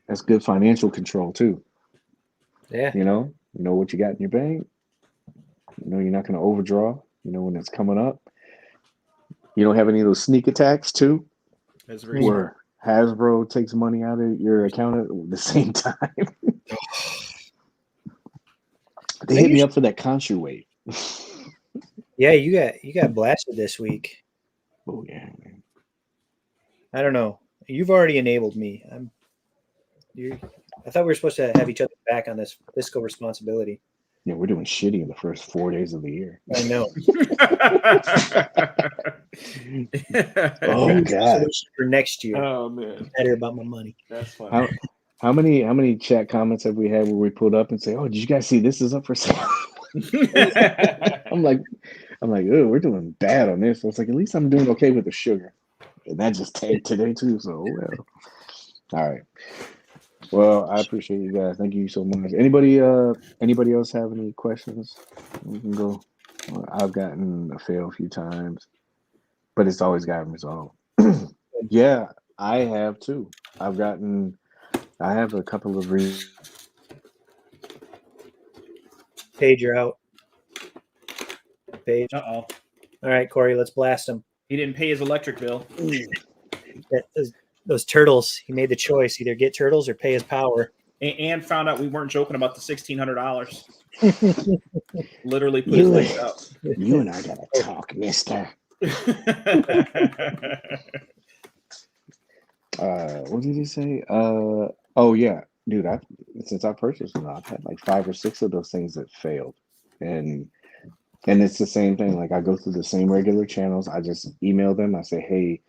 That's good financial control too. Yeah. You know what you got in your bank. You know you're not going to overdraw. You know when it's coming up. You don't have any of those sneak attacks too. That's very where Hasbro takes money out of your account at the same time. They hit me up for that Khonshu wave. Yeah, you got blasted this week. Oh yeah, man. I don't know. You've already enabled me. I thought we were supposed to have each other back on this fiscal responsibility. Yeah, we're doing shitty in the first 4 days of the year. I know. Oh God. For next year. Oh man. Better about my money. That's funny. How many chat comments have we had where we pulled up and say, "Oh, did you guys see this is up for sale?" I'm like, oh, we're doing bad on this. So it's like, at least I'm doing okay with the sugar, and that just tanked today too. So well, all right. Well, I appreciate you guys. Thank you so much. Anybody else have any questions? We can go. I've gotten a fail a few times, but it's always gotten resolved. Yeah, I have too. I have a couple of Paige, you're out. Paige. Uh-oh. All right, Cory, let's blast him. He didn't pay his electric bill. Those turtles, he made the choice, either get turtles or pay his power. And found out we weren't joking about the $1,600. Literally put You, his lights out. you and I gotta talk, mister. What did he say? Oh yeah, dude. Since I purchased them, I've had like 5 or 6 of those things that failed, and it's the same thing. Like I go through the same regular channels. I just email them. I say, hey,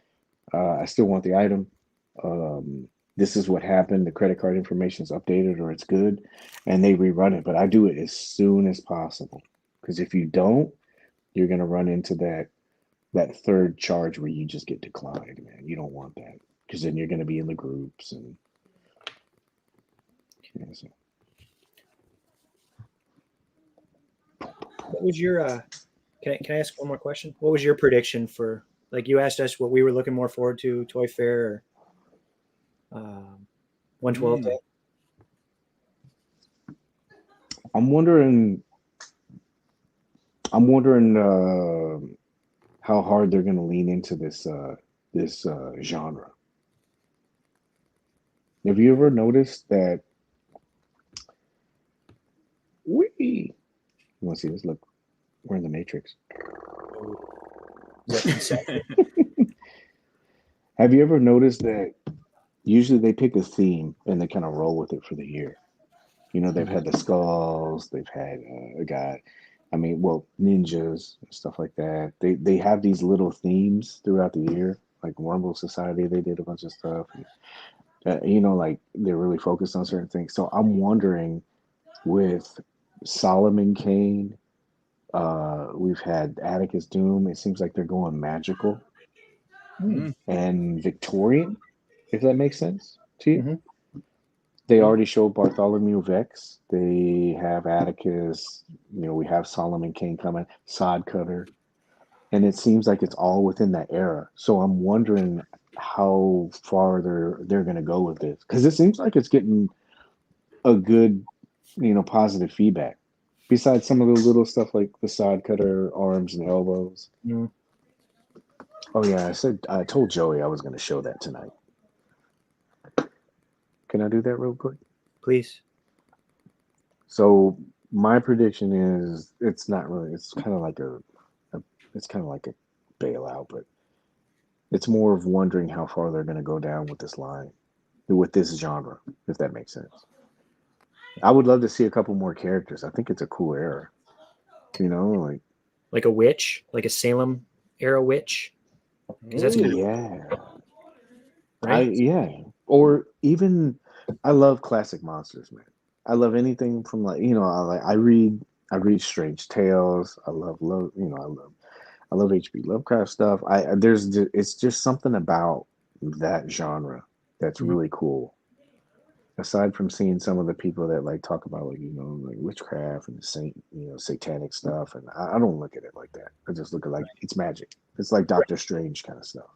I still want the item. This is what happened. The credit card information is updated or it's good, and they rerun it. But I do it as soon as possible, because if you don't, you're gonna run into that third charge where you just get declined, man. You don't want that, because then you're gonna be in the groups and. Yeah, so. What was your can I ask one more question? What was your prediction for, like, you asked us what we were looking more forward to, Toy Fair or 112 Day? I'm wondering how hard they're gonna lean into this genre. Have you ever noticed that you want to see this? Look, we're in the Matrix. Have you ever noticed that usually they pick a theme and they kind of roll with it for the year? You know, they've had the skulls, they've had ninjas and stuff like that. They have these little themes throughout the year, like Rumble Society. They did a bunch of stuff. And, like they're really focused on certain things. So I'm wondering, with Solomon Kane, we've had Atticus Doom. It seems like they're going magical and Victorian, if that makes sense to you. Mm-hmm. They already showed Bartholomew Vex. They have Atticus. We have Solomon Kane coming, Sod Cutter, and it seems like it's all within that era. So I'm wondering how far they're going to go with this, because it seems like it's getting a good, positive feedback. Besides some of the little stuff like the Sod Cutter arms and elbows. Mm-hmm. Oh yeah, I told Joey I was going to show that tonight. Can I do that real quick? Please. So my prediction is it's not really. It's kind of like a bailout, but it's more of wondering how far they're going to go down with this line, with this genre, if that makes sense. I would love to see a couple more characters. I think it's a cool era. Like a witch, like a Salem era witch. Because that's good. Yeah. Right? Or even, I love classic monsters, man. I love anything from I read Strange Tales. I love I love H.P. Lovecraft stuff. It's just something about that genre that's really cool. Aside from seeing some of the people that like talk about like witchcraft and satanic stuff, and I don't look at it like that. I just look at like it's magic. It's like Doctor Strange kind of stuff.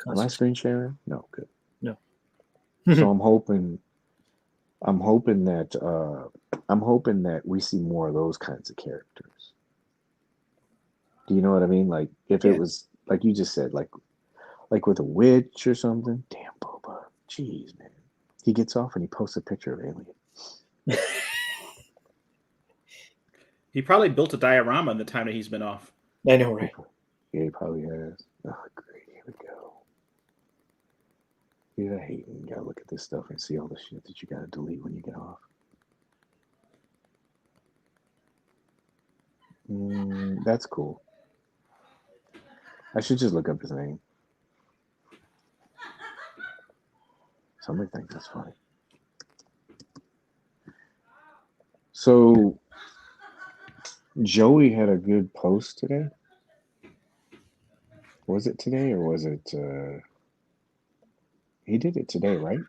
Am I screen sharing? No, good. No. So I'm hoping that we see more of those kinds of characters. Do you know what I mean? Like if it was like you just said, like with a witch or something. Damn, Boba. Jeez, man. He gets off and he posts a picture of Alien. He probably built a diorama in the time that he's been off. I know, right? Yeah, he probably has. Oh, great. Here we go. Yeah, I hate when you gotta look at this stuff and see all the shit that you gotta delete when you get off. That's cool. I should just look up his name. Somebody thinks that's funny. So, Joey had a good post today. Was it today or was it? He did it today, right?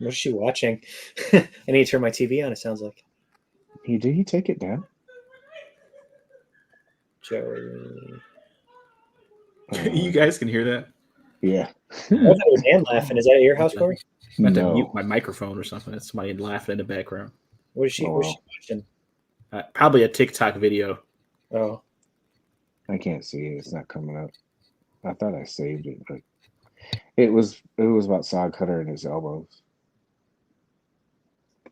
What's she watching? I need to turn my TV on, it sounds like. Did he take it down? Joey. You guys can hear that? Yeah. I thought it was Dan laughing. Is that at your house, Cory? I have to No. mute my microphone or something. That's somebody laughing in the background. What is she? Oh, What's wow. she watching? Probably a TikTok video. Oh, I can't see it. It's not coming up. I thought I saved it, but it was about Sod Cutter and his elbows.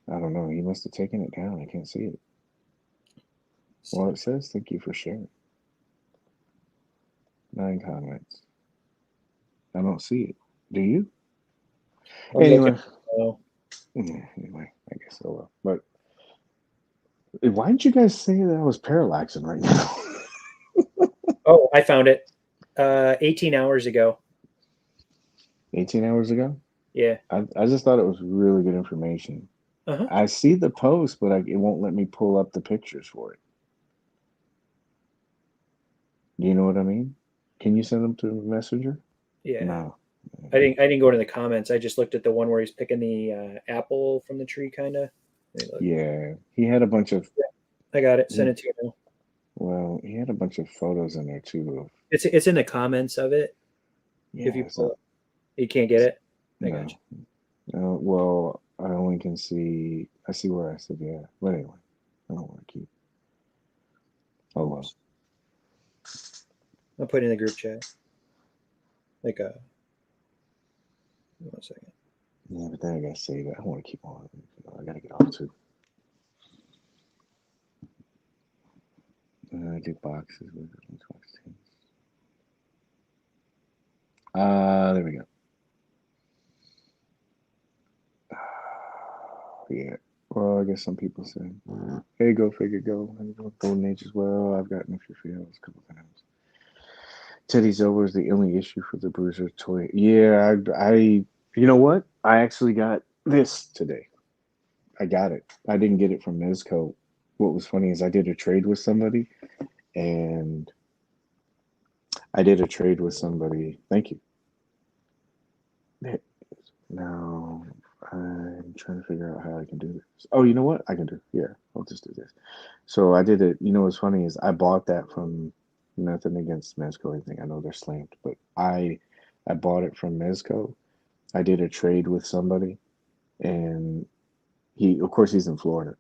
I don't know. He must have taken it down. I can't see it. Well, it says thank you for sharing. 9 comments. I don't see it. Do you? I'm Anyway. looking. Oh. Yeah, anyway, I guess so. Well. But why didn't you guys say that I was parallaxing right now? Oh, I found it. 18 hours ago. 18 hours ago? Yeah. I just thought it was really good information. Uh-huh. I see the post, but it won't let me pull up the pictures for it. Do you know what I mean? Can you send them to Messenger? Yeah. No. I didn't go to the comments. I just looked at the one where he's picking the apple from the tree, kind of. Yeah, he had a bunch of. I got it. Send it to you now. Well, he had a bunch of photos in there too. It's in the comments of it. Yeah, If you pull it, you can't get it. I got you. No, well, I only can see. I see where I said yeah. But anyway, I don't want to keep. Oh well. I'll put it in the group chat. Like a. 1 second. Yeah, but then I gotta save it. I don't want to keep on. I gotta get off too. I do boxes with lunchbox teams. There we go. Yeah. Well, I guess some people say, "Hey, go figure, go." Golden Age as well. I've gotten a few fails a couple times. Teddy's over is the only issue for the Bruiser toy. Yeah, I. You know what? I actually got this today. I got it. I didn't get it from Mezco. What was funny is I did a trade with somebody, and Thank you. Now I'm trying to figure out how I can do this. Oh, you know what? I can do. Yeah, I'll just do this. So I did it. You know what's funny is I bought that from nothing against Mezco or anything. I know they're slammed, but I bought it from Mezco. I did a trade with somebody, and of course he's in Florida,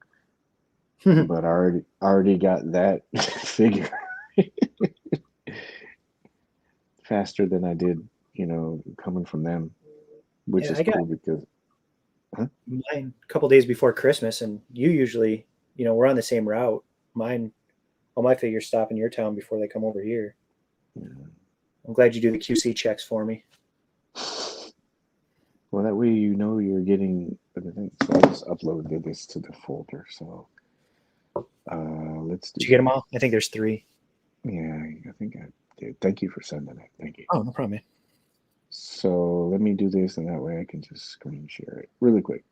but I already got that figure faster than I did, coming from them, which is cool because mine a couple days before Christmas, and you usually, we're on the same route. Mine, all my figures stop in your town before they come over here. Yeah. I'm glad you do the QC checks for me. Well, that way you're getting the thing. So I just uploaded this to the folder. So let's do. Did you get them all? I think there's 3. Yeah, I think I did. Thank you for sending it. Thank you. Oh, no problem, man. So let me do this, and that way I can just screen share it really quick.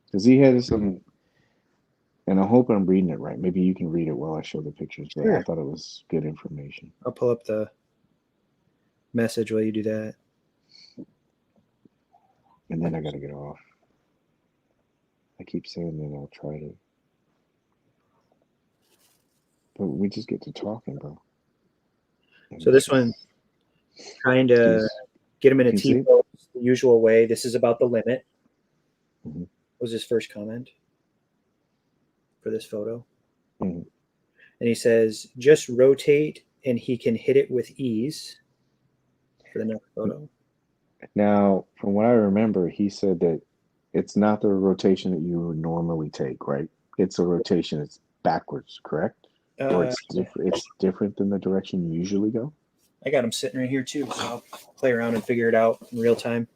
Because he had some, and I hope I'm reading it right. Maybe you can read it while I show the pictures, but I thought it was good information. I'll pull up the message while you do that. And then I got to get off. I keep saying that I'll try to. But we just get to talking, bro. And so this one, trying to get him in a T-pose the usual way. This is about the limit. Mm-hmm. Was his first comment for this photo. Mm-hmm. And he says, just rotate and he can hit it with ease for the next photo. Now, from what I remember, he said that it's not the rotation that you would normally take, right? It's a rotation that's backwards, correct? Or it's different than the direction you usually go? I got him sitting right here too, so I'll play around and figure it out in real time.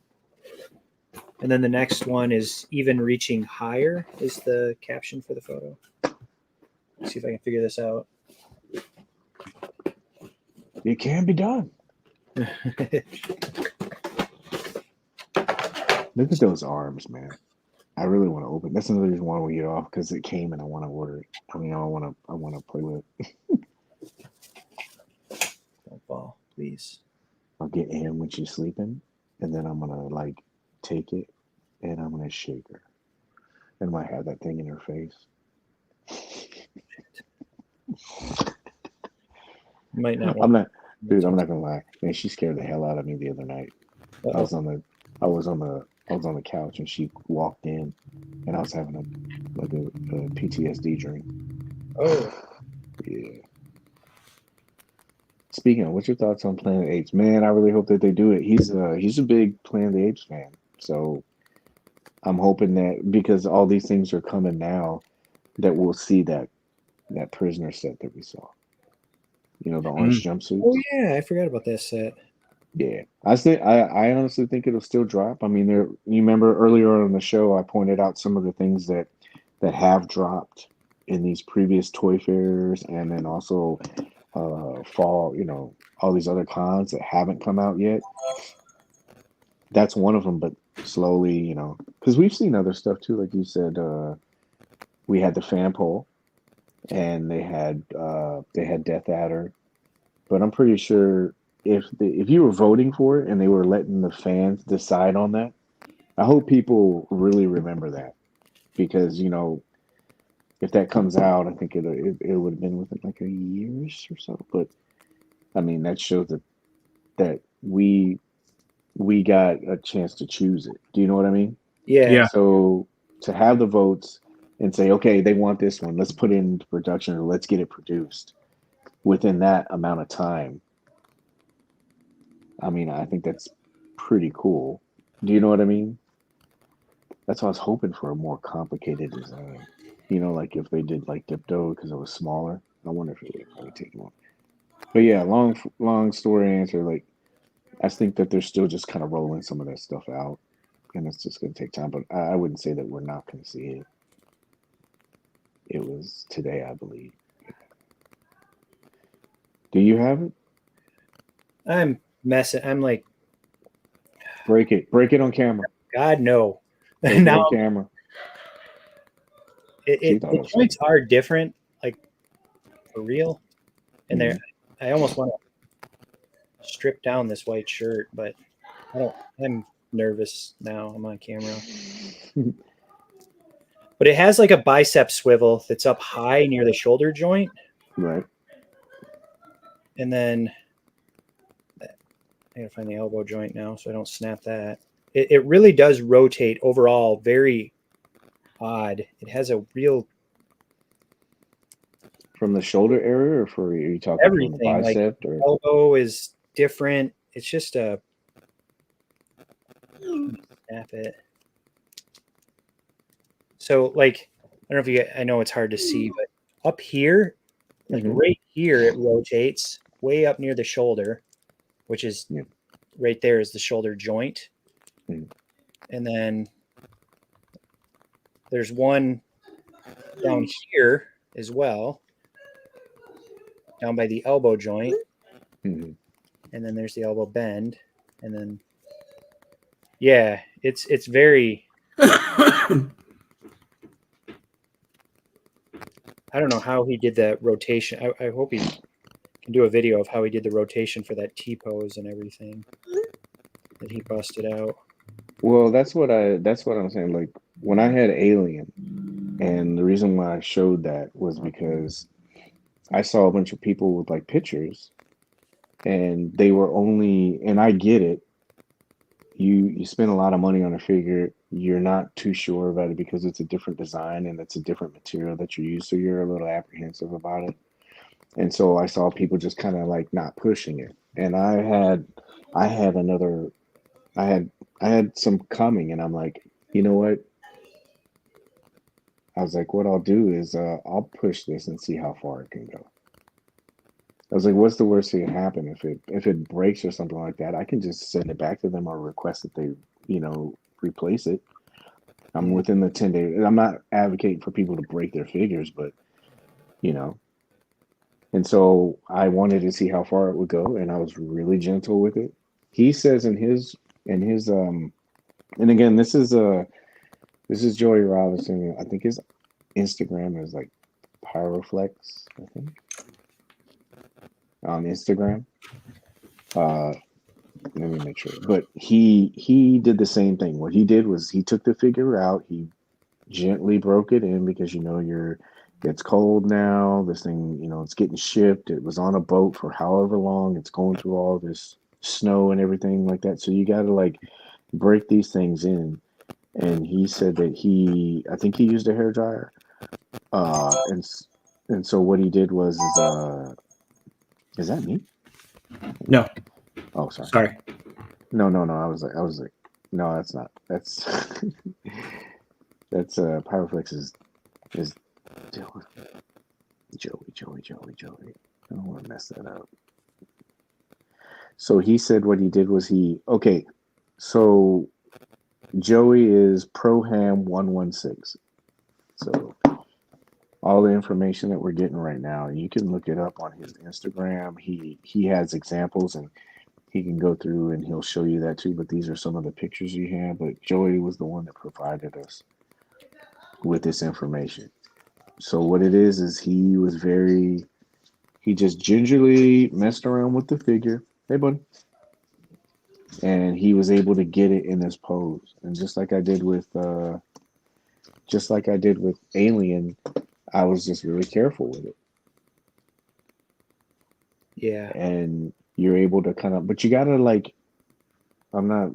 And then the next one is even reaching higher is the caption for the photo. Let's see if I can figure this out. It can be done. Look at those arms, man. I really want to open. That's another reason why I want to get off, because it came and I want to order it. I mean, I want to play with it. Don't fall, please. I'll get Ann when she's sleeping, and then I'm gonna take it and I'm gonna shake her, and I might have that thing in her face. might not I'm want. not, dude. I'm not gonna lie. Man, she scared the hell out of me the other night. I Uh-oh. was on the, I was on the, I was on the couch, and she walked in, and I was having a PTSD dream. Oh, Yeah. Speaking of, what's your thoughts on Planet of the Apes? Man, I really hope that they do it. He's a big Planet of the Apes fan, so I'm hoping that because all these things are coming now, that we'll see that prisoner set that we saw. You know, the orange jumpsuits. oh yeah, I forgot about that set. Yeah, I honestly think it'll still drop. I mean, there. You remember earlier on the show, I pointed out some of the things that have dropped in these previous toy fairs, and then also fall. You know, all these other cons that haven't come out yet. That's one of them, but slowly, you know, because we've seen other stuff too. Like you said, we had the fan poll, and they had Death Adder, but I'm pretty sure if you were voting for it and they were letting the fans decide on that, I hope people really remember that because you know if that comes out, I think it would have been within like a year or so. But I mean that shows that we got a chance to choose it. Do you know what I mean? Yeah. Yeah. So to have the votes and say, okay, they want this one, let's put it into production or let's get it produced within that amount of time. I mean, I think that's pretty cool. Do you know what I mean? That's why I was hoping for a more complicated design. You know, like if they did like Dipto because it was smaller. I wonder if it would probably take long. But yeah, long story answer. Like I think that they're still just kind of rolling some of that stuff out, and it's just going to take time. But I wouldn't say that we're not going to see it. It was today, I believe. Do you have it? I'm messing. I'm like, Break it on camera. God no. Break it Now on camera. the joints are different, like for real. And they're I almost want to strip down this white shirt, but I'm nervous now. I'm on camera. But it has like a bicep swivel that's up high near the shoulder joint. Right. And then I gotta find the elbow joint now so I don't snap that. It really does rotate overall very odd. It has a real From the shoulder area, or are you talking everything. from the bicep? Like or elbow is different. It's just a snap it. So like I don't know if you I know it's hard to see, but up here, like right here, it rotates way up near the shoulder, which is right there is the shoulder joint. And then there's one down here as well, down by the elbow joint. And then there's the elbow bend. And then, yeah, it's very, I don't know how he did that rotation. I hope he can do a video of how he did the rotation for that T-pose and everything that he busted out. Well, that's what I'm saying. Like when I had Alien, and the reason why I showed that was because I saw a bunch of people with like pictures, and they were only, and I get it. You spend a lot of money on a figure, you're not too sure about it because it's a different design and it's a different material that you use, so you're a little apprehensive about it. And so I saw people just kind of like not pushing it, and I had some coming, and I'm like, you know what? I was like, what I'll do is I'll push this and see how far it can go. I was like, what's the worst thing that can happen if it breaks or something like that? I can just send it back to them or request that they, you know, replace it. I'm within the 10 days. I'm not advocating for people to break their figures, but you know. And so I wanted to see how far it would go, and I was really gentle with it. He says in his and again, this is Joey Robinson. I think his Instagram is like Pyroflex, I think. On Instagram. Let me make sure. But he did the same thing. What he did was he took the figure out, he gently broke it in because you know it's cold now. This thing, it's getting shipped. It was on a boat for however long. It's going through all this snow and everything like that. So you got to like break these things in. And he said that I think he used a hair dryer. And so what he did was, is that me? No. Oh, sorry. Sorry. No. I was like, no, that's not. That's that's Pyroflex is Joey. I don't want to mess that up. So he said what he did was so Joey is ProHam 116. So all the information that we're getting right now, you can look it up on his Instagram. He has examples and he can go through and he'll show you that too. But these are some of the pictures you have. But Joey was the one that provided us with this information. So what it is he just gingerly messed around with the figure. Hey, buddy. And he was able to get it in this pose. And just like I did with Alien, I was just really careful with it. Yeah. And you're able to but you gotta I'm not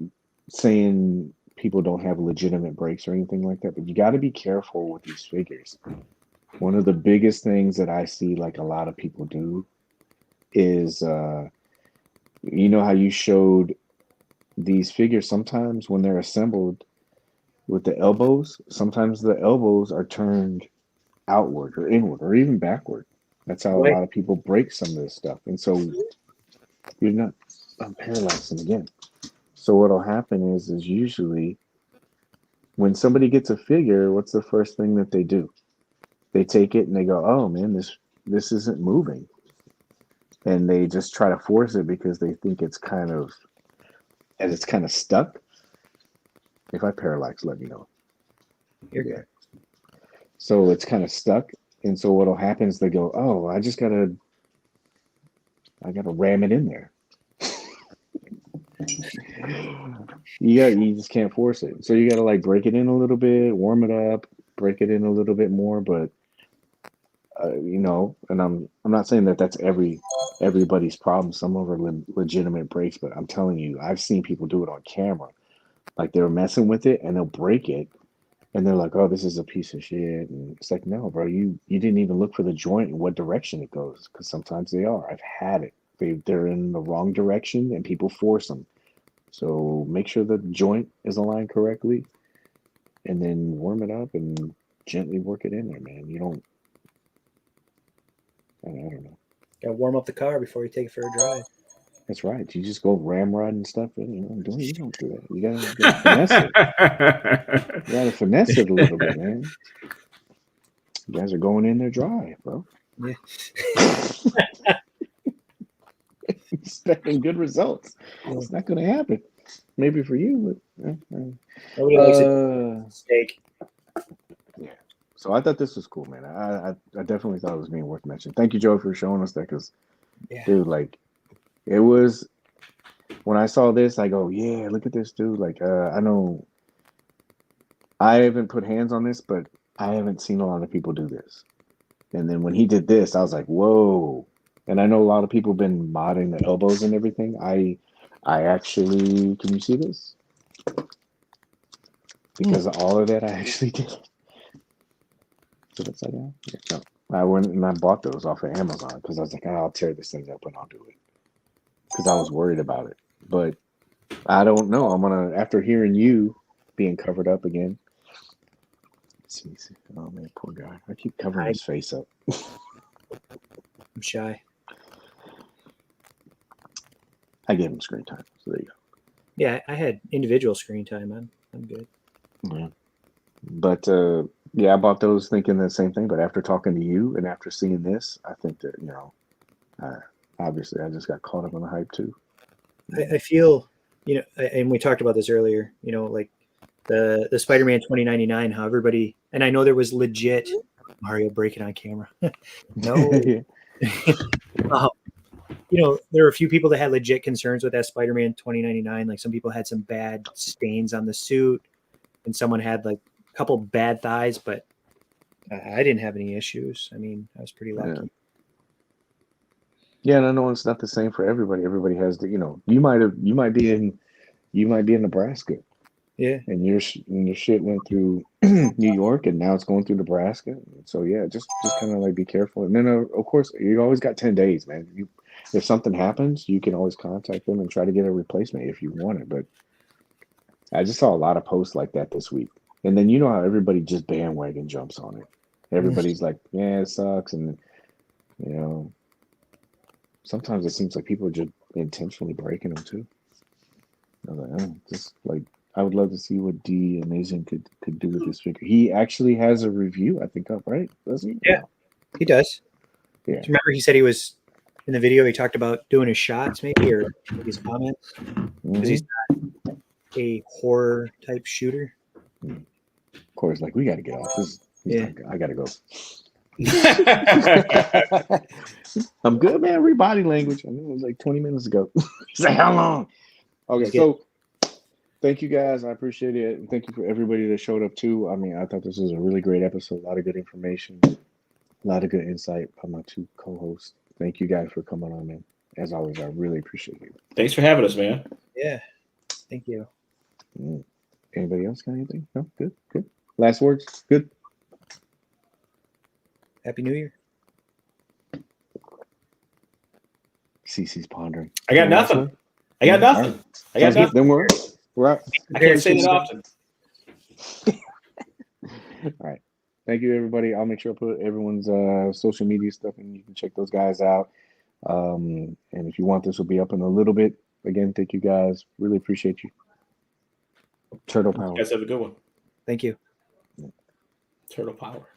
saying people don't have legitimate breaks or anything like that, but you gotta be careful with these figures. One of the biggest things that I see like a lot of people do is how you showed these figures sometimes when they're assembled with the elbows, sometimes the elbows are turned outward or inward or even backward. That's how a lot of people break some of this stuff. And so I'm paralyzing again. So what'll happen is usually when somebody gets a figure, what's the first thing that they do? They take it and they go, oh man, this isn't moving. And they just try to force it because they think it's kind of stuck. If I parallax, let me know. You're good. So it's kind of stuck. And so what'll happen is they go, oh, I gotta ram it in there. You just can't force it. So you gotta like break it in a little bit, warm it up, break it in a little bit more. But and I'm not saying that that's everybody's problem. Some of them are legitimate breaks, but I'm telling you, I've seen people do it on camera. Like they're messing with it and they'll break it. And they're like, oh, this is a piece of shit. And it's like, no, bro, you didn't even look for the joint and what direction it goes. Because sometimes they are. I've had it. They're in the wrong direction and people force them. So make sure the joint is aligned correctly and then warm it up and gently work it in there, man. You don't, I don't know. Gotta warm up the car before you take it for a drive. That's right. You just go ramrod and stuff. You don't do that. You gotta finesse it. You gotta finesse it a little bit, man. You guys are going in there dry, bro. Yeah. Expecting good results. It's not gonna happen. Maybe for you, but nobody likes a mistake. Yeah. So I thought this was cool, man. I definitely thought it was being worth mentioning. Thank you, Joe, for showing us that. Because, dude, like, it was when I saw this, I go, yeah, look at this, dude. Like, I know I haven't put hands on this, but I haven't seen a lot of people do this. And then when he did this, I was like, whoa. And I know a lot of people have been modding the elbows and everything. I actually, can you see this? Because of all of that, I actually did. Is it upside down? Yeah, no. I went and I bought those off of Amazon because I was like, I'll tear this thing up and I'll do it. Because I was worried about it. But I don't know. I'm going to, after hearing you being covered up again. See. Oh, man, poor guy. I keep covering his face up. I'm shy. I gave him screen time. So there you go. Yeah, I had individual screen time. I'm good. Yeah. But, yeah, I bought those thinking the same thing. But after talking to you and after seeing this, I think that, obviously I just got caught up in the hype too. I feel, and we talked about this earlier, like the Spider-Man 2099, how everybody, and I know there was legit Mario breaking on camera. No. There were a few people that had legit concerns with that Spider-Man 2099. Like some people had some bad stains on the suit and someone had like a couple bad thighs, but I didn't have any issues. I mean, I was pretty lucky. Yeah, and I know it's not the same for everybody. Everybody has the, you might be in Nebraska, Yeah. and your shit went through New York, and now it's going through Nebraska. So yeah, just kind of like be careful. And then of course you always got 10 days, man. If something happens, you can always contact them and try to get a replacement if you want it. But I just saw a lot of posts like that this week, and then you know how everybody just bandwagon jumps on it. Everybody's like, yeah, it sucks, and sometimes it seems like people are just intentionally breaking them too. I was like, just like, I would love to see what D Amazing could do with this figure. He actually has a review, I think, up, right? Does he? Yeah, he does. Yeah. Remember, he said he was in the video. He talked about doing his shots, maybe, or his comments, because he's not a horror type shooter. Cory's like, we got to get off this. I got to go. I'm good, man. Read body language. I mean, it was like 20 minutes ago. He's like, how long? Okay, so thank you guys. I appreciate it. And thank you for everybody that showed up too. I mean, I thought this was a really great episode. A lot of good information, a lot of good insight by my two co-hosts. Thank you guys for coming on, man. As always, I really appreciate it. Thanks for having us, man. Yeah. Thank you. Anybody else got anything? No? Good. Last words? Good. Happy New Year. Cece's pondering. I got nothing. I got nothing. Then we're out. I can't say that often. All right. Thank you, everybody. I'll make sure I put everyone's social media stuff, and you can check those guys out. And if you want, this will be up in a little bit. Again, thank you guys. Really appreciate you. Turtle power. You guys have a good one. Thank you. Turtle power.